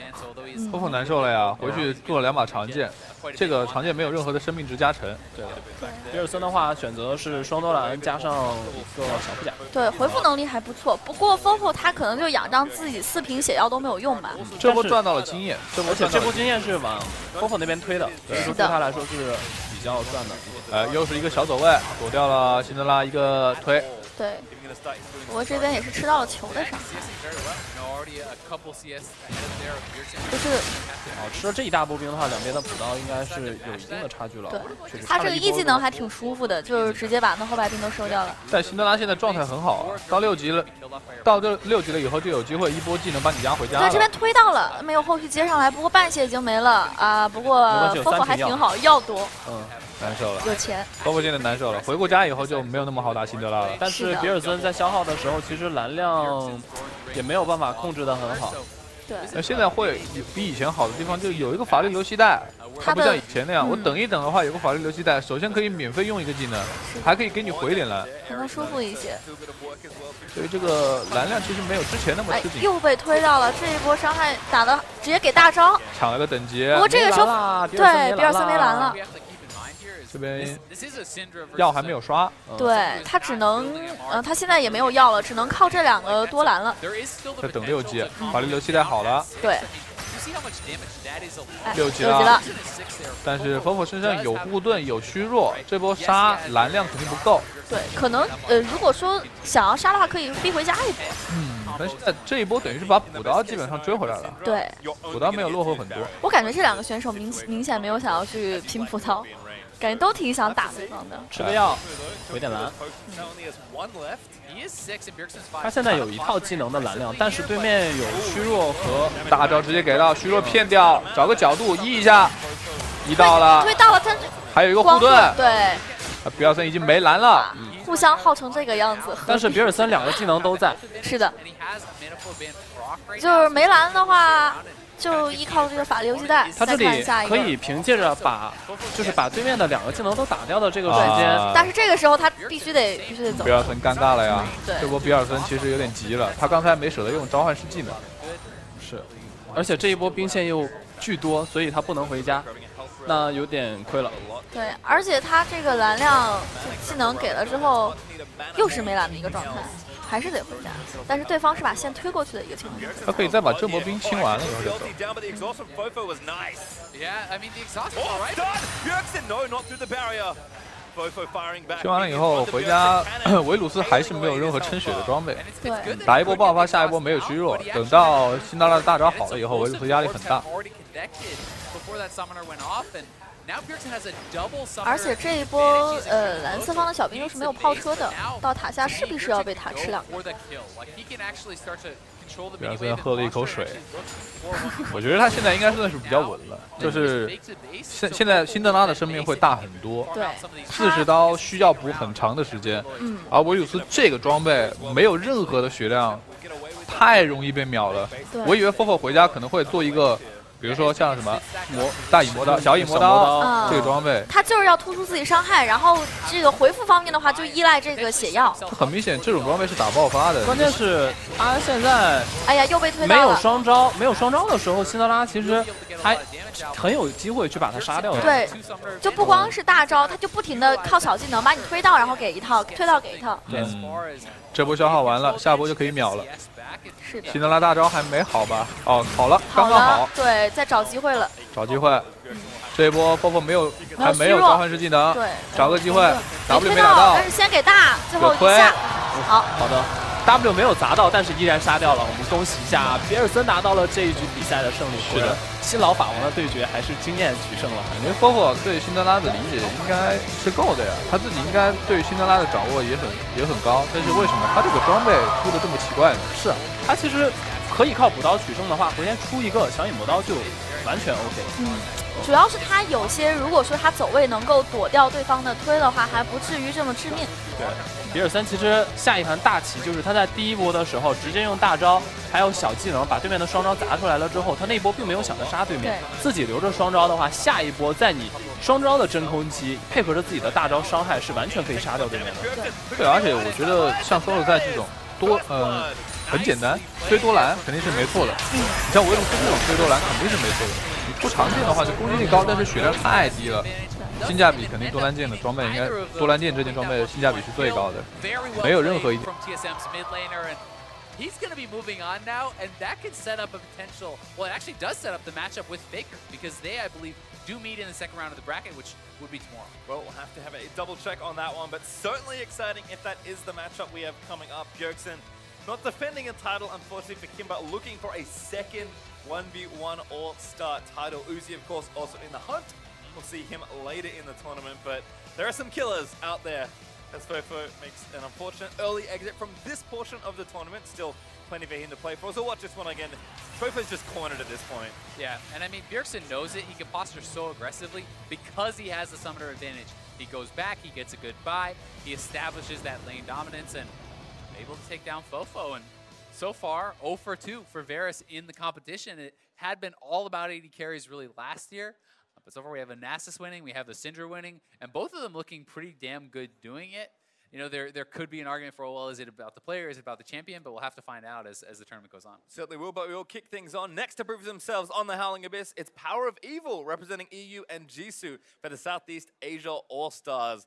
，Fofo 难受了呀，回去做了2把长剑，这个长剑没有任何的生命值加成。对，比尔森的话选择是双多兰加上一个小护甲，对，回复能力还不错。不过 Fofo 他可能就仰仗自己4瓶血药都没有用吧。这波赚到了经验，而且这波经验是往 Fofo 那边推的，所以说对他来说是比较赚的。又是一个小走位，躲掉了辛德拉一个推。对。不过这边也是吃到了球的伤害，就是吃了这一大波兵的话，两边的补刀应该是有一定的差距了。对，他这个一技能还挺舒服的，就是直接把那后排兵都收掉了。但辛德拉现在状态很好，到6级了，到这6级了以后就有机会一波技能把你压回家了。对，这边推到了，没有后续接上来，不过半血已经没了啊。不过 Fofo 还挺好，药多。难受了，有钱。Fofo现在难受了，回过家以后就没有那么好打辛德拉了。但是比尔森在消耗的时候，其实蓝量也没有办法控制得很好。对。那现在会比以前好的地方，就有一个法律流系带，它不像以前那样，我等一等的话，有个法律流系带，首先可以免费用一个技能，还可以给你回点蓝，可能舒服一些。所以这个蓝量其实没有之前那么吃紧。又被推到了，这一波伤害打的直接给大招，抢了个等级。不过这个时候对比尔森没蓝了。这边药还没有刷，对他只能，他现在也没有药了，只能靠这2个多蓝了。再等6级，法律流系带好了。对， 6级了，但是 Fofo 身上有护盾有虚弱，这波杀蓝量肯定不够。对，可能如果说想要杀的话，可以逼回家一波。但现在这一波等于是把补刀基本上追回来了。对，补刀没有落后很多。我感觉这2个选手明显没有想要去拼补刀，感觉都挺想打对方的。吃个药，回点蓝。他现在有一套技能的蓝量，但是对面有虚弱和大招直接给到虚弱骗掉，找个角度一下，1到了，推到了，他还有一个护盾，对，比尔森已经没蓝了，互相耗成这个样子。但是比尔森2个技能都在，是的，就是没蓝的话。就依靠这个法力游击带，他这里可以凭借着把对面的2个技能都打掉的这个瞬间，但是这个时候他必须得走。比尔森尴尬了呀，对，这波比尔森其实有点急了，他刚才没舍得用召唤师技能，是，而且这一波兵线又巨多，所以他不能回家，那有点亏了。对，而且他这个蓝量技能给了之后，又是没蓝的一个状态。还是得回家，但是对方是把线推过去的一个情况。他可以再把这波兵清完了以后就走。清完了以后回家，维鲁斯还是没有任何撑血的装备。对，打一波爆发，下一波没有虚弱。等到辛德拉的大招好了以后，维鲁斯压力很大。而且这一波，蓝色方的小兵又是没有炮车的，到塔下势必是要被塔吃2个。比尔森喝了一口水，我觉得他现在应该算是比较稳了，就是现在辛德拉的生命会大很多，对，40刀需要补很长的时间，而维鲁斯这个装备没有任何的血量，太容易被秒了。我以为 Fofo 回家可能会做一个。比如说像什么大影魔刀、小影魔刀这个装备，他就是要突出自己伤害，然后这个回复方面的话就依赖这个血药。很明显，这种装备是打爆发的。关键是他现在，哎呀，又被推到了。没有双招的时候，辛德拉其实还很有机会去把他杀掉的。对，就不光是大招，他就不停的靠小技能把你推到，然后给一套，推到给一套。这波消耗完了，下波就可以秒了。是的。辛德拉大招还没好吧？哦，好了，刚刚好。对，在找机会了。找机会。这一波 Fofo 还没有召唤师技能。对。找个机会 ，W 没打到。但是先给大，最后一下。好的。W 没有砸到，但是依然杀掉了。我们恭喜一下比尔森拿到了这一局比赛的胜利。是的，新老法王的对决还是经验取胜了。因为 Fofo 对辛德拉的理解应该是够的呀，他自己应该对辛德拉的掌握也很高。但是为什么他这个装备出的这么奇怪呢？是他其实可以靠补刀取胜的话，回天出一个小影魔刀就完全 OK。主要是他有些如果说他走位能够躲掉对方的推的话，还不至于这么致命。对。比尔森其实下一盘大棋就是他在第一波的时候直接用大招还有小技能把对面的双招砸出来了之后，他那一波并没有想着杀对面，自己留着双招的话，下一波在你双招的真空期配合着自己的大招伤害是完全可以杀掉对面的。对，而且我觉得像solo赛这种很简单，推多蓝肯定是没错的。你像维鲁斯这种推多蓝肯定是没错的。你不常见的话就攻击力高，但是血量太低了。性价比肯定多蓝剑的装备应该多蓝剑这件装备的性价比是最高的，没有任何一点。He's going to be moving on now, and that could set up a potential. Well, it actually does set up the matchup with Faker because they, I believe, do meet in the second round of the bracket, which would be tomorrow. Well, we'll have to have a double check on that one, but certainly exciting if that is the matchup we have coming up. Bjergsen not defending a title, unfortunately for Kimber, looking for a second 1v1 All-Star title. Uzi, of course, also in the hunt. We'll see him later in the tournament, but there are some killers out there. As Fofo makes an unfortunate early exit from this portion of the tournament. Still plenty for him to play for. So watch this one again. Fofo's just cornered at this point. Yeah, and I mean, Bjergsen knows it. He can posture so aggressively because he has the summoner advantage. He goes back, he gets a good buy, he establishes that lane dominance, and able to take down Fofo. And so far, 0 for 2 for Varus in the competition. It had been all about AD carries really last year. But so far we have a Nasus winning, we have the Syndra winning, and both of them looking pretty damn good doing it. You know, there could be an argument for, well, is it about the player, is it about the champion? But we'll have to find out as the tournament goes on. Certainly will, but we will kick things on. Next to prove themselves on the Howling Abyss, it's Power of Evil representing EU and Jisoo for the Southeast Asia All-Stars.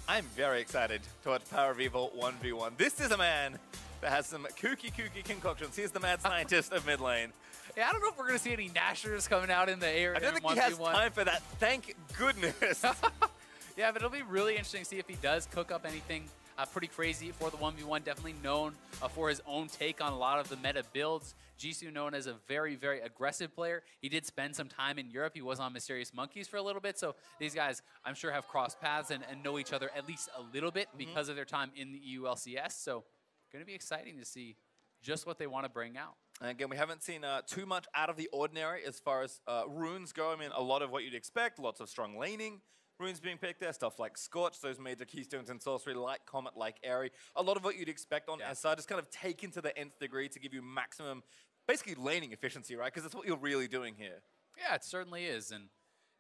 I'm very excited to watch Power of Evil 1v1. This is a man that has some kooky concoctions. He's the mad scientist of mid lane. Yeah, I don't know if we're going to see any Nashers coming out in the air. I don't think he has time for that. Thank goodness. Yeah, but it'll be really interesting to see if he does cook up anything pretty crazy for the 1v1. Definitely known for his own take on a lot of the meta builds. Jisoo known as a very, very aggressive player. He did spend some time in Europe. He was on Mysterious Monkeys for a little bit. So these guys, I'm sure, have crossed paths and know each other at least a little bit because of their time in the EULCS. So going to be exciting to see just what they want to bring out. And again, we haven't seen too much out of the ordinary as far as runes go. I mean, a lot of what you'd expect, lots of strong laning runes being picked there, stuff like Scorch, those major keystones in sorcery, like Comet, like Aerie. A lot of what you'd expect on SR just kind of taken to the nth degree to give you maximum, basically laning efficiency, right? Because that's what you're really doing here. Yeah, it certainly is. And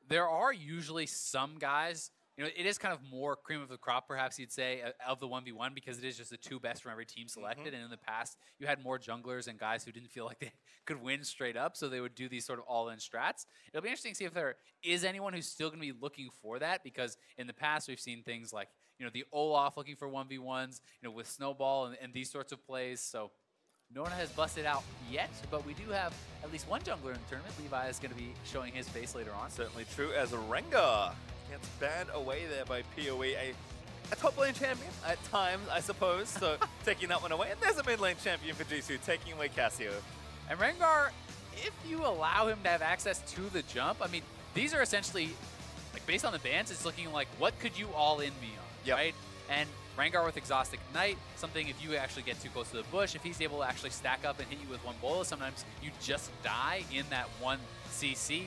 there are usually some guys, you know, it is kind of more cream of the crop, perhaps you'd say, of the 1v1 because it is just the 2 best from every team selected. And in the past, you had more junglers and guys who didn't feel like they could win straight up, so they would do these sort of all-in strats. It'll be interesting to see if there is anyone who's still going to be looking for that because in the past, we've seen things like, you know, the Olaf looking for 1v1s, you know, with Snowball and these sorts of plays. So no one has busted out yet, but we do have at least one jungler in the tournament. Levi is going to be showing his face later on. Certainly true, as Rengar gets banned away there by PoE, a top lane champion at times, I suppose, so taking that one away. And there's a mid lane champion for Jisoo, taking away Cassio. And Rengar, if you allow him to have access to the jump, I mean, these are essentially, like based on the bans, it's looking like what could you all in me on, right? And Rengar with Exhaust Ignite, something if you actually get too close to the bush, if he's able to actually stack up and hit you with one bola, sometimes you just die in that one CC.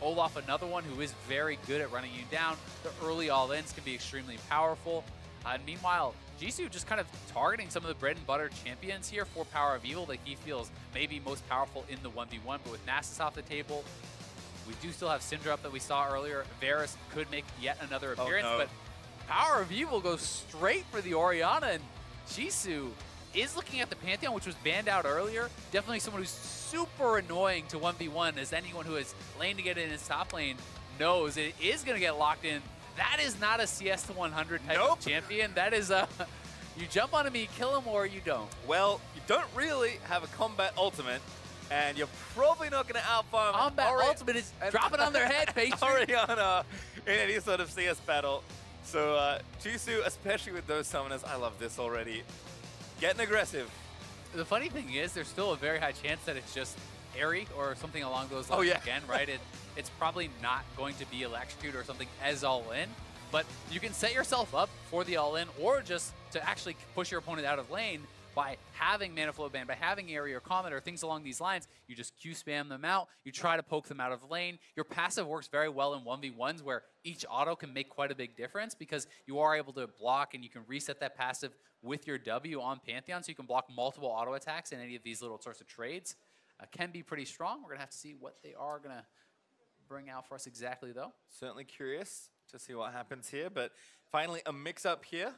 Olaf, another one who is very good at running you down. The early all-ins can be extremely powerful. And meanwhile, Jisoo just kind of targeting some of the bread and butter champions here for Power of Evil that he feels may be most powerful in the 1v1. But with Nasus off the table, we do still have Syndra up that we saw earlier. Varus could make yet another appearance, but Power of Evil goes straight for the Orianna, and Jisoo is looking at the Pantheon, which was banned out earlier. Definitely someone who's super annoying to 1v1, as anyone who has lane to get in his top lane knows it is going to get locked in. That is not a CS to 100 type of champion. That is a, you jump onto me, kill him, or you don't. Well, you don't really have a combat ultimate, and you're probably not going to outfarm combat ultimate is dropping on their head, Orianna in any sort of CS battle. So Jisoo, especially with those summoners, I love this already. Getting aggressive. The funny thing is, there's still a very high chance that it's just Aerie or something along those lines again, right? It's probably not going to be Electrocute or something as all-in, but you can set yourself up for the all-in or just to actually push your opponent out of lane by having Mana Flow Ban, by having Aerie or Comet or things along these lines. You just Q spam them out, you try to poke them out of lane. Your passive works very well in 1v1s where each auto can make quite a big difference because you are able to block and you can reset that passive with your W on Pantheon, so you can block multiple auto attacks in any of these little sorts of trades. Can be pretty strong. We're going to have to see what they are going to bring out for us exactly, though. Certainly curious to see what happens here, but finally a mix-up here.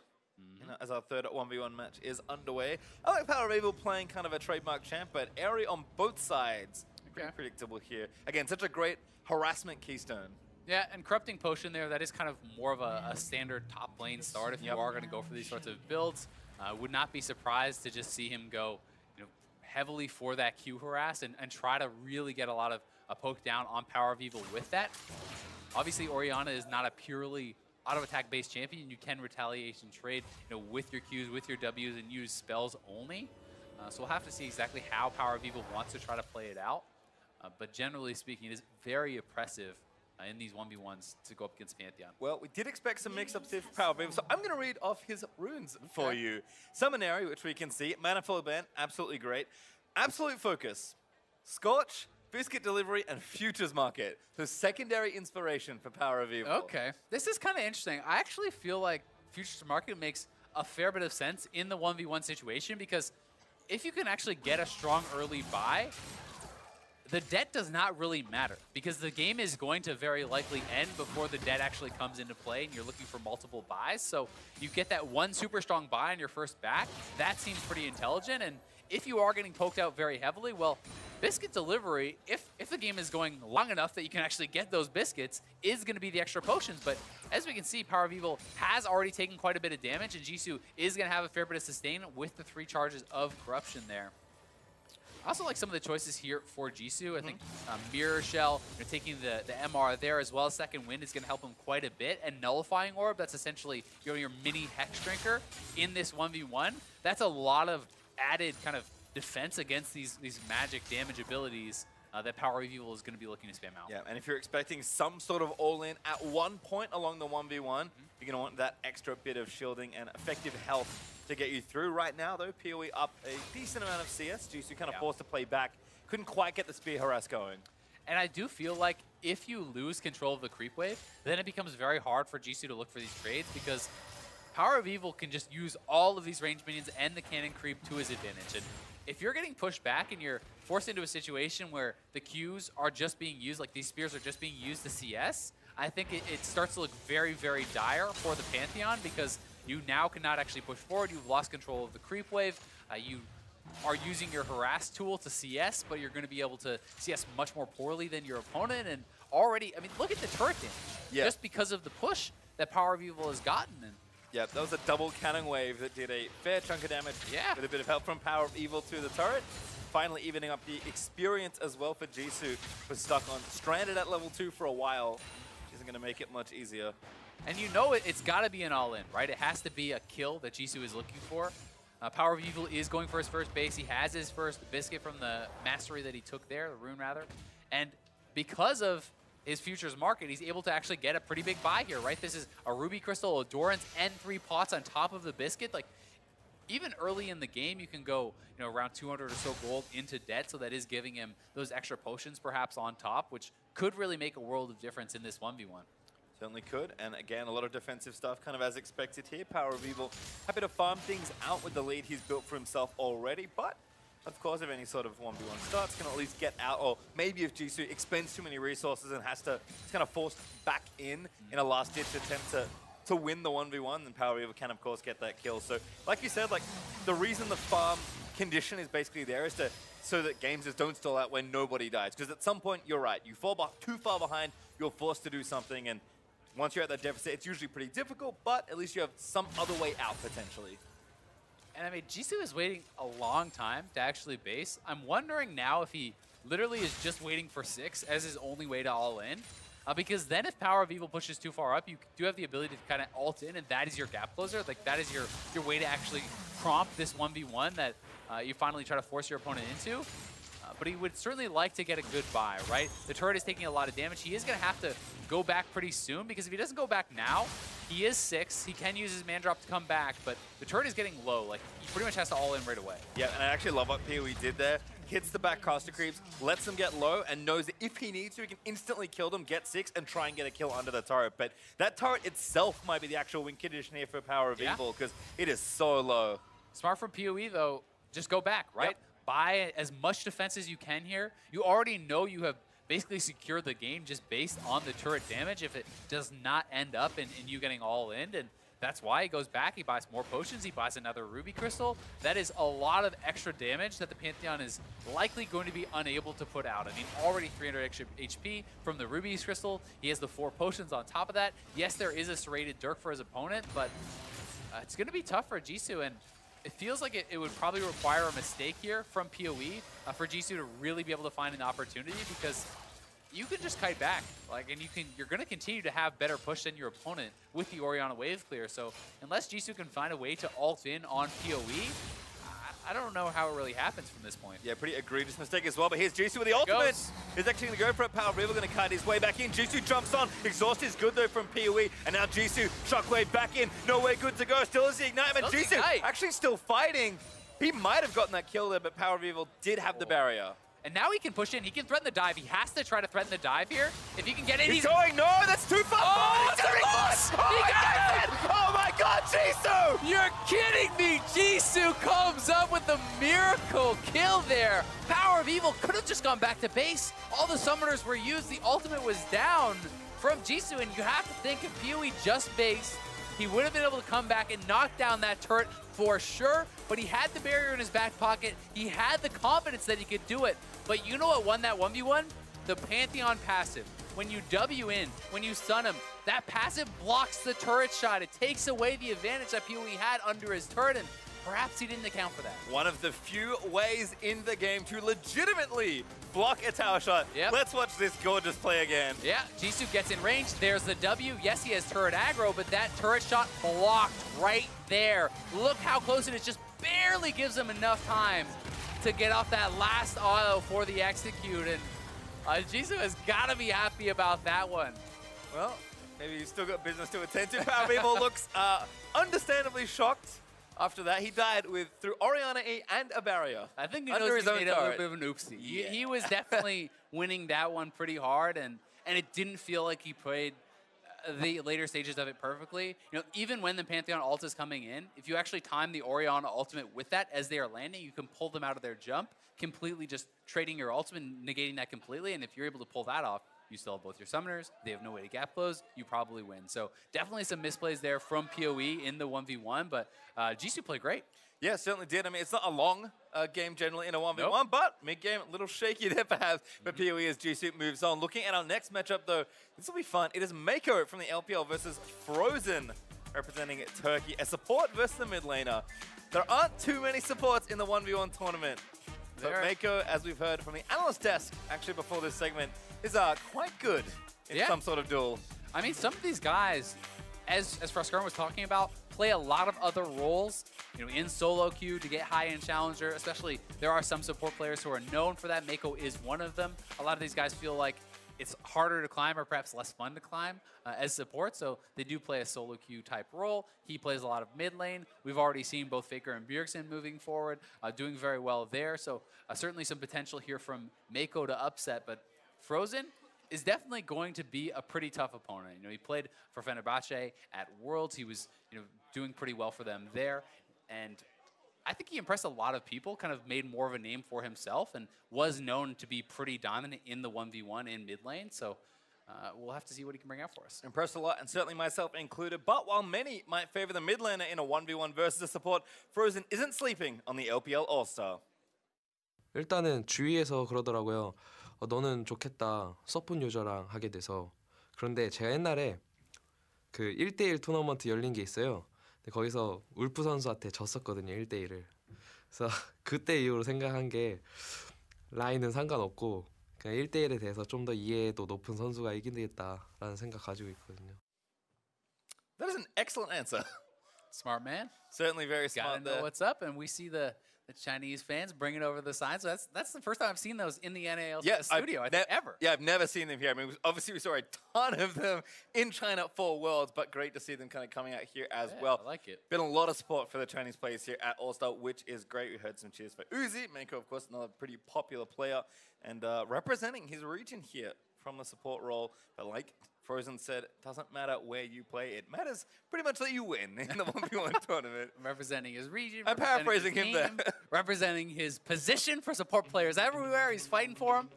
You know, as our third 1v1 match is underway. I like Power of Evil playing kind of a trademark champ, but Aerie on both sides. Pretty predictable here. Again, such a great harassment keystone. Yeah, and Corrupting Potion there, that is kind of more of a standard top lane start if you are going to go for these sorts of builds. Would not be surprised to just see him go heavily for that Q harass and try to really get a lot of a poke down on Power of Evil with that. Obviously, Orianna is not a purely auto attack based champion. You can retaliation trade with your Qs, with your Ws, and use spells only. So we'll have to see exactly how Power of Evil wants to try to play it out. But generally speaking, it is very oppressive in these 1v1s to go up against Pantheon. Well, we did expect some mix-ups here for Power of Evil, so I'm going to read off his runes for you. Summon Aerie, which we can see. Mana Flow Ban, absolutely great. Absolute Focus, Scorch, Biscuit Delivery, and Futures Market. So secondary inspiration for Power of Evil. Okay. This is kind of interesting. I actually feel like Futures Market makes a fair bit of sense in the 1v1 situation because if you can actually get a strong early buy, the debt does not really matter because the game is going to very likely end before the debt actually comes into play and you're looking for multiple buys. So you get that one super strong buy on your first back. That seems pretty intelligent. And if you are getting poked out very heavily, well, Biscuit Delivery, if the game is going long enough that you can actually get those biscuits, is going to be the extra potions. But as we can see, Power of Evil has already taken quite a bit of damage, and Jisoo is going to have a fair bit of sustain with the 3 charges of Corruption there. I also like some of the choices here for Jisoo. I think Mirror Shell, taking the MR there as well as Second Wind is going to help him quite a bit. And Nullifying Orb, that's essentially your mini Hex Drinker in this 1v1. That's a lot of added kind of defense against these magic damage abilities that Power of Evil is going to be looking to spam out. Yeah, and if you're expecting some sort of all-in at one point along the 1v1, you're going to want that extra bit of shielding and effective health to get you through. Right now, though, PoE up a decent amount of CS. Jisoo kind of forced to play back. Couldn't quite get the spear harass going. And I do feel like if you lose control of the creep wave, then it becomes very hard for Jisoo to look for these trades because Power of Evil can just use all of these range minions and the cannon creep to his advantage. And if you're getting pushed back and you're forced into a situation where the Qs are just being used, like these spears are just being used to CS, I think it starts to look very, very dire for the Pantheon because you now cannot actually push forward. You've lost control of the creep wave. You are using your harass tool to CS, but you're going to be able to CS much more poorly than your opponent. And already, I mean, look at the turret damage. Just because of the push that Power of Evil has gotten. And yeah, that was a double cannon wave that did a fair chunk of damage. Yeah. With a bit of help from Power of Evil to the turret. Finally evening up the experience as well for Jisoo. Was stuck on, stranded at level 2 for a while. Isn't going to make it much easier. And you know it's got to be an all-in, right? It has to be a kill that Jisoo is looking for. Power of Evil is going for his first base. He has his first biscuit from the mastery that he took there, the rune rather. And because of his futures market, he's able to actually get a pretty big buy here, right? This is a Ruby Crystal, a Doran's, and 3 pots on top of the biscuit. Like, even early in the game, you can go, around 200 or so gold into debt, so that is giving him those extra potions perhaps on top, which could really make a world of difference in this 1v1. Certainly could, and again, a lot of defensive stuff, kind of as expected here. Power of Evil happy to farm things out with the lead he's built for himself already, but of course, if any sort of 1v1 starts, can at least get out, or maybe if Jisoo expends too many resources and has to, it's kind of forced back in a last-ditch attempt to win the 1v1, then Power of Evil can, of course, get that kill. So, like you said, like, the reason the farm condition is basically there is so that games just don't stall out when nobody dies. Because at some point, you're right, you fall too far behind, you're forced to do something, and once you're at that deficit, it's usually pretty difficult, but at least you have some other way out, potentially. And I mean, Jisoo is waiting a long time to actually base. I'm wondering now if he literally is just waiting for 6 as his only way to all in. Because then if Power of Evil pushes too far up, you do have the ability to kind of ult in, and that is your gap closer. Like, that is your way to actually prompt this 1v1 that you finally try to force your opponent into. But he would certainly like to get a good buy, right? The turret is taking a lot of damage. He is going to have to go back pretty soon, because if he doesn't go back now, he is 6. He can use his man drop to come back, but the turret is getting low. Like, he pretty much has to all in right away. Yeah, and I actually love what PoE did there. Hits the back caster creeps, lets them get low, and knows that if he needs to, he can instantly kill them, get 6, and try and get a kill under the turret. But that turret itself might be the actual win condition here for Power of Evil, because it is so low. Smart from PoE, though. Just go back, right? Yep. Buy as much defense as you can here. You already know you have basically secured the game just based on the turret damage if it does not end up in you getting all in. And that's why he goes back, he buys more potions, he buys another Ruby Crystal. That is a lot of extra damage that the Pantheon is likely going to be unable to put out. I mean, already 300 extra HP from the Ruby Crystal. He has the 4 potions on top of that. Yes, there is a serrated Dirk for his opponent, but it's going to be tough for Jisoo, and it feels like it would probably require a mistake here from PoE for Jisoo to really be able to find an opportunity, because you can just kite back, and you're going to continue to have better push than your opponent with the Orianna wave clear. So unless Jisoo can find a way to ult in on PoE, I don't know how it really happens from this point. Yeah, pretty egregious mistake as well, but here's Jisoo with the ultimate. He's actually going to go for it. Power of Evil going to kite his way back in. Jisoo jumps on. Exhaust is good though from PoE, and now Jisoo, Shockwave back in. Nowhere good to go. Still is the Ignite, but Jisoo actually still fighting. He might have gotten that kill there, but Power of Evil did have the barrier. And now he can push in. He can threaten the dive. He has to try to threaten the dive here. If he can get in, he's going. No, that's too far. Oh, it's close. Oh, he got it. Oh my God, Jisoo! You're kidding me. Jisoo comes up with the miracle kill there. Power of Evil could have just gone back to base. All the summoners were used. The ultimate was down from Jisoo, and you have to think if PoE just based, he would have been able to come back and knock down that turret for sure, but he had the barrier in his back pocket. He had the confidence that he could do it. But you know what won that 1v1? The Pantheon passive. When you W in, when you stun him, that passive blocks the turret shot. It takes away the advantage that PoE had under his turret, and perhaps he didn't account for that. One of the few ways in the game to legitimately block a tower shot. Yep. Let's watch this gorgeous play again. Yeah, Jisoo gets in range. There's the W. Yes, he has turret aggro, but that turret shot blocked right there. Look how close it is. Just barely gives him enough time to get off that last auto for the execute. And Jisoo has got to be happy about that one. Well, maybe he's still got business to attend to. Power Evil looks understandably shocked. After that, he died through Orianna E and a barrier. I think he knows he made a little bit of an oopsie. Yeah. He was definitely winning that one pretty hard, and it didn't feel like he played the later stages of it perfectly. You know, even when the Pantheon ult is coming in, if you actually time the Orianna ultimate with that as they are landing, you can pull them out of their jump, completely just trading your ultimate and negating that completely. And if you're able to pull that off, you still have both your summoners, they have no way to gap close, you probably win. So definitely some misplays there from PoE in the 1v1, but Jisoo played great. Yeah, certainly did. I mean, it's not a long game generally in a 1v1, but mid-game, a little shaky there perhaps for PoE as Jisoo moves on. Looking at our next matchup, though, this will be fun. It is Mako from the LPL versus Frozen, representing Turkey, a support versus the mid laner. There aren't too many supports in the 1v1 tournament. But Mako, as we've heard from the analyst desk, actually before this segment, is quite good in some sort of duel. I mean, some of these guys, as Froskarn was talking about, play a lot of other roles, you know, in solo queue to get high-end challenger. Especially, there are some support players who are known for that. Mako is one of them. A lot of these guys feel like it's harder to climb or perhaps less fun to climb as support, so they do play a solo queue type role. He plays a lot of mid lane. We've already seen both Faker and Bjergsen moving forward, doing very well there. So certainly some potential here from Mako to upset, but Frozen is definitely going to be a pretty tough opponent. You know, he played for Fenerbahce at Worlds. He was, you know, doing pretty well for them there, and I think he impressed a lot of people, kind of made more of a name for himself, and was known to be pretty dominant in the 1v1 in mid lane. So we'll have to see what he can bring out for us. Impressed a lot, and certainly myself included. But while many might favor the mid laner in a 1v1 versus a support, Frozen isn't sleeping on the LPL All-Star. 일단은 주위에서 그러더라고요. 너는 좋겠다. 서폿 유저랑 하게 돼서. 그런데 제가 옛날에 그 1대1 토너먼트 열린 게 있어요. 근데 거기서 울프 선수한테 졌었거든요, 1대1을. 그래서 그때 이후로 생각한 게 라인은 상관없고 그냥 1대1에 대해서 좀 더 이해도 높은 선수가 이기겠다라는 생각 가지고 있거든요. That is an excellent answer. Smart man. Certainly very smart. Gotta know what's up, and we see the Chinese fans bringing over the signs. So that's the first time I've seen those in the NAL studio, I think, ever. Yeah, I've never seen them here. I mean, obviously we saw a ton of them in China for Worlds, but great to see them kind of coming out here as well. I like it. Been a lot of support for the Chinese players here at All-Star, which is great. We heard some cheers for Uzi. Mako, of course, another pretty popular player, and representing his region here from the support role. But like Frozen said, it doesn't matter where you play. It matters pretty much that you win in the 1v1 tournament. Representing his region. I'm paraphrasing him there. Representing his position for support players everywhere. He's fighting for them.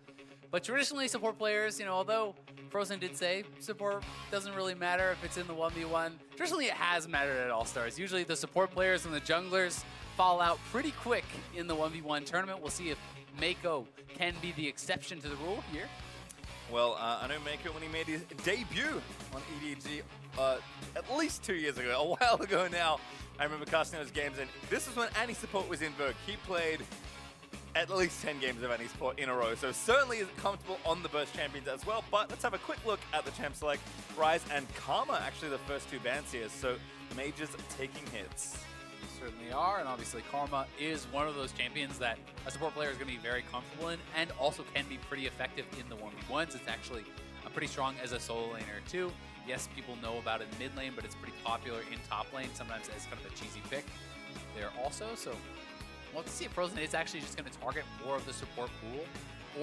But traditionally, support players, you know, although Frozen did say support doesn't really matter if it's in the 1v1, traditionally it has mattered at All-Stars. Usually the support players and the junglers fall out pretty quick in the 1v1 tournament. We'll see if Mako can be the exception to the rule here. Well, I know Mako when he made his debut on EDG at least 2 years ago, a while ago now. I remember casting those games, and this was when anti-support was in vogue. He played at least 10 games of anti-support in a row, so certainly is comfortable on the Burst Champions as well. But let's have a quick look at the Champ Select. Ryze and Karma, actually the first two bans here, so Majors taking hits. Certainly are, and obviously Karma is one of those champions that a support player is going to be very comfortable in, and also can be pretty effective in the 1v1s. It's actually pretty strong as a solo laner too. Yes, people know about it in mid lane, but it's pretty popular in top lane, sometimes as kind of a cheesy pick there also. So we'll have to see if Frozen is actually just going to target more of the support pool,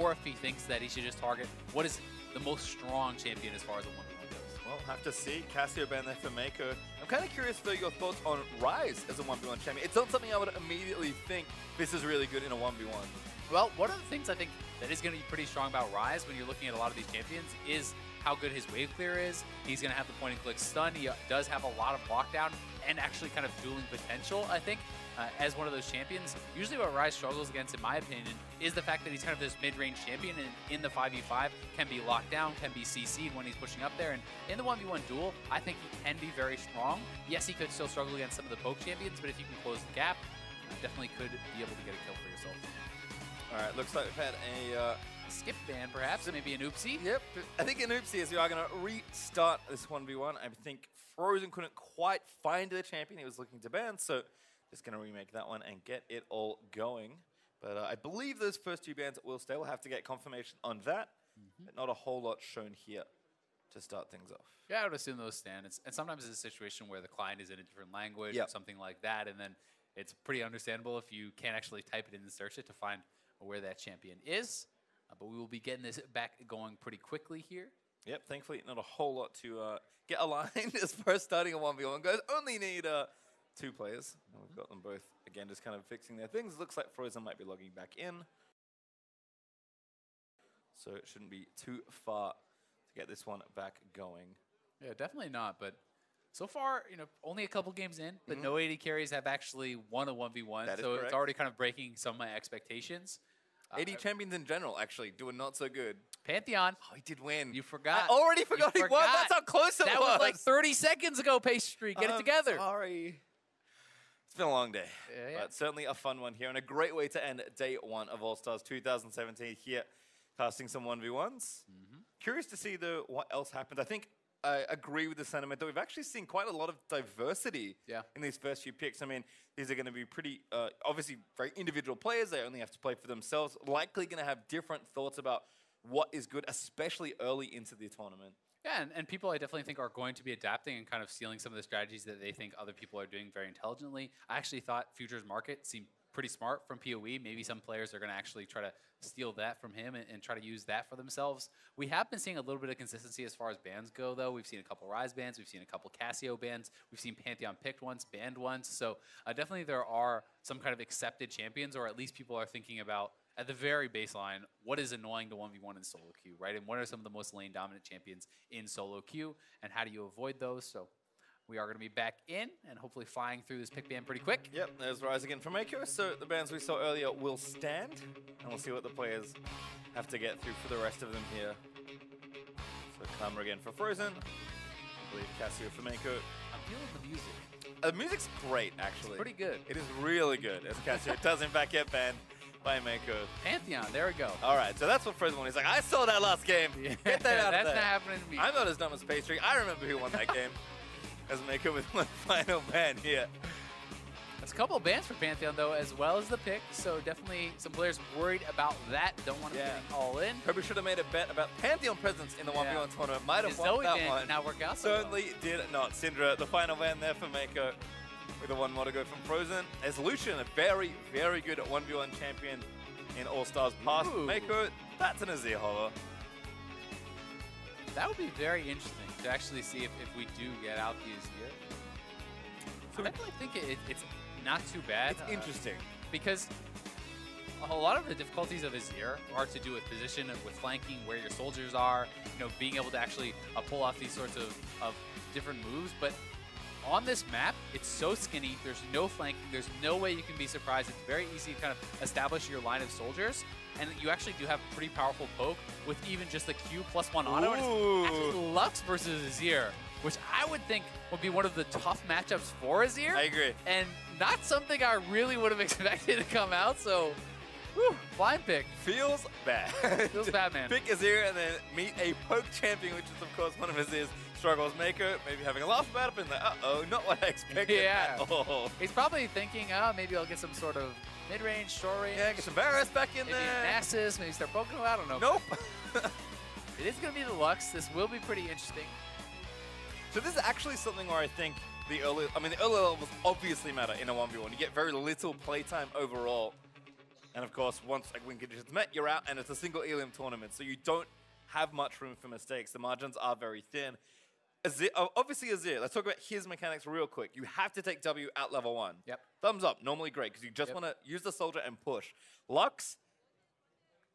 or if he thinks that he should just target what is the most strong champion as far as the 1v1 goes. Well, have to see. Cassio ban there for Mako. I'm kind of curious for your thoughts on Ryze as a 1v1 champion. It's not something I would immediately think this is really good in a 1v1. Well, one of the things I think that is going to be pretty strong about Ryze when you're looking at a lot of these champions is how good his wave clear is. He's going to have the point and click stun. He does have a lot of lockdown. and actually kind of dueling potential, I think, as one of those champions. Usually what Rise struggles against, in my opinion, is the fact that he's kind of this mid-range champion, and in the 5v5 can be locked down, can be CC'd when he's pushing up there. And in the 1v1 duel, I think he can be very strong. Yes, he could still struggle against some of the poke champions, but if you can close the gap, definitely could be able to get a kill for yourself. All right, looks like we've had a skip ban, perhaps, maybe an oopsie. Yep, I think an oopsie is we are going to restart this 1v1. I think Frozen couldn't quite find the champion he was looking to ban, so just going to remake that one and get it all going. But I believe those first 2 bans will stay. We'll have to get confirmation on that, but not a whole lot shown here to start things off. Yeah, I would assume those stand. And sometimes it's a situation where the client is in a different language or something like that, and then it's pretty understandable if you can't actually type it in and search it to find where that champion is. But we will be getting this back going pretty quickly here. Yep, thankfully not a whole lot to get aligned as far as starting a 1v1 goes. Only need 2 players. And we've got them both, again, just kind of fixing their things. Looks like Frozen might be logging back in. So it shouldn't be too far to get this one back going. Yeah, definitely not. But so far, only a couple games in, but no AD carries have actually won a 1v1. That is so correct. It's already kind of breaking some of my expectations. AD champions in general, actually, doing not so good. Pantheon. Oh, he did win. You forgot. I already forgot he won. That's how close it was. That was like 30 seconds ago, Pastry. Get it together. Sorry. It's been a long day, but certainly a fun one here and a great way to end day 1 of All-Stars 2017 here, casting some 1v1s. Curious to see, though, what else happens. I think I agree with the sentiment that we've actually seen quite a lot of diversity in these first few picks. I mean, these are going to be pretty, obviously, very individual players. They only have to play for themselves. Likely going to have different thoughts about what is good, especially early into the tournament. Yeah, and people I definitely think are going to be adapting and kind of stealing some of the strategies that they think other people are doing very intelligently. I actually thought Futures Market seemed pretty smart from PoE. Maybe some players are going to actually try to steal that from him and try to use that for themselves. We have been seeing a little bit of consistency as far as bans go, though. We've seen a couple Rise bans. We've seen a couple Casio bans. We've seen Pantheon picked once, banned once. So definitely there are some kind of accepted champions, or at least people are thinking about, at the very baseline, what is annoying to 1v1 in solo queue, right? And what are some of the most lane dominant champions in solo queue, and how do you avoid those? So we are going to be back in and hopefully flying through this pick ban pretty quick. Yep, there's Rise again from Mako. So the bans we saw earlier will stand, and we'll see what the players have to get through for the rest of them here. So Karma again for Frozen. I believe Casio for Mako. I'm feeling the music. The music's great, actually. It's pretty good. It is really good, as Casio does in fact get banned by Mako. Pantheon, there we go. All right, so that's what Frozen won. He's like, I saw that last game. Get that out of there. That's not happening to me. I'm not as dumb as Pastry. I remember who won that game. As Mako with one final ban here. There's a couple of bans for Pantheon, though, as well as the pick. So definitely some players worried about that. Don't want to get all in. Probably should have made a bet about Pantheon presence in the 1v1 tournament. Might have won that one. Not work out. Certainly did not. Syndra, the final ban there for Mako. With the one more to go from Frozen. As Lucian, a very, very good 1v1 champion in All-Stars past. Mako, that's an Azir horror. That would be very interesting to actually see if we do get out the Azir. So I definitely think it's not too bad. It's interesting. Because a lot of the difficulties of Azir are to do with position, with flanking, where your soldiers are, being able to actually pull off these sorts of different moves. But on this map, it's so skinny, there's no flanking, there's no way you can be surprised. It's very easy to kind of establish your line of soldiers, and you actually do have pretty powerful poke with even just the Q +1 auto. And it's actually Lux versus Azir, which I would think would be one of the tough matchups for Azir. I agree. And not something I really would have expected to come out, so whew, blind pick. Feels bad. Feels bad, man. Pick Azir and then meet a poke champion, which is, of course, one of Azir's struggles. Mako maybe having a laugh about it, but like, uh-oh, not what I expected at all. He's probably thinking, maybe I'll get some sort of mid-range, short range. Yeah, get some Varus back in maybe there. Nasus, maybe start poking him, I don't know. Nope. It is going to be the Lux. This will be pretty interesting. So this is actually something where I think the early levels obviously matter in a 1v1. You get very little playtime overall. And of course, once win conditions met, you're out, and it's a single Elium tournament, so you don't have much room for mistakes. The margins are very thin. Azir, obviously Azir, let's talk about his mechanics real quick. You have to take W at level 1. Yep. Thumbs up, normally great, because you just want to use the soldier and push. Lux,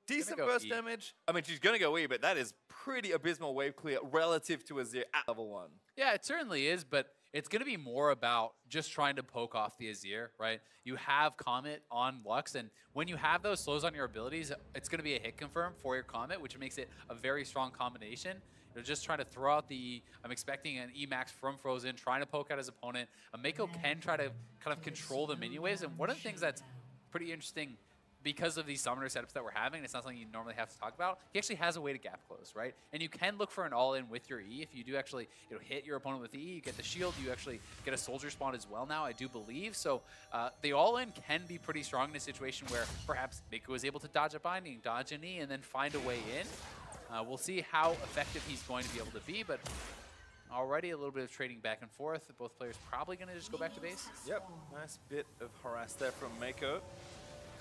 decent burst damage. I mean, she's going to go E, but that is pretty abysmal wave clear relative to Azir at level 1. Yeah, it certainly is, but it's going to be more about just trying to poke off the Azir, right? You have Comet on Lux, and when you have those slows on your abilities, it's going to be a hit confirm for your Comet, which makes it a very strong combination. You're just trying to throw out the E. I'm expecting an E-Max from Frozen, trying to poke out his opponent. Mako can try to kind of control the minion waves, and one of the things that's pretty interesting because of these summoner setups that we're having, it's not something you normally have to talk about, he actually has a way to gap close, right? And you can look for an all-in with your E. If you do actually hit your opponent with the E, you get the shield, you actually get a soldier spawn as well now, I do believe. So the all-in can be pretty strong in a situation where perhaps Mako is able to dodge a binding, dodge an E, and then find a way in. We'll see how effective he's going to be able to be, but already a little bit of trading back and forth. Both players probably going to just go back to base. Yep, nice bit of harass there from Mako.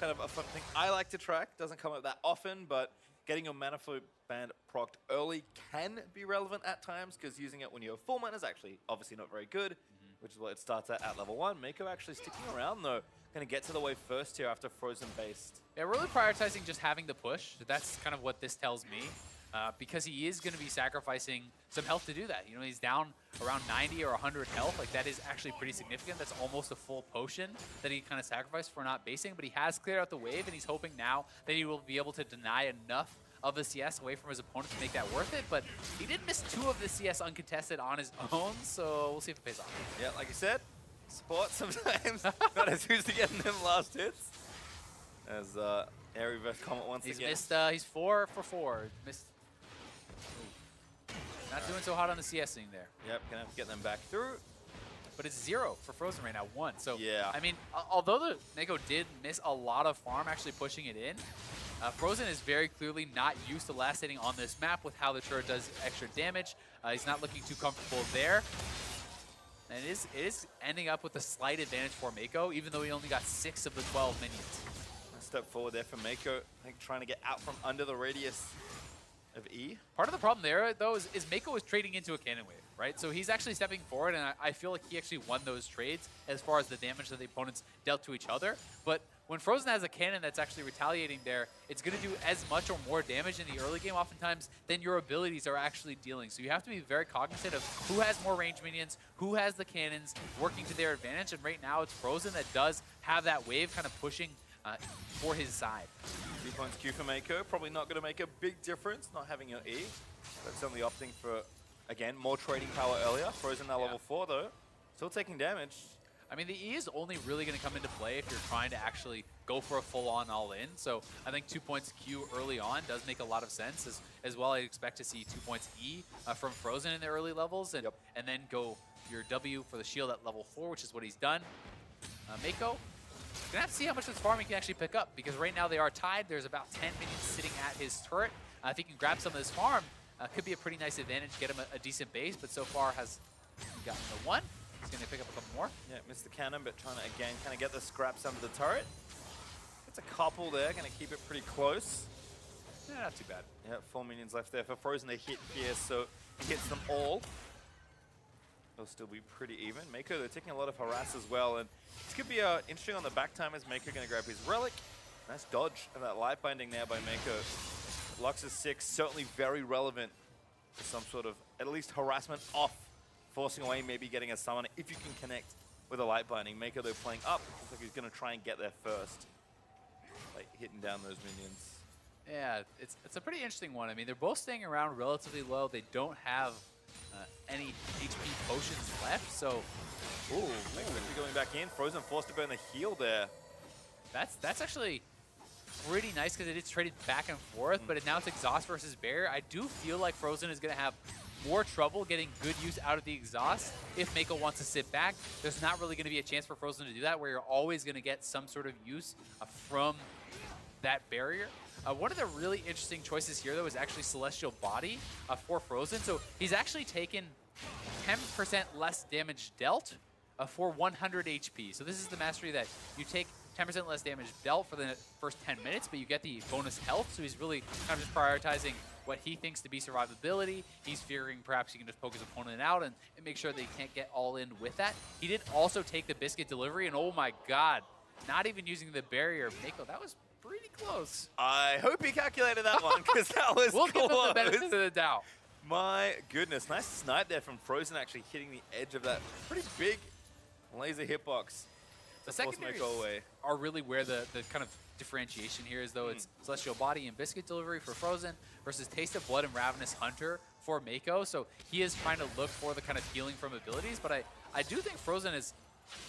Kind of a fun thing I like to track. Doesn't come up that often, but getting your mana flow band procced early can be relevant at times, because using it when you have full mana is actually obviously not very good, which is what it starts at level 1. Mako actually sticking around though. Going to get to the wave first here after Frozen based. Yeah, really prioritizing just having the push. That's kind of what this tells me. Because he is going to be sacrificing some health to do that. You know, he's down around 90 or 100 health. Like, that is actually pretty significant. That's almost a full potion that he kind of sacrificed for not basing. But he has cleared out the wave, and he's hoping now that he will be able to deny enough of the CS away from his opponent to make that worth it. But he did miss 2 of the CS uncontested on his own, so we'll see if it pays off. Yeah, like you said, support sometimes not as used to getting them last hits. As Aery vs. Comet once He's again. missed, he's 4 for 4. Missed. Not doing so hot on the CSing there. Yep, gonna have to get them back through. But it's 0 for Frozen right now, 1. So, yeah. I mean, although the Mako did miss a lot of farm actually pushing it in, Frozen is very clearly not used to last hitting on this map with how the turret does extra damage. He's not looking too comfortable there. And it is ending up with a slight advantage for Mako, even though he only got 6 of the 12 minions. A step forward there for Mako. I think trying to get out from under the radius of E. Part of the problem there, though, is Mako is trading into a cannon wave, right? So he's actually stepping forward, and I feel like he actually won those trades as far as the damage that the opponents dealt to each other. But when Frozen has a cannon that's actually retaliating there, it's going to do as much or more damage in the early game oftentimes than your abilities are actually dealing. So you have to be very cognizant of who has more range minions, who has the cannons working to their advantage. And right now it's Frozen that does have that wave kind of pushing for his side. 3 points Q for Mako. Probably not going to make a big difference not having your E. But certainly opting for, again, more trading power earlier. Frozen now level 4 though. Still taking damage. I mean, the E is only really going to come into play if you're trying to actually go for a full-on all-in. So I think 2 points Q early on does make a lot of sense. As well, I expect to see 2 points E from Frozen in the early levels, and then go your W for the shield at level 4, which is what he's done. Mako, gonna have to see how much of this farm he can actually pick up, because right now they are tied. There's about 10 minions sitting at his turret. If he can grab some of this farm, could be a pretty nice advantage, get him a decent base, but so far has gotten the 1. He's going to pick up a couple more. Yeah, missed the cannon, but trying to, again, kind of get the scraps under the turret. It's a couple there, going to keep it pretty close. Yeah, not too bad. Yeah, 4 minions left there for Frozen to hit here, so he hits them all. They'll still be pretty even. Mako, they're taking a lot of harass as well, and this could be interesting on the back time as Mako going to grab his relic. Nice dodge of that life binding there by Mako. Lux's 6, certainly very relevant for some sort of, at least, harassment off. Forcing away, maybe getting a summon if you can connect with a light binding. Mako, though, playing up. Looks like he's going to try and get there first. Like, hitting down those minions. Yeah, it's a pretty interesting one. I mean, they're both staying around relatively low. They don't have any HP potions left, so... Ooh, Mako going back in. Frozen forced to burn the heal there. That's actually pretty nice, because it is traded back and forth, but now it's exhaust versus barrier. I do feel like Frozen is going to have more trouble getting good use out of the exhaust if Mako wants to sit back. There's not really going to be a chance for Frozen to do that, where you're always going to get some sort of use from that barrier. One of the really interesting choices here, though, is actually Celestial Body for Frozen. So he's actually taken 10% less damage dealt for 100 HP. So this is the mastery that you take 10% less damage dealt for the first 10 minutes, but you get the bonus health. So he's really kind of just prioritizing what he thinks to be survivability. He's figuring perhaps he can just poke his opponent out and make sure they can't get all in with that. He did also take the Biscuit Delivery, and oh my god, not even using the barrier. Mako, that was pretty close. I hope he calculated that one, because that was We'll give him the benefit of the doubt. My goodness, nice snipe there from Frozen, actually hitting the edge of that pretty big laser hitbox. The secondaries are really where the kind of differentiation here is, though. It's Celestial Body and Biscuit Delivery for Frozen versus Taste of Blood and Ravenous Hunter for Mako. So he is trying to look for the kind of healing from abilities, but I do think Frozen is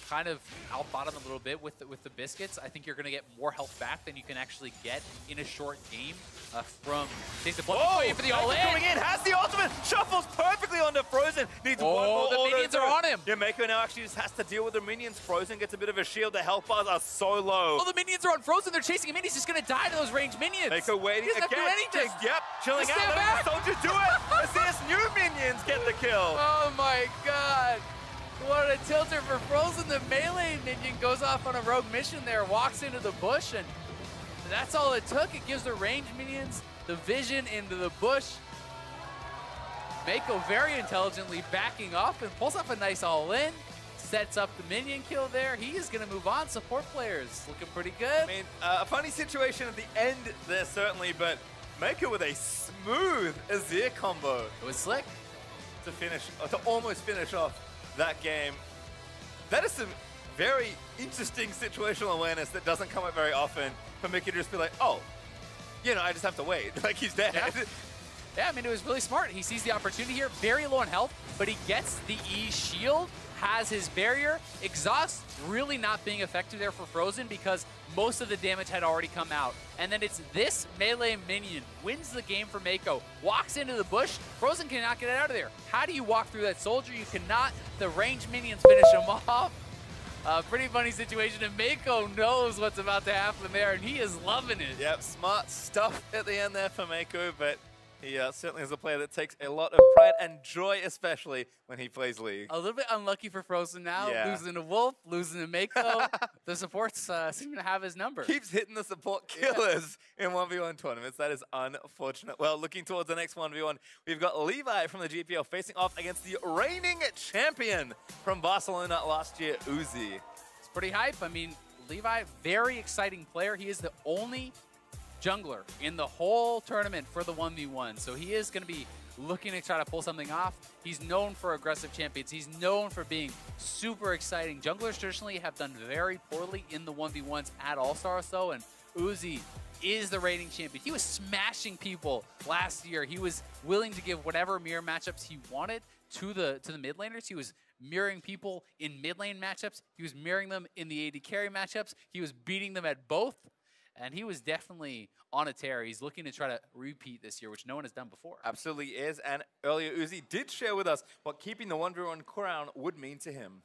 kind of outbottomed a little bit with the biscuits. I think you're going to get more health back than you can actually get in a short game from Taste of Blood. Oh, for the all-in. coming in, has the ultimate, shuffles perfectly onto Frozen. Needs one more. The minions are on him. Yeah, Mako now actually just has to deal with the minions. Frozen gets a bit of a shield. The health bars are so low. Oh, the minions are on Frozen. They're chasing him in. He's just going to die to those ranged minions. Mako waiting he doesn't again. have to do anything. Yep, chilling out. Letting the soldiers do it. As these new minions get the kill. Oh my god. What a tilter for Frozen. The melee minion goes off on a rogue mission there, walks into the bush, and that's all it took. It gives the ranged minions the vision into the bush. Mako very intelligently backing off and pulls off a nice all-in. Sets up the minion kill there. He is going to move on. Support players looking pretty good. I mean, a funny situation at the end there, certainly, but Mako with a smooth Azir combo. It was slick. To finish, to almost finish off that game. That is some very interesting situational awareness that doesn't come up very often for Mickey to just be like, oh, you know, I just have to wait. Like, he's dead. Yeah, I mean, it was really smart. He sees the opportunity here, very low on health, but he gets the E shield, has his barrier. Exhaust really not being effective there for Frozen because most of the damage had already come out. And then it's this melee minion wins the game for Mako, walks into the bush. Frozen cannot get it out of there. How do you walk through that soldier? You cannot. The ranged minions finish him off. Pretty funny situation, and Mako knows what's about to happen there, and he is loving it. Yep, smart stuff at the end there for Mako, but he certainly is a player that takes a lot of pride and joy, especially when he plays League. A little bit unlucky for Frozen now, losing to Wolf, losing to Mako. The supports seem to have his number. Keeps hitting the support killers in 1v1 tournaments. That is unfortunate. Well, looking towards the next 1v1, we've got Levi from the GPL facing off against the reigning champion from Barcelona last year, Uzi. It's pretty hype. I mean, Levi, very exciting player. He is the only jungler in the whole tournament for the 1v1. So he is going to be looking to try to pull something off. He's known for aggressive champions. He's known for being super exciting. Junglers traditionally have done very poorly in the 1v1s at All-Stars though, and Uzi is the reigning champion. He was smashing people last year. He was willing to give whatever mirror matchups he wanted to the mid laners. He was mirroring people in mid lane matchups. He was mirroring them in the AD carry matchups. He was beating them at both. And he was definitely on a tear. He's looking to try to repeat this year, which no one has done before. Absolutely is. And earlier, Uzi did share with us what keeping the 1v1 crown would mean to him.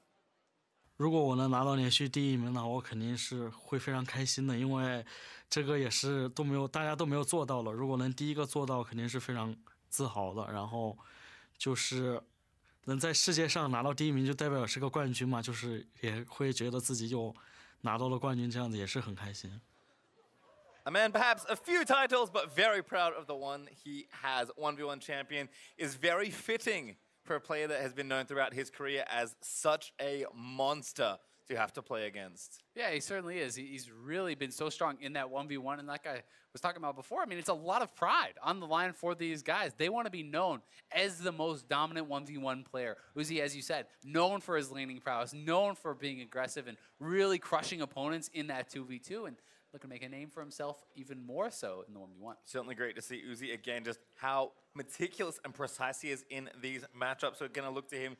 如果我能拿到连续第1名呢，我肯定是会非常开心的，因为这个也是大家都没有做到了。如果能第一个做到，肯定是非常自豪的。然后就是能在世界上拿到第1名，就代表是个冠军嘛，就是也会觉得自己就拿到了冠军，这样子也是很开心。 A man perhaps a few titles, but very proud of the one he has. 1v1 champion is very fitting for a player that has been known throughout his career as such a monster to have to play against. Yeah, he certainly is. He's really been so strong in that 1v1. And like I was talking about before, I mean, it's a lot of pride on the line for these guys. They want to be known as the most dominant 1v1 player. Uzi, as you said, known for his laning prowess, known for being aggressive and really crushing opponents in that 2v2. And looking to make a name for himself even more so in the 1v1. Certainly great to see Uzi again, just how meticulous and precise he is in these matchups. We're going to look to him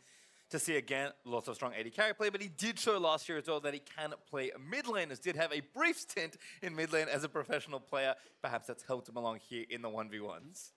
to see again lots of strong AD carry play, but he did show last year as well that he can play mid lane, as did have a brief stint in mid lane as a professional player. Perhaps that's helped him along here in the 1v1s.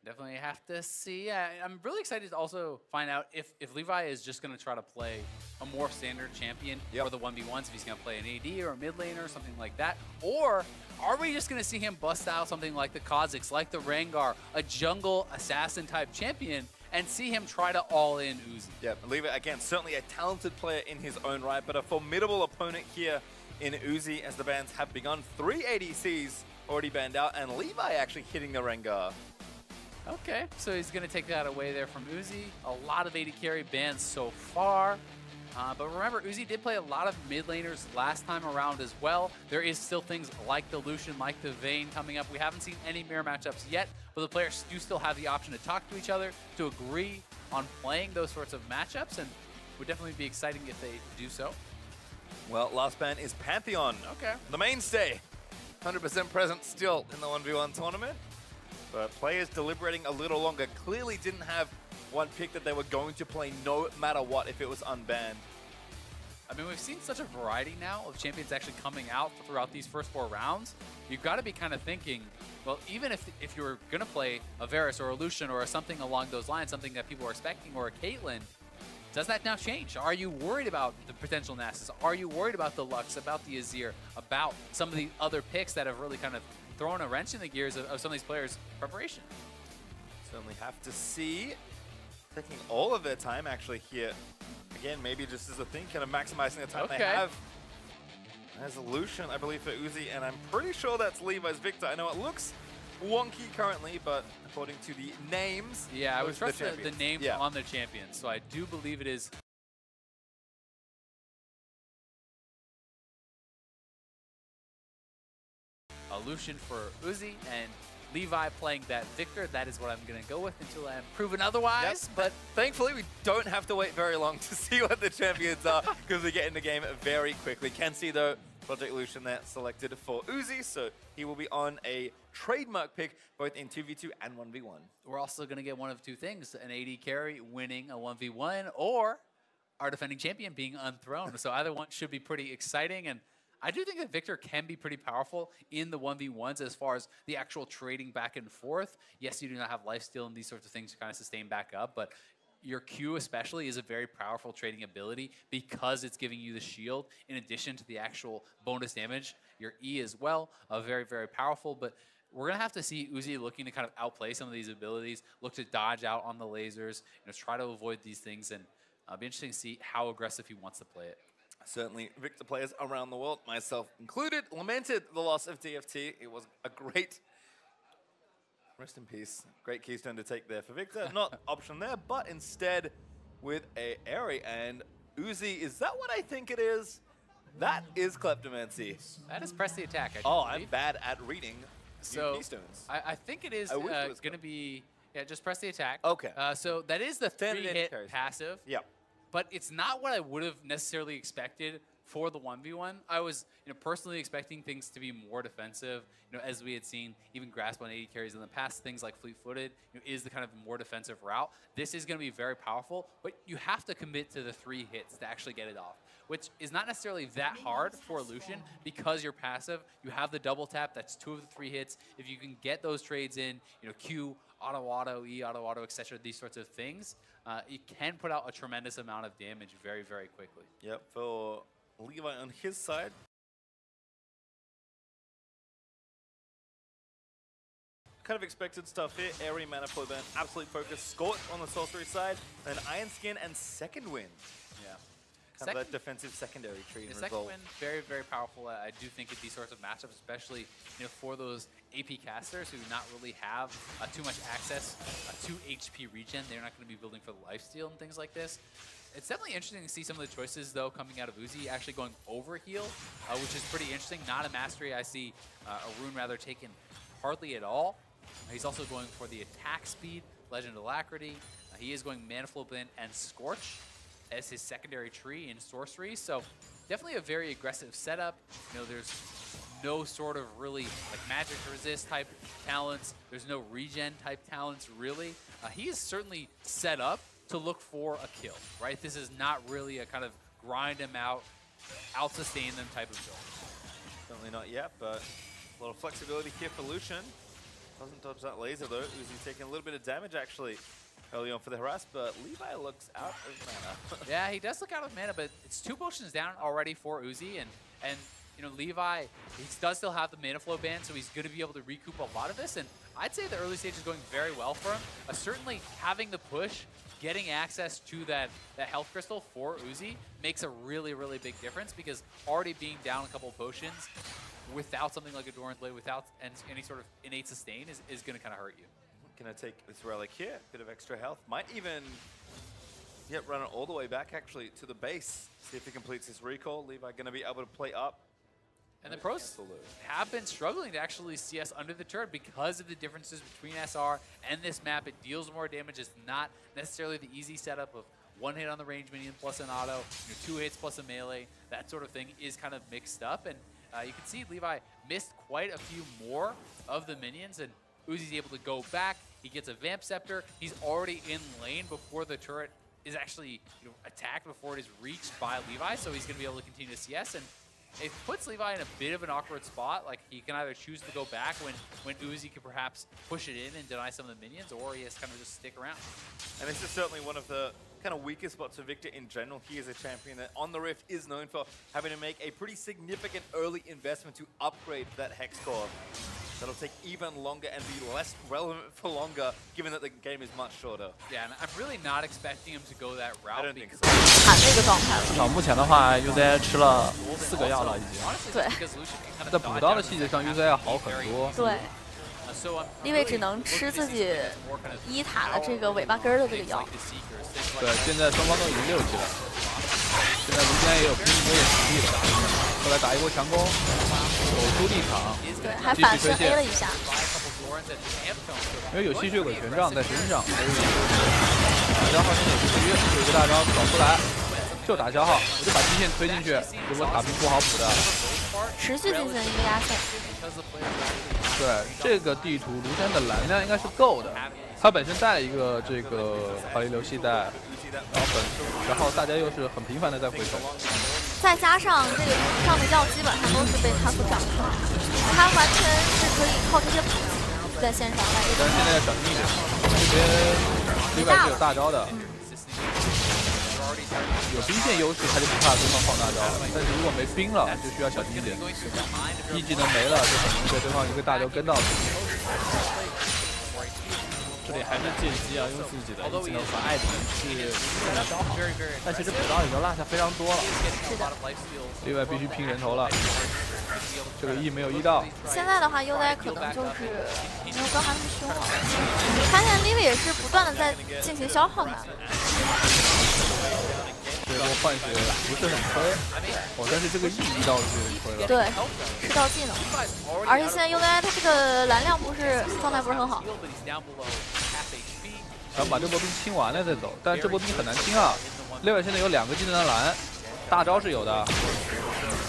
Definitely have to see. I'm really excited to also find out if Levi is just going to try to play a more standard champion for the 1v1s, if he's going to play an AD or a mid laner or something like that. Or are we just going to see him bust out something like the Kha'Zix, like the Rengar, a jungle assassin type champion, and see him try to all-in Uzi? Yeah, Levi, again, certainly a talented player in his own right, but a formidable opponent here in Uzi as the bans have begun. 3 ADCs already banned out, and Levi actually hitting the Rengar. Okay, so he's going to take that away there from Uzi. A lot of AD carry bans so far. But remember, Uzi did play a lot of mid laners last time around as well. There is still things like the Lucian, like the Vayne coming up. We haven't seen any mirror matchups yet, but the players do still have the option to talk to each other, to agree on playing those sorts of matchups, and would definitely be exciting if they do so. Well, last ban is Pantheon. Okay. The mainstay. 100% present still in the 1v1 tournament. But players deliberating a little longer clearly didn't have one pick that they were going to play no matter what if it was unbanned. I mean, we've seen such a variety now of champions actually coming out throughout these first 4 rounds. You've got to be kind of thinking, well, even if you're going to play a Varus or a Lucian or something along those lines, something that people are expecting, or a Caitlyn, does that now change? Are you worried about the potential Nasus? Are you worried about the Lux, about the Azir, about some of the other picks that have really kind of thrown a wrench in the gears of some of these players' preparation? Certainly have to see. Taking all of their time actually here. Again, maybe just as a thing, kind of maximizing the time they have. There's a Lucian, I believe, for Uzi, and I'm pretty sure that's Levi's Victor. I know it looks wonky currently, but according to the names, yeah, I would trust the names yeah. on the champions, so I do believe it is. A Lucian for Uzi, and Levi playing that Victor. That is what I'm going to go with until I am proven otherwise. Yep. But thankfully, we don't have to wait very long to see what the champions are, because we get in the game very quickly. Can see, though, Project Lucian there selected for Uzi, so he will be on a trademark pick both in 2v2 and 1v1. We're also going to get one of 2 things, an AD carry winning a 1v1, or our defending champion being unthrown. So either one should be pretty exciting, and I do think that Victor can be pretty powerful in the 1v1s as far as the actual trading back and forth. Yes, you do not have lifesteal and these sorts of things to kind of sustain back up, but your Q especially is a very powerful trading ability because it's giving you the shield in addition to the actual bonus damage. Your E as well, very, very powerful, but we're going to have to see Uzi looking to kind of outplay some of these abilities, look to dodge out on the lasers, try to avoid these things, and it'll be interesting to see how aggressive he wants to play it. Certainly, Victor players around the world, myself included, lamented the loss of TFT. It was a great, rest in peace, great keystone to take there for Victor. Not option there, but instead with a Aerie. And Uzi, is that what I think it is? That is Kleptomancy. That is press the attack, I'm bad at reading keystones. I think it is going to be, just press the attack. Okay. So that is the 3-hit passive. Yep. But it's not what I would have necessarily expected for the 1v1. I was personally expecting things to be more defensive, as we had seen even Grasp on AD carries in the past. Things like Fleet-Footed is the kind of more defensive route. This is going to be very powerful, but you have to commit to the 3 hits to actually get it off, which is not necessarily that hard for Lucian because you're passive. You have the double tap, that's 2 of the 3 hits. If you can get those trades in, Q, auto, E, auto, etc., these sorts of things, it can put out a tremendous amount of damage very, very quickly. Yep, for Levi on his side. Kind of expected stuff here. Aerie, Mana Flow Burn, Absolute Focus, Scorch on the sorcery side, then Iron Skin and Second Wind. Yeah. Kind of that defensive secondary tree. The Second Wind, very, very powerful. I do think in these sorts of matchups, especially for those AP casters who do not really have too much access to HP regen, they're not going to be building for the lifesteal and things like this. It's definitely interesting to see some of the choices, though, coming out of Uzi, actually going over heal, which is pretty interesting. Not a mastery. I see Arun rather taken hardly at all. He's also going for the attack speed, Legend Alacrity. He is going Mana Flow Blend and Scorch as his secondary tree in sorcery. So definitely a very aggressive setup. There's no sort of really like magic resist type talents. There's no regen type talents, really. He is certainly set up to look for a kill, right? This is not really a kind of grind him out sustain them type of build. Certainly not yet, but a lot of flexibility here for Lucian. Doesn't dodge that laser though. Uzi taking a little bit of damage actually early on for the harass, but Levi looks out of mana. Yeah, he does look out of mana, but it's 2 potions down already for Uzi, and Levi, he does still have the mana flow ban, so he's going to be able to recoup a lot of this, and I'd say the early stage is going very well for him. Certainly having the push, getting access to that health crystal for Uzi makes a really, really big difference, because already being down a couple potions without something like a Doran's Blade, without any sort of innate sustain is going to kind of hurt you. Gonna take this relic here, bit of extra health. Might even Yep, running all the way back actually to the base. See if he completes his recall. Levi going to be able to play up. And the pros have been struggling to actually CS under the turret because of the differences between SR and this map. It deals more damage. It's not necessarily the easy setup of one hit on the range minion plus an auto, 2 hits plus a melee. That sort of thing is kind of mixed up. And you can see Levi missed quite a few more of the minions, and Uzi's able to go back. He gets a Vamp Scepter. He's already in lane before the turret is actually attacked, before it is reached by Levi, so he's going to be able to continue to CS. And it puts Levi in a bit of an awkward spot. Like, he can either choose to go back when Uzi could perhaps push it in and deny some of the minions, or he has to kind of just stick around. And this is certainly one of the kind of weakest spots for Victor in general. He is a champion that on the Rift is known for having to make a pretty significant early investment to upgrade that Hex core. That'll take even longer and be less relevant for longer, given that the game is much shorter. Yeah, and I'm really not expecting him to go that route. I don't think so. 惨的一个状态了。至少目前的话 ，UZI 吃了4个药了已经。对。在补刀的细节上 ，UZI 要好很多。对。立卫只能吃自己1塔的这个尾巴根的这个药。对，现在双方都已经6级了。现在卢坚也有拼一波的实力了。后来打一波强攻，守出立场，对，还反身 A 了一下。因为有吸血鬼权杖在身上，还有消耗现在也不虚，有一个大招扫出来，就打消耗，我就把基线推进去，如果塔兵不好补的。持续进行一个压线。对，这个地图卢坚的蓝量应该是够的，他本身带了一个这个逃离流系带。然后大家又是很频繁的在回手，再加上这个图上的药基本上都是被他所掌控，他完全是可以靠这些补给在线上来。但是现在要小心一点，这边另外是有大招的，有兵线优势，他就不怕对方放大招，但是如果没兵了，就需要小心一点。一技能没了，就很容易被对方一个大招跟到。这里还是借机啊，用自己的技能和艾迪去进行消耗，但其实补刀已经落下非常多了。是的。另外必须拼人头了，这个 E 没有E到。现在的话 ，UZI 可能就是没有刚才那么凶了。发现 Livy 也是不断的在进行消耗他。这波换血不是很亏，但是这个 E 到是亏了。对，是道技能，而且现在 UZI 他这个蓝量不是状态不是很好。想把这波兵清完了再走，但这波兵很难清啊。另外现在有2个技能的蓝，大招是有的，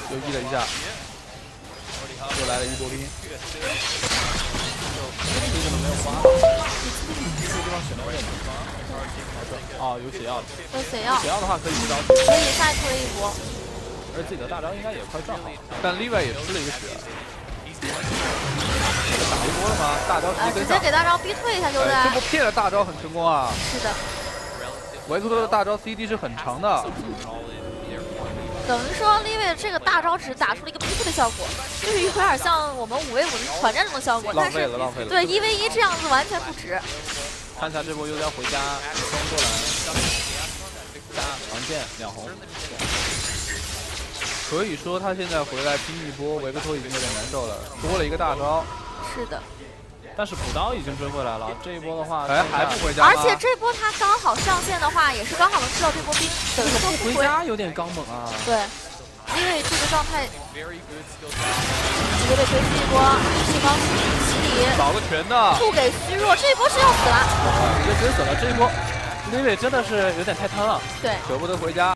又 E 了一下，又来了一波兵。这个没有花，这个地方选了点哦，有血药的。有血药。血药的话可以招。可以再推一波。而自己的大招应该也快赚好了，但 Levi 也吃了一个血。打一波了吗？大招直接给大招逼退一下就在。这波骗了大招很成功啊！是的。维克多的大招 CD 是很长的。等于说 Levi 这个大招只打出了一个逼退的效果，就是有点像我们5v5的团战这种效果，浪费了，浪费了。对，1v1这样子完全不值。看一下这波又要回家，双过来，加长剑2红。可以说他现在回来拼一波，维克托已经有点难受了，多了一个大招。是的。但是补刀已经追回来了，这一波的话，还不回家吗？而且这波他刚好上线的话，也是刚好能吃到这波兵，等于说不回家有点刚猛啊。对，因为这个状态，直接被推出一波气方洗礼，扫个全的，不给虚弱，这一波是要死了，直接死了，这一波 Levi 真的是有点太贪了，对，舍不得回家。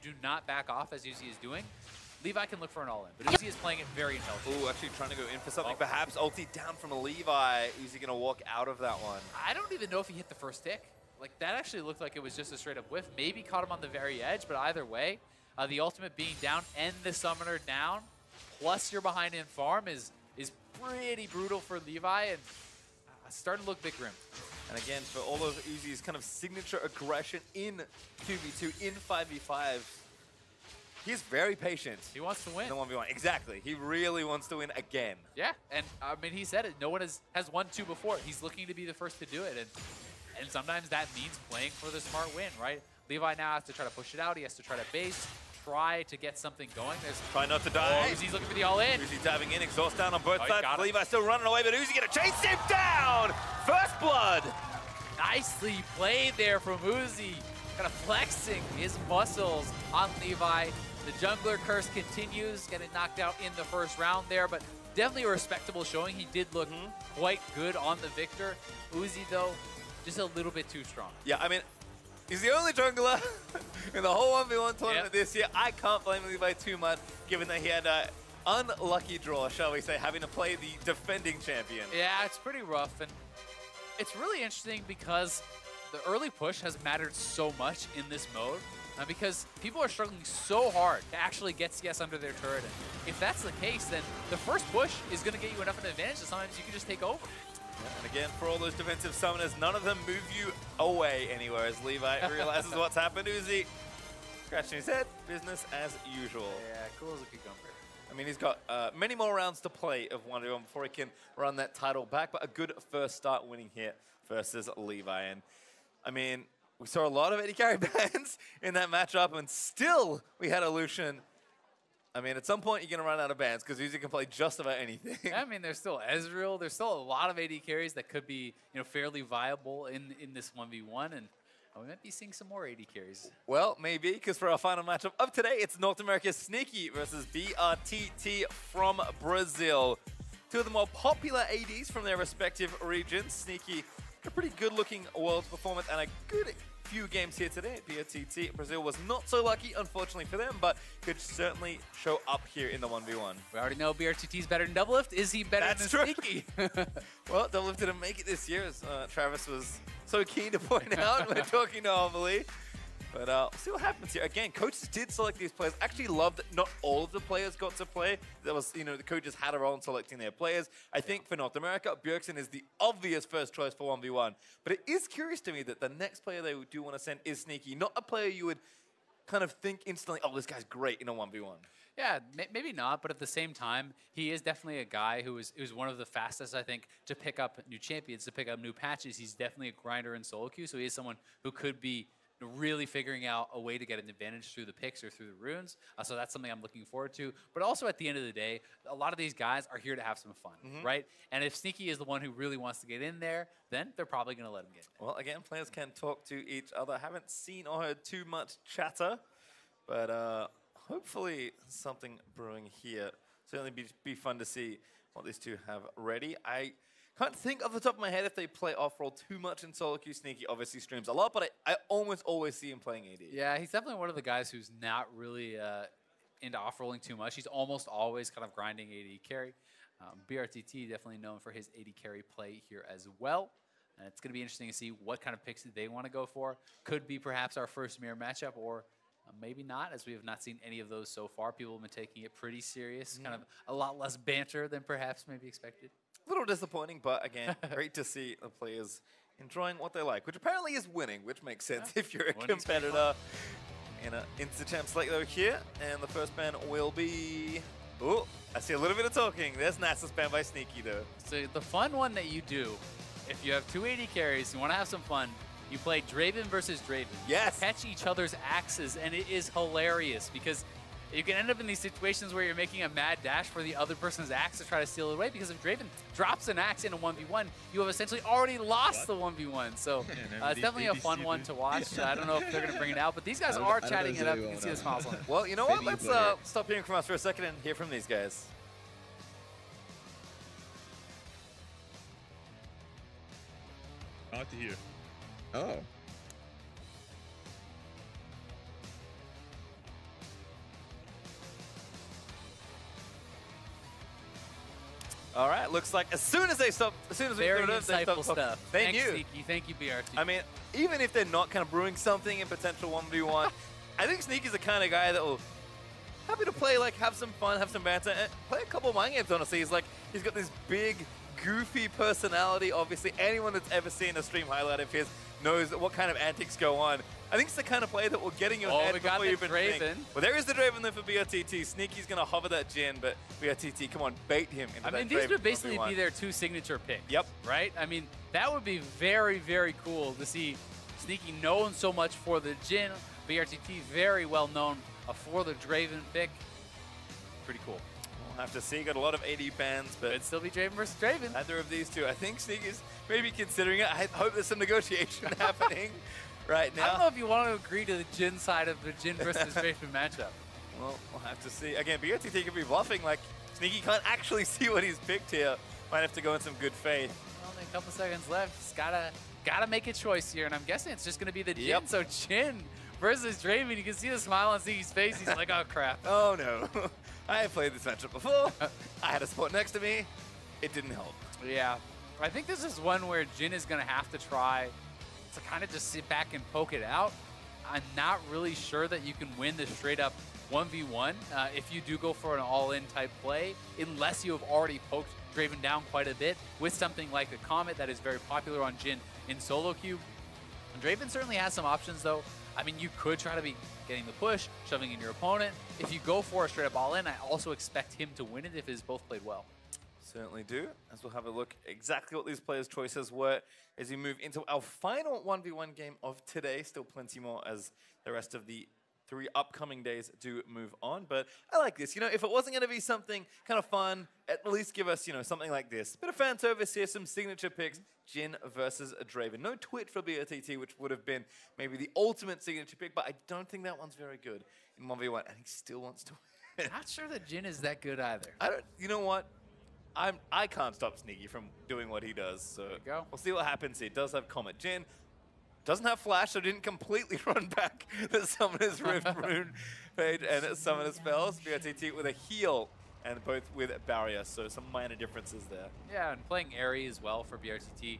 Levi can look for an all-in, but Uzi is playing it very intelligent. Ooh, actually trying to go in for something. Perhaps ulti down from Levi. Uzi gonna walk out of that one. I don't even know if he hit the first tick. Like, that actually looked like it was just a straight-up whiff. Maybe caught him on the very edge, but either way, the ultimate being down and the summoner down, plus you're behind in farm is pretty brutal for Levi, and starting to look bit grim. And again, for all of Uzi's kind of signature aggression in 2v2, in 5v5, he's very patient. He wants to win. In the 1v1. Exactly. He really wants to win again. Yeah, and I mean, he said it. No one has won 2 before. He's looking to be the first to do it, and sometimes that means playing for the smart win, right? Levi now has to try to push it out. He has to try to base, try to get something going. Try not to die. Uzi's looking for the all-in. Uzi diving in, exhaust down on both sides. Levi still running away, but Uzi gonna chase him down! First blood! Nicely played there from Uzi. kind of flexing his muscles on Levi. The jungler curse continues, getting knocked out in the first round there, but definitely a respectable showing. He did look quite good on the Victor. Uzi, though, just a little bit too strong. Yeah, I mean, he's the only jungler in the whole 1v1 tournament this year. I can't blame Levi too much, given that he had an unlucky draw, shall we say, having to play the defending champion. Yeah, it's pretty rough, and it's really interesting because the early push has mattered so much in this mode. Because people are struggling so hard to actually get CS under their turret. And if that's the case, then the first push is going to get you enough of an advantage that sometimes you can just take over. And again, for all those defensive summoners, none of them move you away anywhere as Levi realizes what's happened. Uzi scratching his head, business as usual. Yeah, cool as a cucumber. I mean, he's got many more rounds to play of 1v1 before he can run that title back, but a good first start winning here versus Levi. And I mean, we saw a lot of AD carry bans in that matchup, and still we had a Lucian. I mean, at some point you're going to run out of bans because Uzi can play just about anything. Yeah, I mean, there's still Ezreal. There's still a lot of AD carries that could be, fairly viable in this 1v1, and we might be seeing some more AD carries. Well, maybe, because for our final matchup of today, it's North America's Sneaky versus BRTT from Brazil. Two of the more popular ADs from their respective regions. Sneaky, a pretty good-looking Worlds performance and a good few games here today at BRTT. Brazil was not so lucky, unfortunately for them, but could certainly show up here in the 1v1. We already know BRTT's better than Doublelift. Is he better than Sneaky? Well, Doublelift didn't make it this year, as Travis was so keen to point out when talking to Amelie. But we'll see what happens here. Again, coaches did select these players. Actually loved that not all of the players got to play. There was, the coaches had a role in selecting their players. I think for North America, Bjergsen is the obvious first choice for 1v1. But it is curious to me that the next player they do want to send is Sneaky, not a player you would kind of think instantly, oh, this guy's great in a 1v1. Yeah, maybe not, but at the same time, he is definitely a guy who is one of the fastest, I think, to pick up new champions, to pick up new patches. He's definitely a grinder in solo queue, so he is someone who could be really figuring out a way to get an advantage through the picks or through the runes. So that's something I'm looking forward to. But also at the end of the day, a lot of these guys are here to have some fun, right? And if Sneaky is the one who really wants to get in there, then they're probably going to let him get in. Well, again, players can talk to each other. Haven't seen or heard too much chatter, but hopefully something brewing here. Certainly be fun to see what these two have ready. I can't think off the top of my head if they play off-roll too much in solo queue. Sneaky obviously streams a lot, but I almost always see him playing AD. Yeah, he's definitely one of the guys who's not really into off-rolling too much. He's almost always kind of grinding AD carry. BRTT definitely known for his AD carry play here as well. And it's going to be interesting to see what kind of picks they want to go for. Could be perhaps our first mirror matchup, or maybe not, as we have not seen any of those so far. People have been taking it pretty serious, kind of a lot less banter than perhaps maybe expected. A little disappointing, but again, great to see the players enjoying what they like, which apparently is winning, which makes sense if you're a competitor in an Insta-Champ slate though here. And the first ban will be... Oh, I see a little bit of talking. There's Nasus ban by Sneaky though. So the fun one that you do, if you have two AD carries, you want to have some fun, you play Draven versus Draven. Yes. Catch each other's axes, and it is hilarious because you can end up in these situations where you're making a mad dash for the other person's axe to try to steal it away, because if Draven drops an axe in a 1v1, you have essentially already lost the 1v1. So it's definitely a fun one to watch. I don't know if they're going to bring it out, but these guys are chatting it up. You can see the smiles on it. Well, you know what? Let's stop hearing from us for a second and hear from these guys. Not to hear. Oh. All right, looks like as soon as they stop, as soon as Very we insightful stuff. Thank you. Sneaky. Thank you, BRT. I mean, even if they're not kind of brewing something in potential 1v1, I think Sneaky's the kind of guy that will happy to play, like have some fun, have some banter, and play a couple of mind games. Honestly, he's got this big, goofy personality. Obviously, anyone that's ever seen a stream highlight of his knows what kind of antics go on. I think it's the kind of player that will get in your head before you even think. Well, there is the Draven there for BRTT. Sneaky's going to hover that Jhin, but BRTT, come on, bait him into that Draven. I mean, these would basically be their two signature picks. Yep. Right? I mean, that would be very, very cool to see Sneaky known so much for the Jhin. BRTT very well known for the Draven pick. Pretty cool. We'll have to see. Got a lot of AD bans, but it'd still be Draven versus Draven. Either of these two. I think Sneaky's maybe considering it. I hope there's some negotiation happening. right now. I don't know if you want to agree to the Jin side of the Jin versus Draven matchup. Well, we'll have to see. Again, BRTT could be bluffing. Like, Sneaky can't actually see what he's picked here. Might have to go in some good faith. Only a couple seconds left. Just gotta make a choice here, and I'm guessing it's just gonna be the Jin. Yep. So Jin versus Draven. You can see the smile on Sneaky's face. He's like, oh crap. Oh no. I have played this matchup before. I had a support next to me. It didn't help. Yeah. I think this is one where Jin is gonna have to try to kind of just sit back and poke it out. I'm not really sure that you can win the straight up 1v1 if you do go for an all-in type play, unless you have already poked Draven down quite a bit with something like the Comet that is very popular on Jin in solo queue. And Draven certainly has some options though. I mean, you could try to be getting the push, shoving in your opponent. If you go for a straight up all-in, I also expect him to win it if it is both played well. Certainly do, as we'll have a look exactly what these players' choices were as we move into our final 1v1 game of today. Still plenty more as the rest of the 3 upcoming days do move on. But I like this. You know, if it wasn't going to be something kind of fun, at least give us, you know, something like this. Bit of fan service here, some signature picks. Jin versus Draven. No Twitch for BRTT, which would have been maybe the ultimate signature pick, but I don't think that one's very good in 1v1, and he still wants to win. Not sure that Jin is that good either. You know what? I can't stop Sneaky from doing what he does, so we'll see what happens here. Does have Comet. Jin doesn't have Flash, so didn't completely run back the Summoner's Rift rune page and Summoner spells. BRTT with a heal and both with Barrier, so some minor differences there. Yeah, and playing Airy as well for BRTT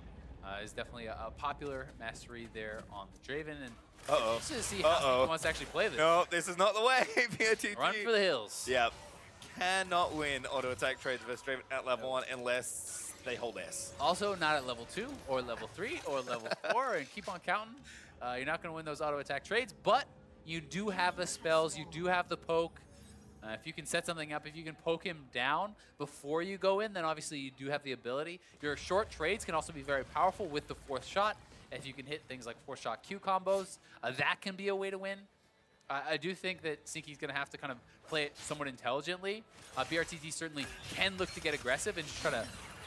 is definitely a popular mastery there on the Draven. And let's just see how he wants to actually play this. No, this is not the way. BRTT. Run for the hills. Yep. Cannot win auto attack trades versus Draven at level 1 unless they hold S. Also not at level 2 or level 3 or level 4 and keep on counting. You're not going to win those auto attack trades, but you do have the spells, you do have the poke. If you can set something up, if you can poke him down before you go in, then obviously you do have the ability. Your short trades can also be very powerful with the 4th shot. If you can hit things like 4-shot Q combos, that can be a way to win. I do think that Sneaky's going to have to kind of play it somewhat intelligently. BRTT certainly can look to get aggressive and just try to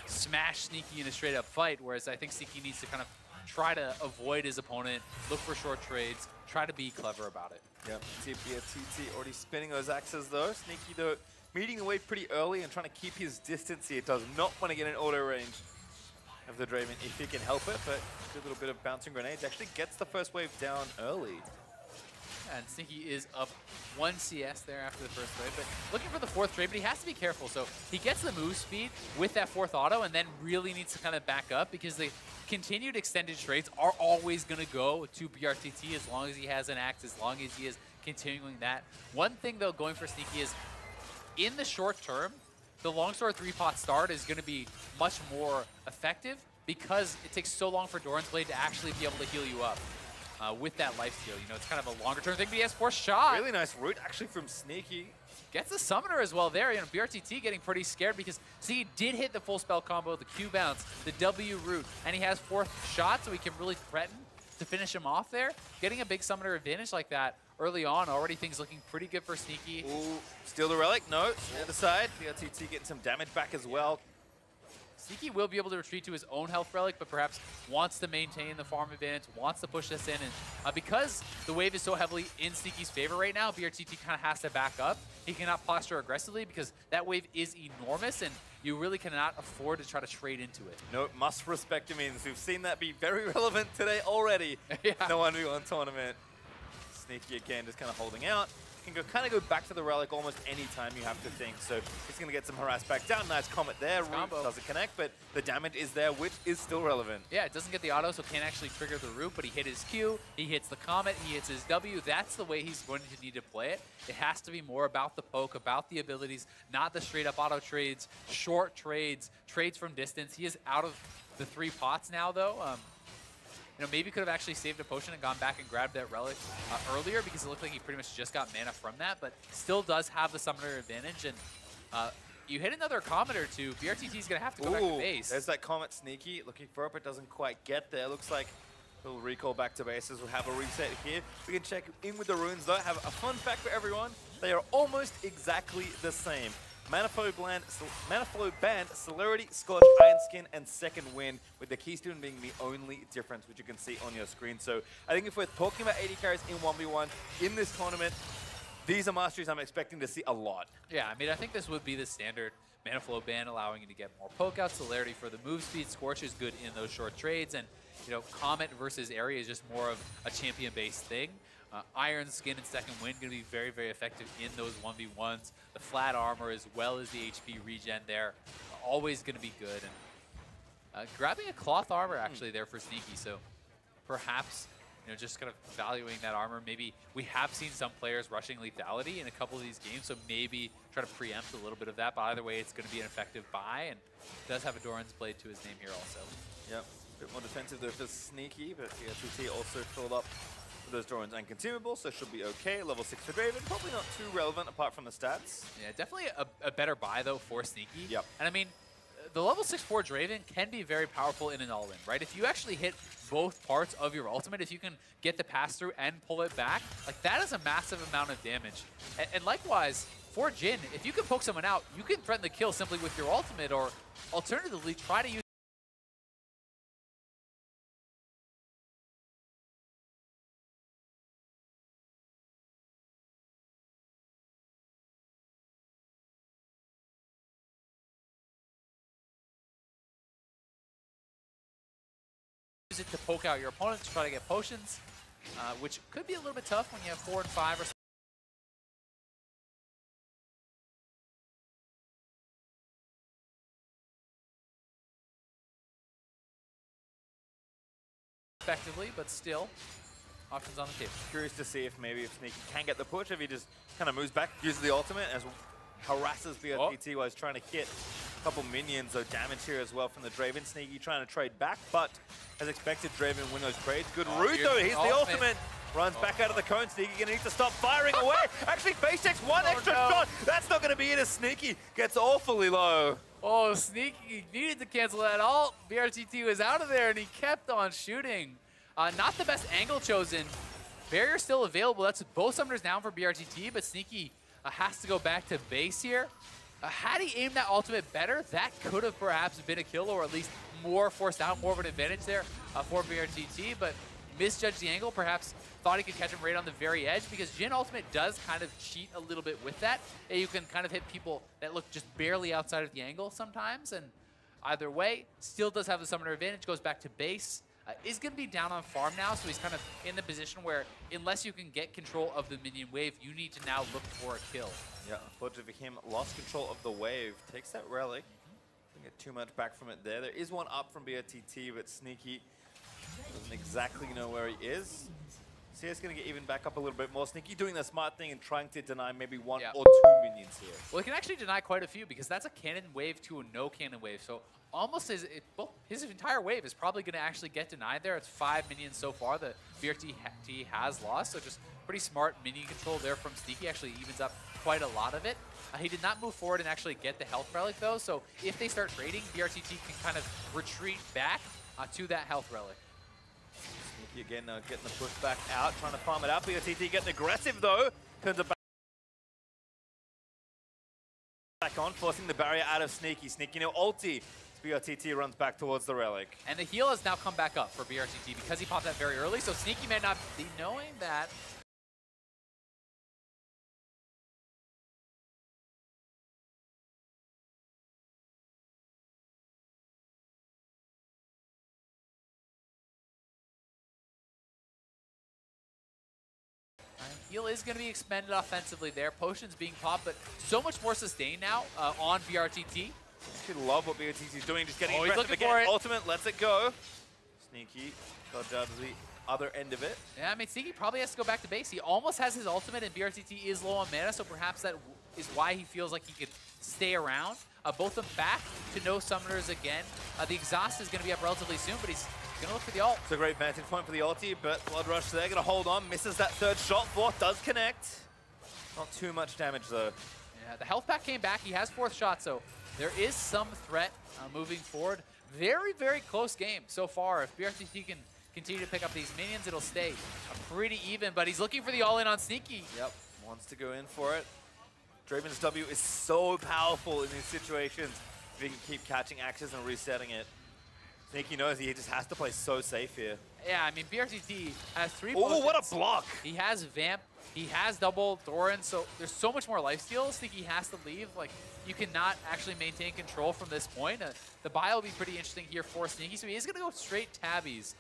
smash Sneaky in a straight-up fight, whereas I think Sneaky needs to kind of try to avoid his opponent, look for short trades, try to be clever about it. Yep, see BRTT already spinning those axes though. Sneaky though meeting the wave pretty early and trying to keep his distance here. Does not want to get an auto range of the Draven if he can help it, but a little bit of bouncing grenades. Actually gets the first wave down early. And Sneaky is up 1 CS there after the first wave, but looking for the 4th trade, but he has to be careful. So he gets the move speed with that 4th auto and then really needs to kind of back up because the continued extended trades are always going to go to BRTT as long as he has an axe, as long as he is continuing that. One thing though going for Sneaky is in the short term, the Longsword 3-pot start is going to be much more effective because it takes so long for Doran's Blade to actually be able to heal you up. With that lifesteal, you know, it's kind of a longer term thing, but he has 4 shot. Really nice root actually from Sneaky. Gets the Summoner as well there. You know, BRTT getting pretty scared because, see, he did hit the full spell combo, the Q bounce, the W root, and he has 4th shot, so he can really threaten to finish him off there. Getting a big Summoner advantage like that early on, already things looking pretty good for Sneaky. Ooh, steal the relic, no, the other side. BRTT getting some damage back as well. Sneaky will be able to retreat to his own health relic, but perhaps wants to maintain the farm advantage, wants to push this in. And because the wave is so heavily in Sneaky's favor right now, BRTT kind of has to back up. He cannot posture aggressively because that wave is enormous and you really cannot afford to try to trade into it. No, must respect means we've seen that be very relevant today already. Yeah. In the 1v1 tournament. Sneaky again just kind of holding out. Can kind of go back to the relic almost any time you have to think. So he's going to get some harass back down. Nice Comet there. Root doesn't connect, but the damage is there, which is still relevant. Yeah, it doesn't get the auto, so can't actually trigger the root, but he hit his Q, he hits the Comet, he hits his W. That's the way he's going to need to play it. It has to be more about the poke, about the abilities, not the straight-up auto trades, short trades, trades from distance. He is out of the 3 pots now, though. You know, maybe could have actually saved a potion and gone back and grabbed that relic earlier because it looked like he pretty much just got mana from that, but still does have the Summoner advantage. And you hit another Comet or two, BRTT's going to have to go back to base. There's that Comet Sneaky looking for it, but doesn't quite get there. Looks like he'll recall back to bases. We'll have a reset here. We can check in with the runes, though. Have a fun fact for everyone. They are almost exactly the same. Manifold Band, Celerity, Scorch, Iron Skin, and Second Wind, with the Keystone being the only difference, which you can see on your screen. So I think if we're talking about AD carries in 1v1 in this tournament, these are masteries I'm expecting to see a lot. Yeah, I mean, I think this would be the standard Manifold Band, allowing you to get more poke out, Celerity for the move speed. Scorch is good in those short trades, and you know, Comet versus Area is just more of a champion-based thing. Iron Skin and Second Wind going to be very, very effective in those 1v1s. The flat armor as well as the HP regen there, always going to be good. And grabbing a cloth armor actually there for Sneaky, so perhaps, you know, just kind of valuing that armor. Maybe we have seen some players rushing lethality in a couple of these games, so maybe try to preempt a little bit of that. But either way, it's going to be an effective buy, and does have a Doran's Blade to his name here also. Yep, a bit more defensive though for Sneaky, but BRTT also filled up those Doran's and consumables, so should be okay. Level 6 for Draven, probably not too relevant apart from the stats. Yeah, definitely a better buy though for Sneaky. Yep. And I mean, the level 6-4 Draven can be very powerful in an all-in, right? If you actually hit both parts of your ultimate, if you can get the pass-through and pull it back, like that is a massive amount of damage. And likewise, for Jhin, if you can poke someone out, you can threaten the kill simply with your ultimate, or alternatively, try to use it to poke out your opponent to try to get potions, which could be a little bit tough when you have 4 and 5 respectively, but still, options on the table. Curious to see if maybe if Sneaky can get the push, if he just kind of moves back, uses the ultimate, as harasses BRTT while he's trying to hit a couple minions, so damage here as well from the Draven. Sneaky trying to trade back, but as expected, Draven win those trades. Good route though, he's the ultimate. Runs back out of the cone, Sneaky gonna need to stop firing away. Actually, Base takes one extra shot. That's not gonna be it as Sneaky gets awfully low. Oh, Sneaky needed to cancel that ult. BRTT was out of there and he kept on shooting. Not the best angle chosen. Barrier still available. That's both summoners down for BRTT, but Sneaky has to go back to base here. Had he aimed that ultimate better, that could have perhaps been a kill, or at least more forced out, more of an advantage there for BRTT, but misjudged the angle, perhaps thought he could catch him right on the very edge, because Jhin ultimate does kind of cheat a little bit with that. You can kind of hit people that look just barely outside of the angle sometimes, and either way, still does have the summoner advantage, goes back to base. Is going to be down on farm now, so he's kind of in the position where unless you can get control of the minion wave, you need to now look for a kill. Yeah, unfortunately for him, lost control of the wave. Takes that relic. Doesn't get too much back from it there. There is one up from BRTT, but Sneaky doesn't exactly know where he is. CS going to get even back up a little bit more. Sneaky doing the smart thing and trying to deny maybe one or two minions here. Well, he can actually deny quite a few, because that's a cannon wave to a no cannon wave. So almost his entire wave is probably going to actually get denied there. It's 5 minions so far that BRTT has lost, so just pretty smart minion control there from Sneaky. Actually evens up quite a lot of it. He did not move forward and actually get the health relic though, so if they start trading, BRTT can kind of retreat back to that health relic. Sneaky again getting the push back out, trying to farm it out. BRTT getting aggressive though, turns it back on, forcing the barrier out of Sneaky. Sneaky no ulti. BRTT runs back towards the relic. And the heal has now come back up for BRTT because he popped that very early, so Sneaky may not be knowing that. Heal is going to be expended offensively there. Potions being popped, but so much more sustained now on BRTT. I love what BRTT is doing, just getting aggressive aggressive again. Ultimate lets it go. Sneaky got down to the other end of it. Yeah, I mean, Sneaky probably has to go back to base. He almost has his ultimate, and BRTT is low on mana, so perhaps that is why he feels like he could stay around. Both of them back to no summoners again. The exhaust is going to be up relatively soon, but he's going to look for the ult. It's a great vantage point for the ulti, but Blood Rush there, going to hold on, misses that third shot. Fourth does connect. Not too much damage though. Yeah, the health pack came back. He has fourth shot, so there is some threat moving forward. Very, very close game so far. If BRTT can continue to pick up these minions, it'll stay pretty even, but he's looking for the all-in on Sneaky. Yep, wants to go in for it. Draven's W is so powerful in these situations. If he can keep catching axes and resetting it. Sneaky knows he just has to play so safe here. Yeah, I mean, BRTT has 3 Oh, potions. what a block! He has Vamp, he has double Doran, so there's so much more lifesteal. Sneaky has to leave. Like, you cannot actually maintain control from this point. The buy will be pretty interesting here for Sneaky, so he is going to go straight tabbies.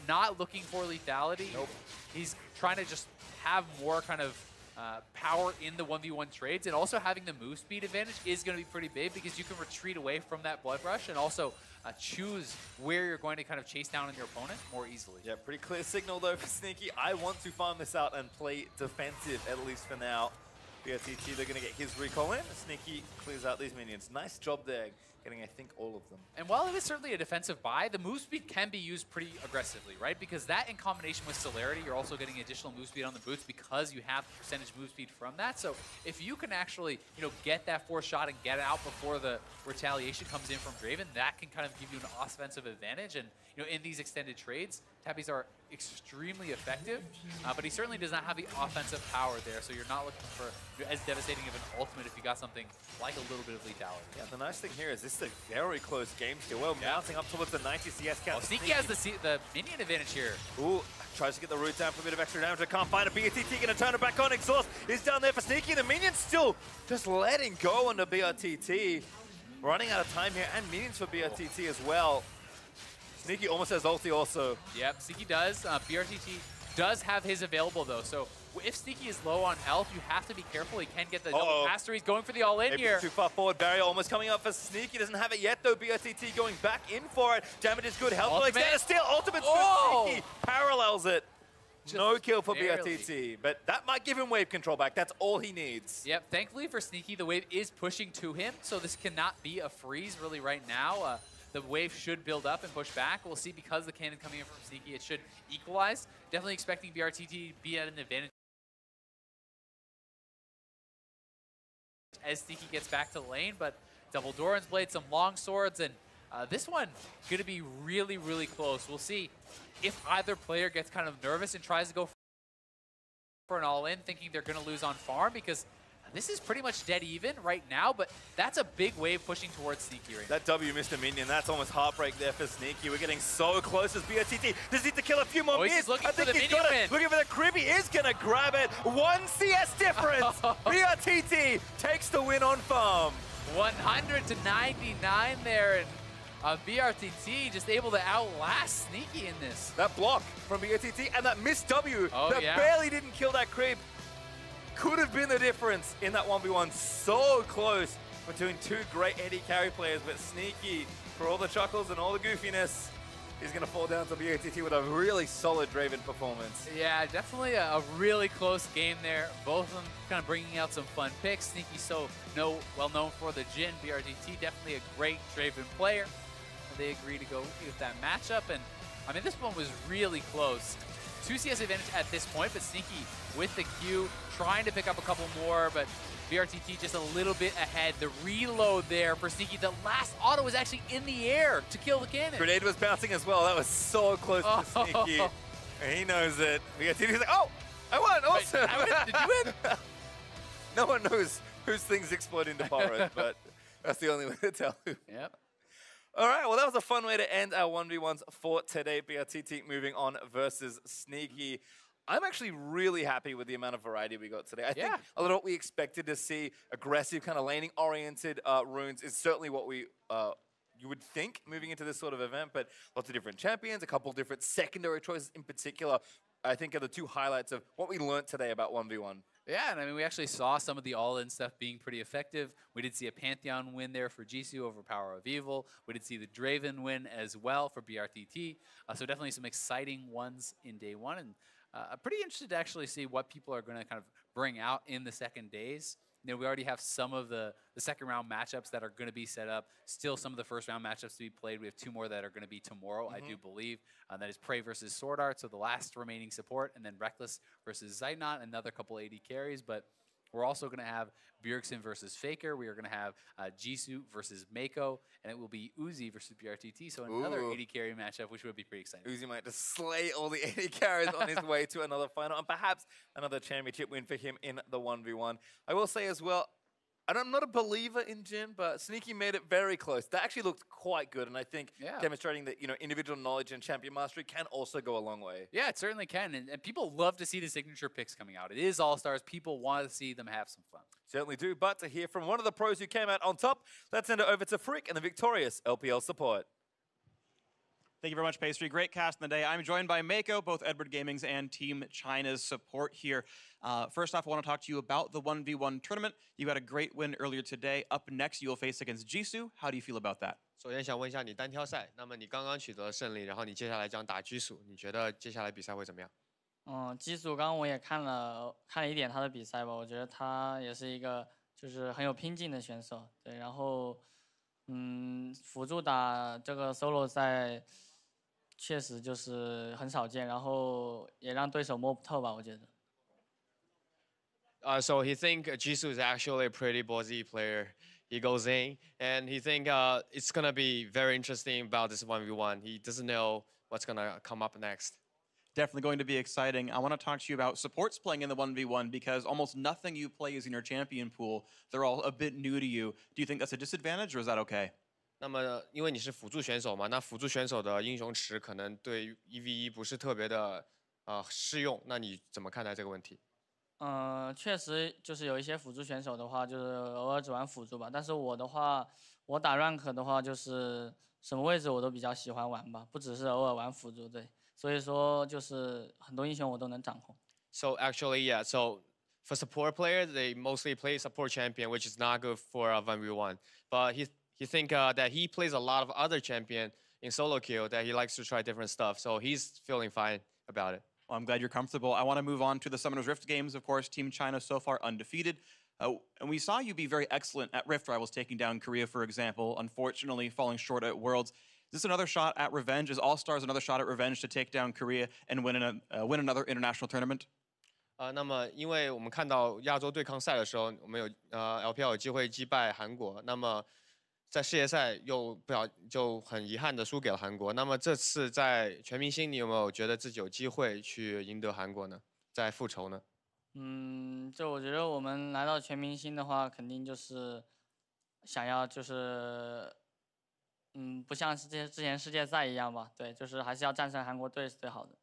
Not looking for lethality. Nope. He's trying to just have more kind of power in the 1v1 trades, and also having the move speed advantage is going to be pretty big because you can retreat away from that blood rush and also choose where you're going to kind of chase down on your opponent more easily. Yeah, pretty clear signal though for Sneaky. I want to farm this out and play defensive, at least for now. BRTT, they're going to get his recall in. Sneaky clears out these minions. Nice job there, getting, I think, all of them. And while it is certainly a defensive buy, the move speed can be used pretty aggressively, right? Because that in combination with Celerity, you're also getting additional move speed on the boots because you have percentage move speed from that. So if you can actually, you know, get that 4th shot and get it out before the retaliation comes in from Draven, that can kind of give you an offensive advantage. And, you know, in these extended trades, tabbies are extremely effective, but he certainly does not have the offensive power there, so you're not looking for as devastating of an ultimate if you got something like a little bit of lethality. Yeah, the nice thing here is this is a very close game still. Well, mounting up towards the 90 CS count. Oh, Sneaky has the minion advantage here. Ooh, tries to get the root down for a bit of extra damage. I can't find it. BRTT going to turn it back on. Exhaust is down there for Sneaky. The minions still just letting go on the BRTT. Running out of time here, and minions for BRTT as well. Sneaky almost has ulti also. Yep, Sneaky does. BRTT does have his available though, so if Sneaky is low on health, you have to be careful. He can get the double master. He's going for the all-in here. Too far forward. Barrier almost coming up for Sneaky. Doesn't have it yet though. BRTT going back in for it. Damage is good. Health will extend. Still, ultimate's good. Sneaky parallels it. No kill for BRTT, but that might give him wave control back. That's all he needs. Yep, thankfully for Sneaky, the wave is pushing to him, so this cannot be a freeze really right now. The wave should build up and push back. We'll see because the cannon coming in from Sneaky, it should equalize. Definitely expecting BRTT to be at an advantage as Sneaky gets back to the lane, but double Doran's Blade, some long swords, and this one going to be really, really close. We'll see if either player gets kind of nervous and tries to go for an all-in, thinking they're going to lose on farm, because this is pretty much dead even right now, but that's a big wave pushing towards Sneaky right now. That W missed a minion. That's almost heartbreak there for Sneaky. We're getting so close as BRTT does need to kill a few more minions. I think he's got it. Looking for the crib. He is going to grab it. 1 CS difference. BRTT takes the win on farm. 100 to 99 there, and BRTT just able to outlast Sneaky in this. That block from BRTT and that missed W that barely didn't kill that creep could have been the difference in that 1v1. So close between two great AD carry players, but Sneaky, for all the chuckles and all the goofiness, is going to fall down to BRTT with a really solid Draven performance. Yeah, definitely a really close game there. Both of them kind of bringing out some fun picks. Sneaky well known for the Jhin. BRTT definitely a great Draven player. They agree to go with that matchup, and I mean, this one was really close. 2 CS advantage at this point, but Sneaky with the Q, trying to pick up a couple more, but BRTT just a little bit ahead. The reload there for Sneaky. The last auto was actually in the air to kill the cannon. Grenade was bouncing as well. That was so close to Sneaky. And he knows it. BRTT's like, oh, I won also. Wait, did you win? No one knows whose things explode into forest, but that's the only way to tell. Yep. All right, well, that was a fun way to end our 1v1s for today. BRTT moving on versus Sneaky. I'm actually really happy with the amount of variety we got today. I think a lot of what we expected to see, aggressive, kind of laning-oriented runes, is certainly what we you would think moving into this sort of event, but lots of different champions, a couple different secondary choices in particular, I think are the 2 highlights of what we learned today about 1v1. Yeah, and I mean, we actually saw some of the all-in stuff being pretty effective. We did see a Pantheon win there for Jisoo over Power of Evil. We did see the Draven win as well for BRTT. So definitely some exciting ones in day 1. And I'm pretty interested to actually see what people are going to kind of bring out in the second days. You know, we already have some of the second round matchups that are going to be set up. Still some of the first round matchups to be played. We have 2 more that are going to be tomorrow, I do believe. That is Prey versus Sword Art, so the last remaining support, and then Reckless versus Zeitnot, another couple AD carries. But We're also going to have Bjergsen versus Faker. We are going to have Jisoo versus Mako, and it will be Uzi versus BRTT. So another AD carry matchup, which would be pretty exciting. Uzi might just slay all the AD carries on his way to another final, and perhaps another championship win for him in the 1v1. I will say as well, I'm not a believer in Jin, but Sneaky made it very close. That actually looked quite good, and I think demonstrating that individual knowledge and champion mastery can also go a long way. Yeah, it certainly can, and people love to see the signature picks coming out. It is All-Stars. People want to see them have some fun. Certainly do, but to hear from one of the pros who came out on top, let's send it over to Freak and the victorious LPL support. Thank you very much, Pastry. Great cast in the day. I'm joined by Mako, both Edward Gaming's and Team China's support here. First off, I want to talk to you about the 1v1 tournament. You had a great win earlier today. Up next, you will face against Jisoo. How do you feel about that? 首先想问一下你单挑赛，那么你刚刚取得了胜利，然后你接下来将打Jisoo，你觉得接下来比赛会怎么样？Jisoo刚刚我也看了一点他的比赛吧，我觉得他也是一个就是很有拼劲的选手，对，然后辅助打这个 solo 赛。确实就是很少见，然后也让对手摸不透吧，我觉得。So he think Jisoo is actually a pretty ballsy player. He goes in, and he think it's gonna be very interesting about this 1v1. He doesn't know what's gonna come up next. Definitely going to be exciting. I want to talk to you about supports playing in the 1v1 because almost nothing you play is in your champion pool. They're all a bit new to you. Do you think that's a disadvantage, or is that okay? 那么，因为你是辅助选手嘛，那辅助选手的英雄池可能对1v1不是特别的适用，那你怎么看待这个问题？确实就是有一些辅助选手的话，就是偶尔只玩辅助吧。但是我的话，我打 rank 的话，就是什么位置我都比较喜欢玩吧，不只是偶尔玩辅助，对。所以说就是很多英雄我都能掌控。So actually, yeah. So for support players, they mostly play support champion, which is not good for a 1v1. But he think that he plays a lot of other champion in solo queue, that he likes to try different stuff. So he's feeling fine about it. Well, I'm glad you're comfortable. I want to move on to the Summoner's Rift games. Of course, Team China so far undefeated. And we saw you be very excellent at Rift Rivals, taking down Korea, for example, unfortunately falling short at Worlds. Is this another shot at revenge? Is All-Stars another shot at revenge to take down Korea and win another international tournament? 那么因为我们看到亚洲对抗赛的时候，我们有LPL 有机会击败韩国，那么在世界赛又就很遗憾的输给了韩国。那么这次在全明星，你有没有觉得自己有机会去赢得韩国呢？在复仇呢？就我觉得我们来到全明星的话，肯定就是想要就是不像之前世界赛一样吧，对，就是还是要战胜韩国队是最好的。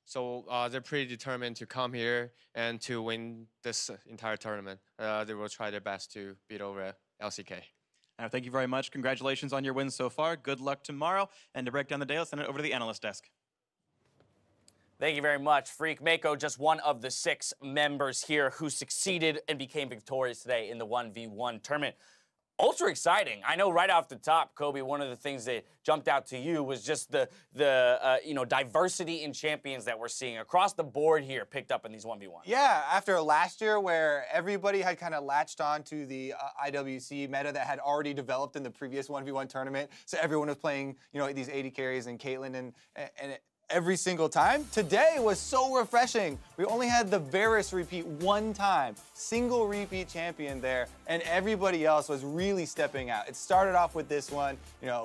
So they're pretty determined to come here and to win this entire tournament. They will try their best to beat over LCK. Thank you very much. Congratulations on your wins so far. Good luck tomorrow. And to break down the day, let's send it over to the analyst desk. Thank you very much, Freak. Mako, just one of the 6 members here who succeeded and became victorious today in the 1v1 tournament. Ultra exciting. I know right off the top, Kobe, one of the things that jumped out to you was just the diversity in champions that we're seeing across the board here picked up in these 1v1. Yeah, after last year where everybody had kind of latched on to the IWC meta that had already developed in the previous 1v1 tournament. So everyone was playing, these AD carries and Caitlyn and every single time. Today was so refreshing. We only had the Varus repeat one time, single repeat champion there, and everybody else was really stepping out. It started off with this one,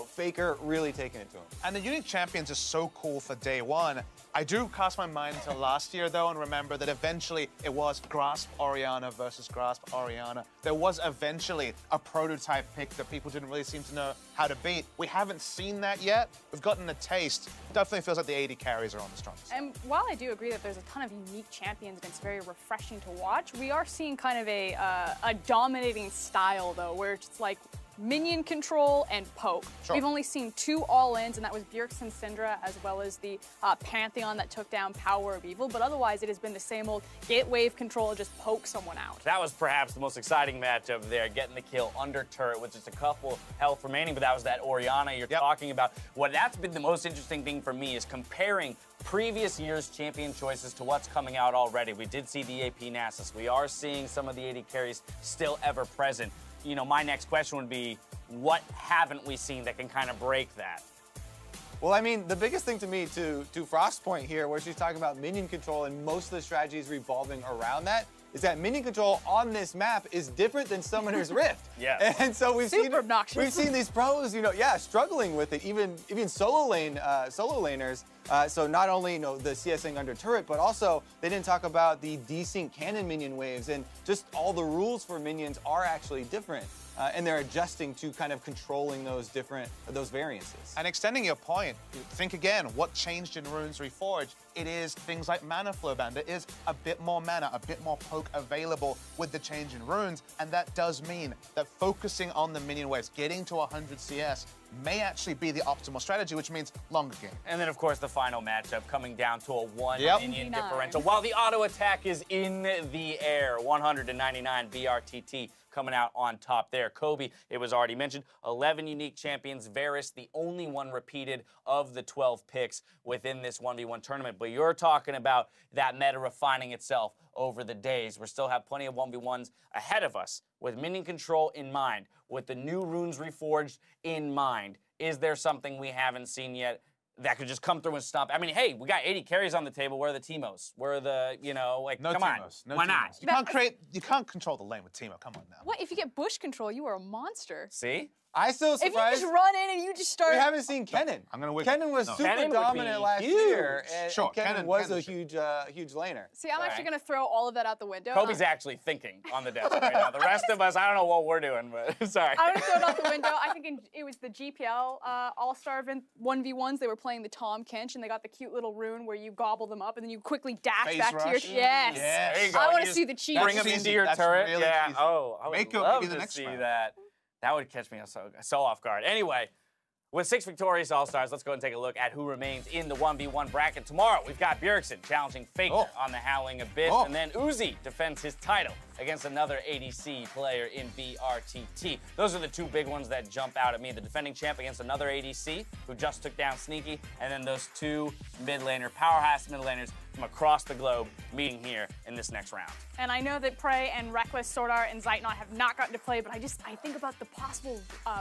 Faker really taking it to him. And the unique champions are so cool for day one. I do cast my mind to last year, though, and remember that eventually it was Grasp Orianna versus Grasp Orianna. There was eventually a prototype pick that people didn't really seem to know how to beat. We haven't seen that yet. We've gotten a taste. Definitely feels like the AD carries are on the strongest. And while I do agree that there's a ton of unique champions and it's very refreshing to watch, we are seeing kind of a dominating style, though, where it's like minion control and poke. Sure. We've only seen 2 all-ins, and that was Bjergsen Syndra as well as the Pantheon that took down Power of Evil, but otherwise it has been the same old get wave control and just poke someone out. That was perhaps the most exciting matchup there, getting the kill under turret with just a couple health remaining, but that was that Orianna you're talking about. That's been the most interesting thing for me is comparing previous year's champion choices to what's coming out already. We did see the AP Nasus. We are seeing some of the AD carries still ever present. My next question would be, what haven't we seen that can kind of break that? Well, I mean, the biggest thing to me, to Frost's point here, where she's talking about minion control and most of the strategies revolving around that, is that minion control on this map is different than Summoner's Rift. Yeah. And so we've seen these pros, struggling with it, even solo laners. So not only the CSing under turret, but also they didn't talk about the desync cannon minion waves, and just all the rules for minions are actually different. And they're adjusting to kind of controlling those variances. And extending your point, think again, what changed in Runes Reforged? It is things like mana flow ban. There is a bit more mana, a bit more poke available with the change in runes, and that does mean that focusing on the minion waves, getting to 100 CS, may actually be the optimal strategy, which means longer game. And then, of course, the final matchup coming down to a 1 minion differential. While the auto attack is in the air, 100-99 BRTT coming out on top there. Kobe, it was already mentioned, 11 unique champions. Varus, the only one repeated of the 12 picks within this 1v1 tournament. But you're talking about that meta refining itself over the days. We still have plenty of 1v1s ahead of us with minion control in mind, with the new Runes Reforged in mind. Is there something we haven't seen yet that could just come through and stomp? I mean, hey, we got 80 carries on the table. Where are the Teemos? Where are the, no come Teemos. on. Why not? You can't control the lane with Teemo. Come on now. What if you get bush control? You are a monster. See? I still surprised. If you just run in and you just start. We haven't seen Kennen. I'm gonna win. Kennen was super dominant last year, and Kennen was a huge laner. See, I'm actually gonna throw all of that out the window. Kobe's actually thinking on the desk right now. The rest of us, I don't know what we're doing, but sorry. I'm gonna throw it out the window. I think it was the GPL All-Star event 1v1s. They were playing the Tom Kench, and they got the cute little rune where you gobble them up, and then you quickly dash back to your. Yes. There you go. I want to see the cheese. Bring them into your turret. Really yeah. Oh, I would Mako love could be the to next see round. that. That would catch me so off guard. Anyway, with 6 victorious All-Stars, let's go and take a look at who remains in the 1v1 bracket tomorrow. We've got Bjergsen challenging Faker on the Howling Abyss, and then Uzi defends his title against another ADC player in BRTT. Those are the two big ones that jump out at me. The defending champ against another ADC who just took down Sneaky, and then those two powerhouse mid laners from across the globe meeting here in this next round. And I know that Prey and Reckless, Sword Art, and Zeitnot have not gotten to play, but I think about the possible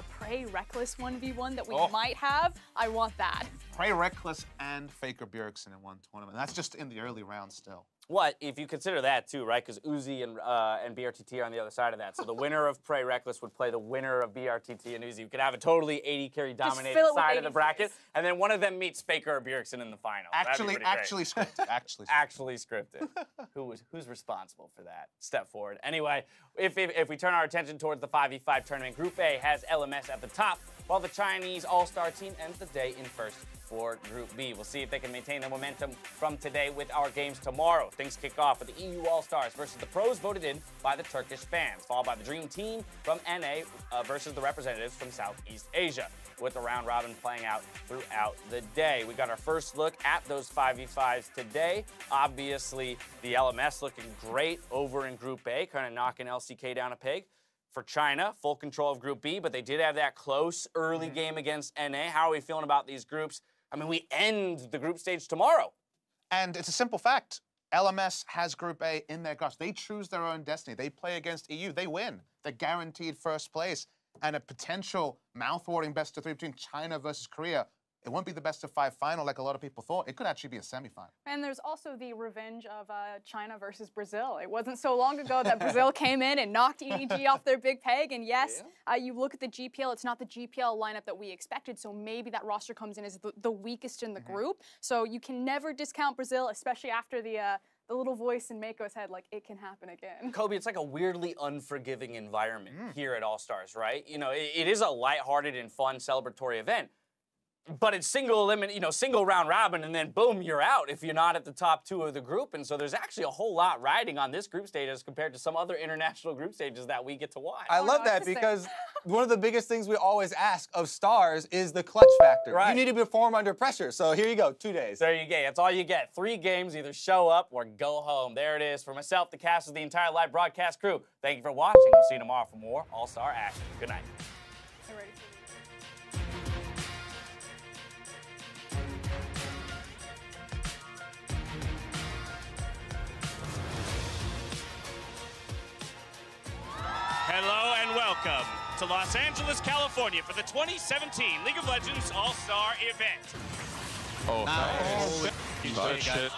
Prey Reckless 1v1 that we might have. I want that. Prey Reckless and Faker Bjergsen in one tournament. That's just in the early rounds still. What if you consider that too, right? Because Uzi and BRTT are on the other side of that. So the winner of Prey Reckless would play the winner of BRTT and Uzi. You could have a totally 80 carry dominated side of the bracket, and then one of them meets Faker or Bjergsen in the final. Actually scripted. Actually scripted. Who's responsible for that? Step forward. Anyway, if we turn our attention towards the 5v5 tournament, Group A has LMS at the top, while the Chinese All-Star team ends the day in first for Group B. We'll see if they can maintain the momentum from today with our games tomorrow. Things kick off with the EU All-Stars versus the pros voted in by the Turkish fans, followed by the Dream Team from NA versus the representatives from Southeast Asia, with the round robin playing out throughout the day. We got our first look at those 5v5s today. Obviously, the LMS looking great over in Group A, kind of knocking LCK down a peg. For China, full control of Group B, but they did have that close early game against NA. How are we feeling about these groups? I mean, we end the group stage tomorrow. And it's a simple fact. LMS has Group A in their grasp. They choose their own destiny. They play against EU. They win. They're guaranteed first place. And a potential mouth-watering best-of-3 between China versus Korea. It won't be the best-of-5 final like a lot of people thought. It could actually be a semifinal. And there's also the revenge of China versus Brazil. It wasn't so long ago that Brazil came in and knocked EDG off their big peg. And yes, you look at the GPL, it's not the GPL lineup that we expected. So maybe that roster comes in as the weakest in the group. So you can never discount Brazil, especially after the little voice in Mako's head, like, it can happen again. Kobe, it's like a weirdly unforgiving environment here at All-Stars, right? You know, it is a lighthearted and fun celebratory event. But it's single round robin, and then boom, you're out if you're not at the top 2 of the group. And so there's actually a whole lot riding on this group stage as compared to some other international group stages that we get to watch. I love that because one of the biggest things we always ask of stars is the clutch factor. Right. You need to perform under pressure. So here you go, 2 days. There you go. That's all you get. 3 games, either show up or go home. There it is. For myself, the cast of the entire live broadcast crew, thank you for watching. We'll see you tomorrow for more All-Star action. Good night. Hello and welcome to Los Angeles, California for the 2017 League of Legends All-Star event. Oh, nice. shit.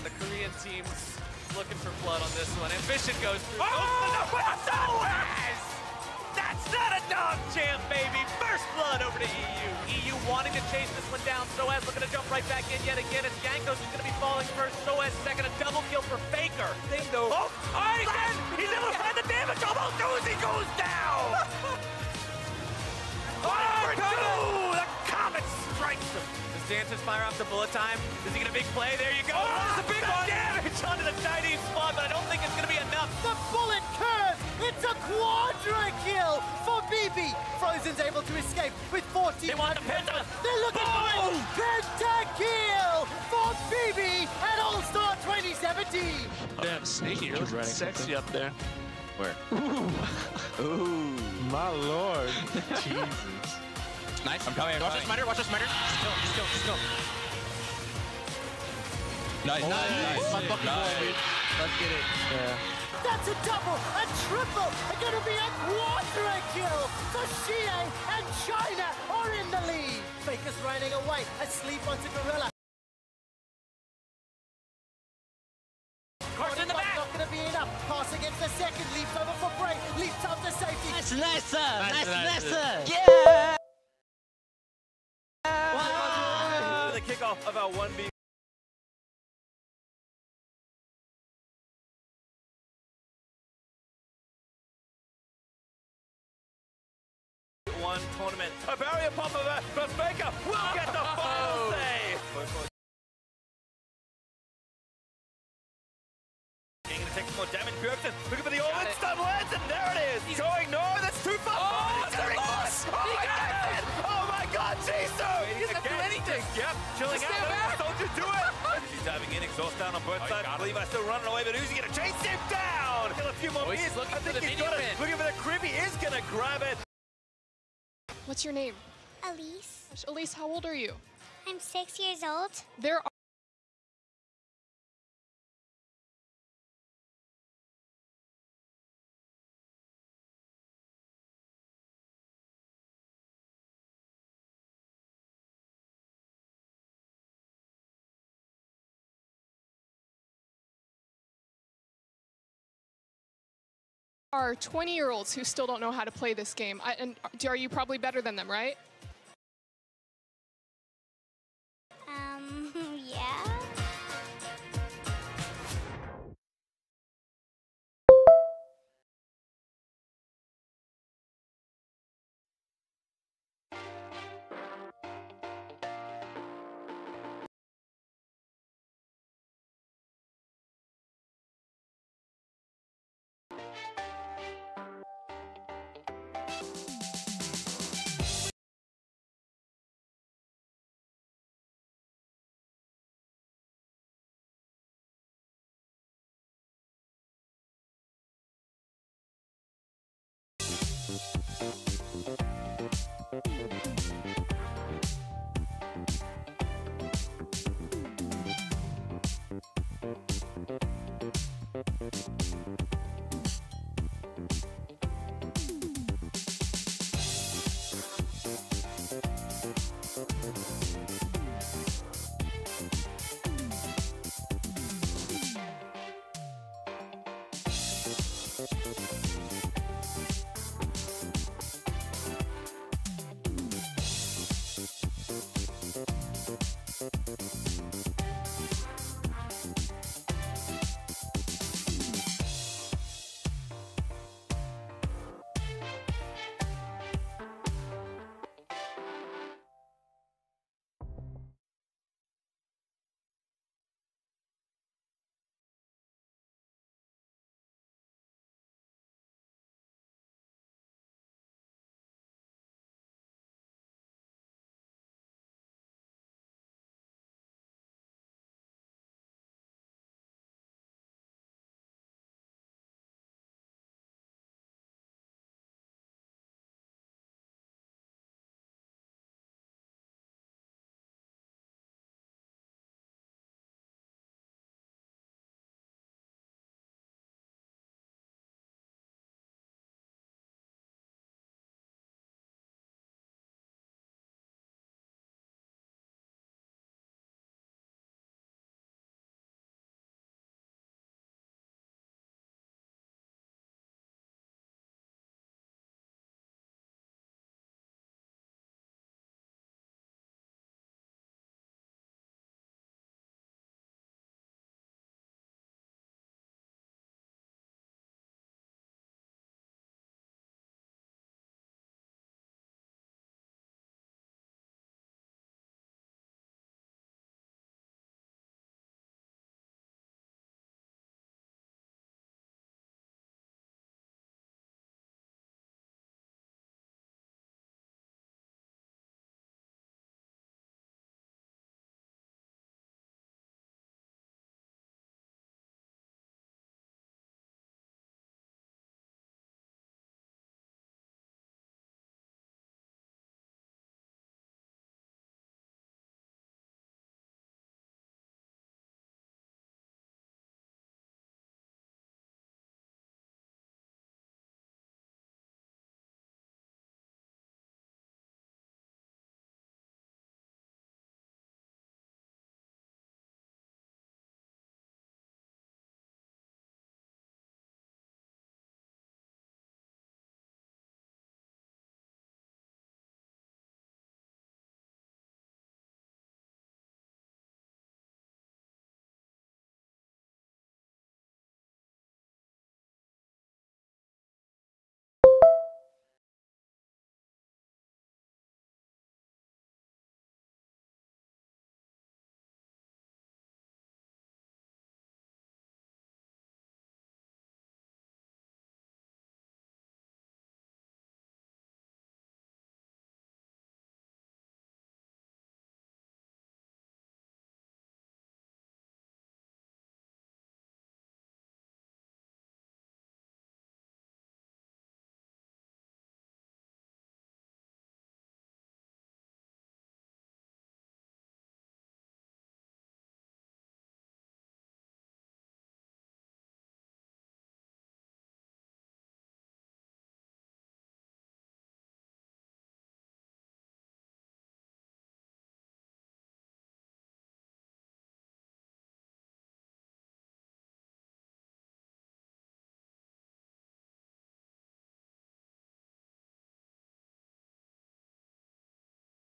The Korean team looking for blood on this one. Ambition goes through. That's not a dog champ, baby. First blood over to EU. EU wanting to chase this one down. Soaz looking to jump right back in yet again. It's Jankos who's going to be falling first. Soaz second. A double kill for Faker. Oh, again! He's able to find the damage. Almost Uzi goes down. Number two! The Comet strikes him. Does Dantas fire off the bullet time? Is he get a big play? There you go. Oh, it's a big one. Damage onto the Chinese squad, but I don't think it's going to be enough. The bullet curve! It's a quadra kill for BB. Frozen's able to escape with 14. They want the penta. They're looking for it. Penta kill for BB at All-Star 2017. Damn, Sneaky looks sexy up there. Where? Ooh, my lord. Jesus. Nice. I'm coming. Watch the smiter. Watch the smiter. Just go. Nice. Let's get it. Yeah. That's a double, a triple, and gonna be a quadra kill for Xie and China are in the lead. Faker's running away, asleep onto Gorilla. Carson in the back. Not gonna be enough. Pass against the second, leaps over for Bray, leaps up to safety. Nice, Yeah! The kickoff of our 1v. One tournament. A barrier pop of a Faker will get the final save. King gonna take some more damage. Bjergsen looking for the all-in stun lands, and there it is. He's going, no, that's too far. Oh, it's a loss. Oh, He got it. Oh my God, Jisoo! He doesn't have to do anything. Yep, chilling Just out. stand back. Soldier, do it. He's diving in, exhaust down on both sides. Levi still running away, but Uzi gonna chase him down. Kill a few more He's beers. looking I for think the he's got minion it. win. Looking for the creep. He is gonna grab it. What's your name? Elise. Elise, how old are you? I'm 6 years old. There are are 20-year-olds who still don't know how to play this game. Are you probably better than them, right? Yeah.